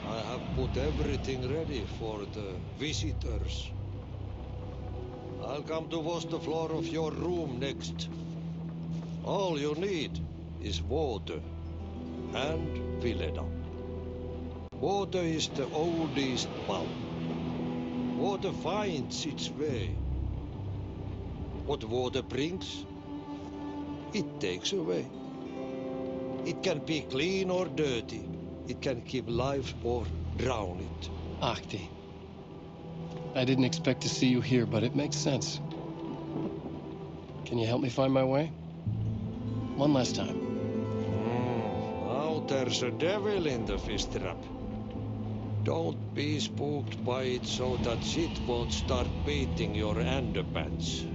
I have put everything ready for the visitors. I'll come to wash the floor of your room next. All you need is water and fill it up. Water is the oldest bulb. Water finds its way. What water brings, it takes away. It can be clean or dirty. It can keep life or drown it. Ahti. I didn't expect to see you here, but it makes sense. Can you help me find my way? One last time. Now there's a devil in the fish trap. Don't be spooked by it so that shit won't start beating your underpants.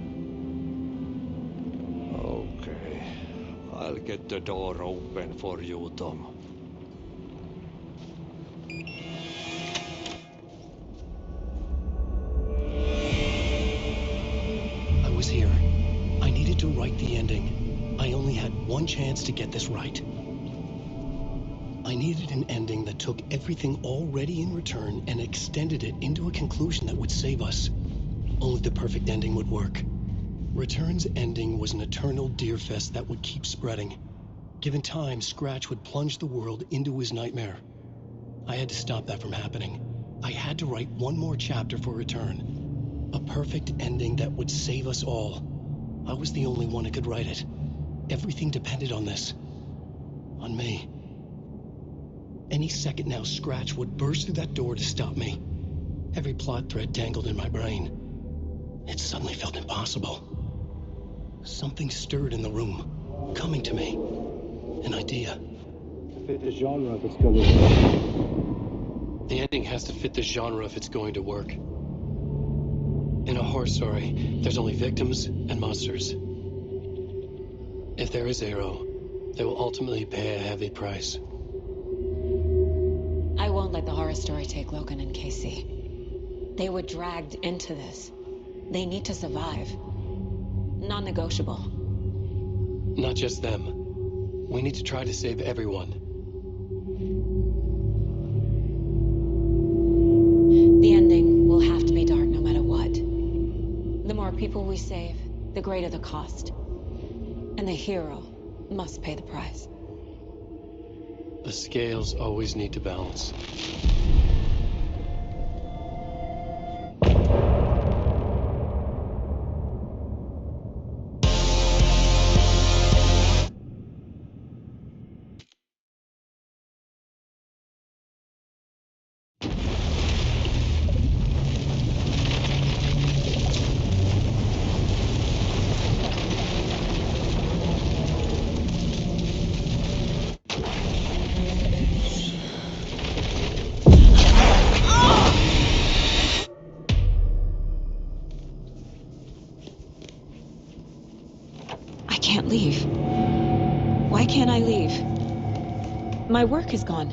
Okay. I'll get the door open for you, Tom. I was here. I needed to write the ending. I only had one chance to get this right. I needed an ending that took everything already in return and extended it into a conclusion that would save us. Only the perfect ending would work. Return's ending was an eternal deerfest that would keep spreading. Given time, Scratch would plunge the world into his nightmare. I had to stop that from happening. I had to write one more chapter for Return. A perfect ending that would save us all. I was the only one who could write it. Everything depended on this. On me. Any second now, Scratch would burst through that door to stop me. Every plot thread tangled in my brain. It suddenly felt impossible. Something stirred in the room, coming to me. An idea. Fit the genre if it's going to work. The ending has to fit the genre if it's going to work. In a horror story, there's only victims and monsters. If there is Arrow, they will ultimately pay a heavy price. I won't let the horror story take Logan and Casey. They were dragged into this. They need to survive. Non-negotiable. Not just them. We need to try to save everyone. The ending will have to be dark no matter what. The more people we save, the greater the cost. And the hero must pay the price. The scales always need to balance. I can't leave. Why can't I leave? My work is gone.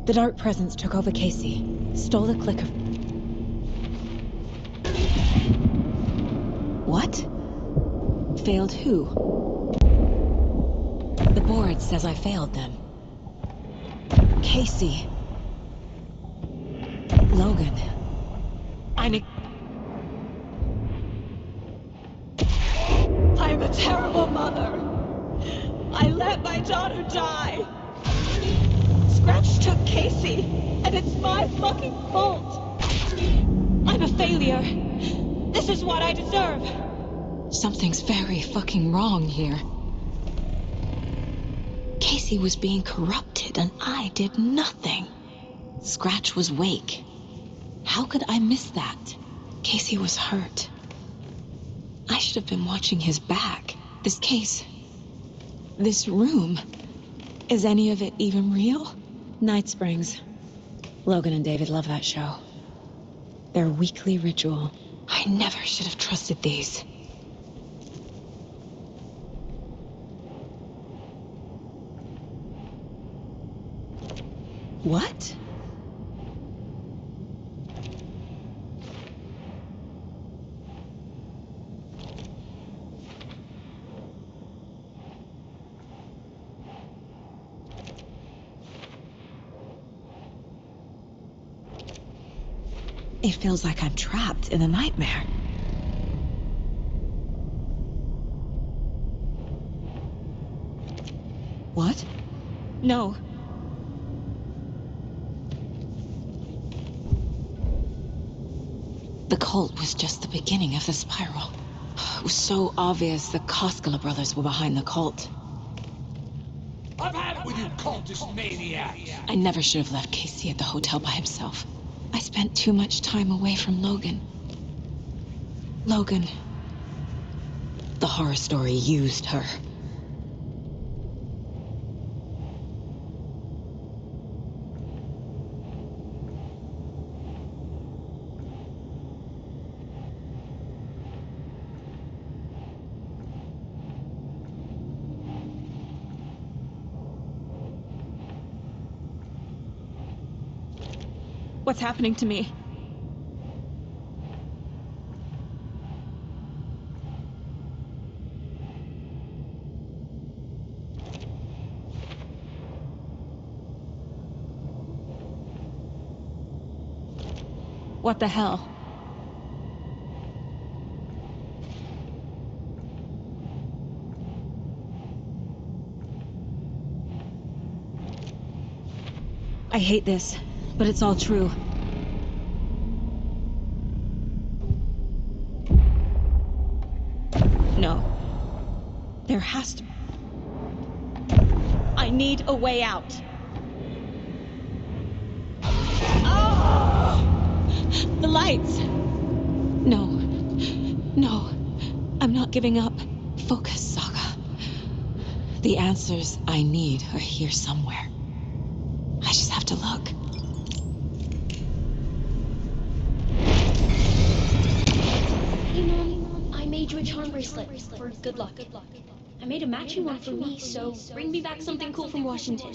The dark presence took over Casey, stole the clicker. What? Failed who? The board says I failed them. Casey. Logan. I'm a terrible mother. I let my daughter die. Scratch took Casey, and it's my fucking fault. I'm a failure. This is what I deserve. Something's very fucking wrong here. Casey was being corrupted, and I did nothing. Scratch was Wake. How could I miss that? Casey was hurt. I should have been watching his back. This case, this room, is any of it even real? Night Springs. Logan and David love that show. Their weekly ritual. I never should have trusted these. What? It feels like I'm trapped in a nightmare. What? No. The cult was just the beginning of the spiral. It was so obvious the Koskela brothers were behind the cult. I've had it with you cultist maniacs! I never should have left Casey at the hotel by himself. I spent too much time away from Logan. Logan. The horror story used her. What's happening to me? What the hell? I hate this, but it's all true. No. There has to... I need a way out. Oh! The lights! No. No. I'm not giving up. Focus, Saga. The answers I need are here somewhere. I just have to look. Hey, Mom, I made you a charm bracelet for good luck. I made a matching one for me, so bring me back something cool from Washington.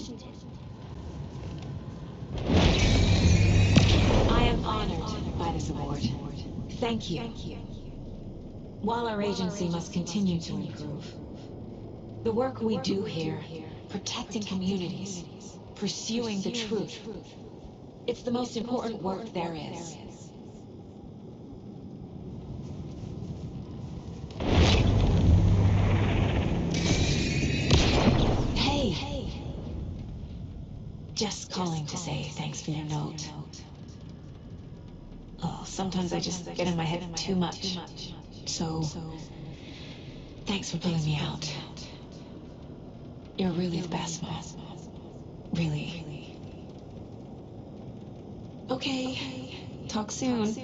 I am honored by this award. Thank you. While our agency must continue to improve, the work we do here, protecting communities, pursuing the truth, it's the most important work there is. Hey! Just calling to say thanks for your note. Oh, sometimes I just get in my head too much. So, thanks for pulling me out. You're really the best, Mom. Really. Okay. Talk soon.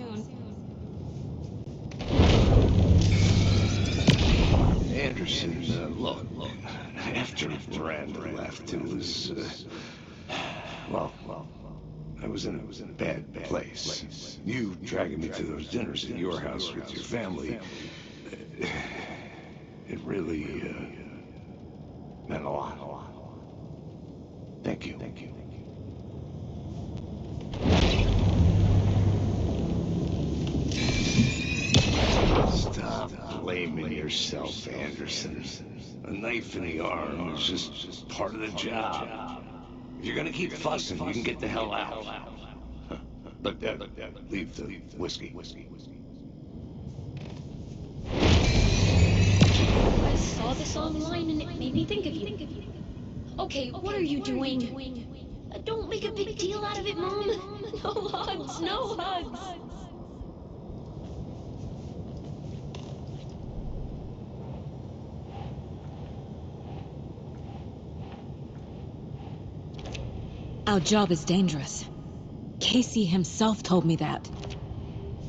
Anderson, look, after Miranda left, it was, well, I was in a bad place. You dragging me to those dinners at your house with your family, it really, meant a lot. Thank you. Stop blaming yourself, Anderson. A knife in the arm is just part of the job. If you're gonna keep fussing, you can get the hell out. But leave the whiskey. I saw this online and it made me think of you. Okay, what are you doing? Don't make a big deal out of it, Mom. No hugs, no hugs. Our job is dangerous. Casey himself told me that.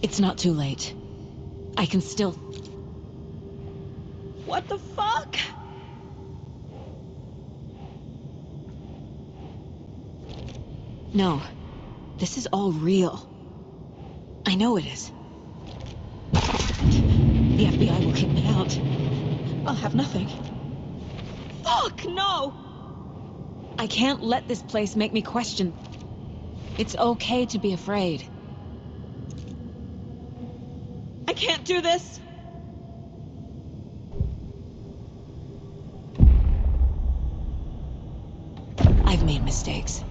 It's not too late. I can still... What the fuck? No. This is all real. I know it is. The FBI will kick me out. I'll have nothing. Fuck, no! I can't let this place make me question. It's okay to be afraid. I can't do this! I've made mistakes.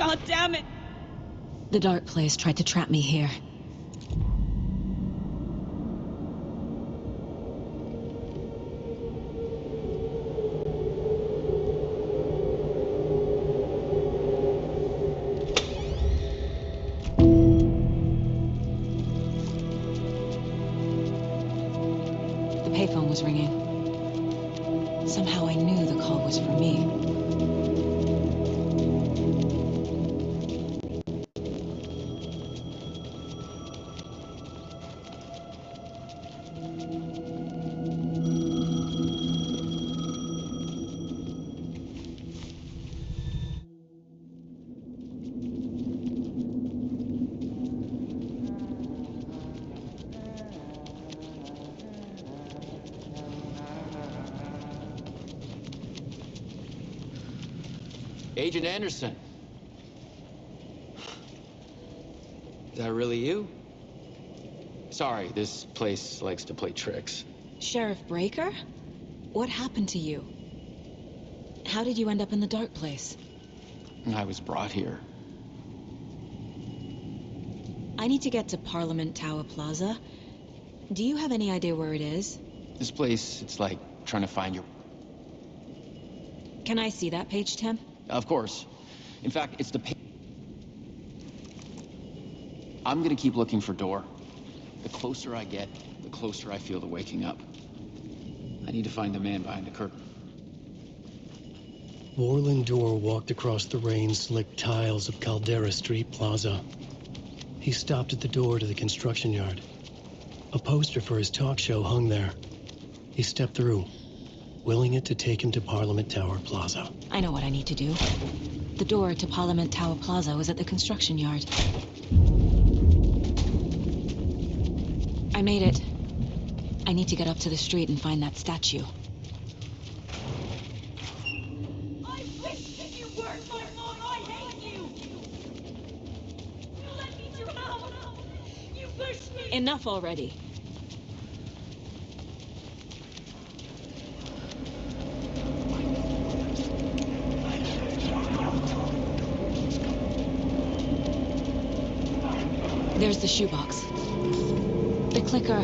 God damn it! The dark place tried to trap me here. The payphone was ringing. Somehow I knew the call was for me. Agent Anderson. Is that really you? Sorry, this place likes to play tricks. Sheriff Breaker? What happened to you? How did you end up in the dark place? I was brought here. I need to get to Parliament Tower Plaza. Do you have any idea where it is? This place, it's like trying to find your... Can I see that page, Tim? Of course. In fact, it's the... I'm gonna keep looking for Door. The closer I get, the closer I feel to waking up. I need to find the man behind the curtain. Warland Dorr walked across the rain-slicked tiles of Caldera Street Plaza. He stopped at the door to the construction yard. A poster for his talk show hung there. He stepped through, willing it to take him to Parliament Tower Plaza. I know what I need to do. The door to Parliament Tower Plaza was at the construction yard. I made it. I need to get up to the street and find that statue. I wish that you weren't my mom. I hate you. You let me drown. You pushed me. Enough already. There's the shoebox. The clicker.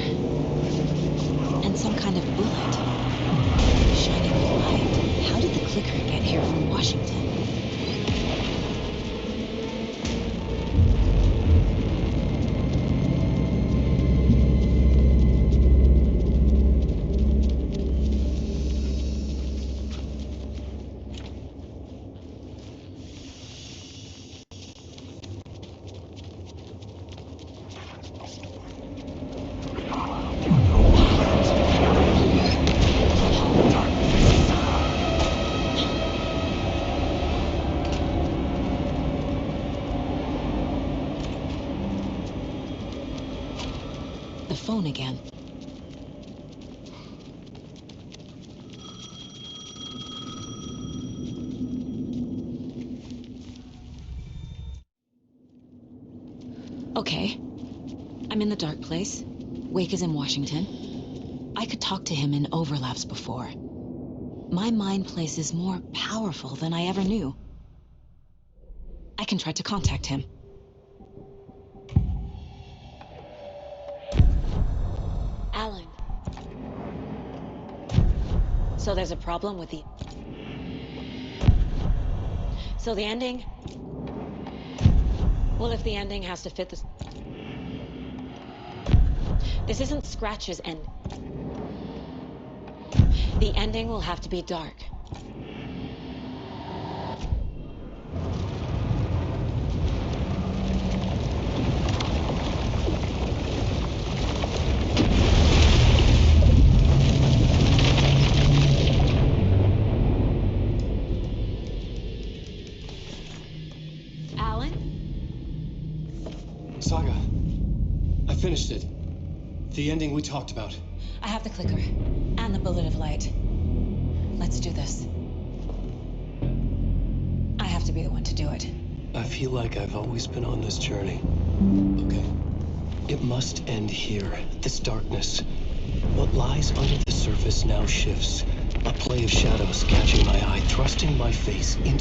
And some kind of bullet. Shining with light. How did the clicker get here from Washington? The phone again. Okay. I'm in the dark place. Wake is in Washington. I could talk to him in overlaps before. My mind place is more powerful than I ever knew. I can try to contact him. Alan. So there's a problem with the... So the ending? Well, if the ending has to fit this... This isn't Scratch's end. The ending will have to be dark. Saga, I finished it. The ending we talked about. I have the clicker and the bullet of light. Let's do this. I have to be the one to do it. I feel like I've always been on this journey. Okay. It must end here, this darkness. What lies under the surface now shifts. A play of shadows catching my eye, thrusting my face into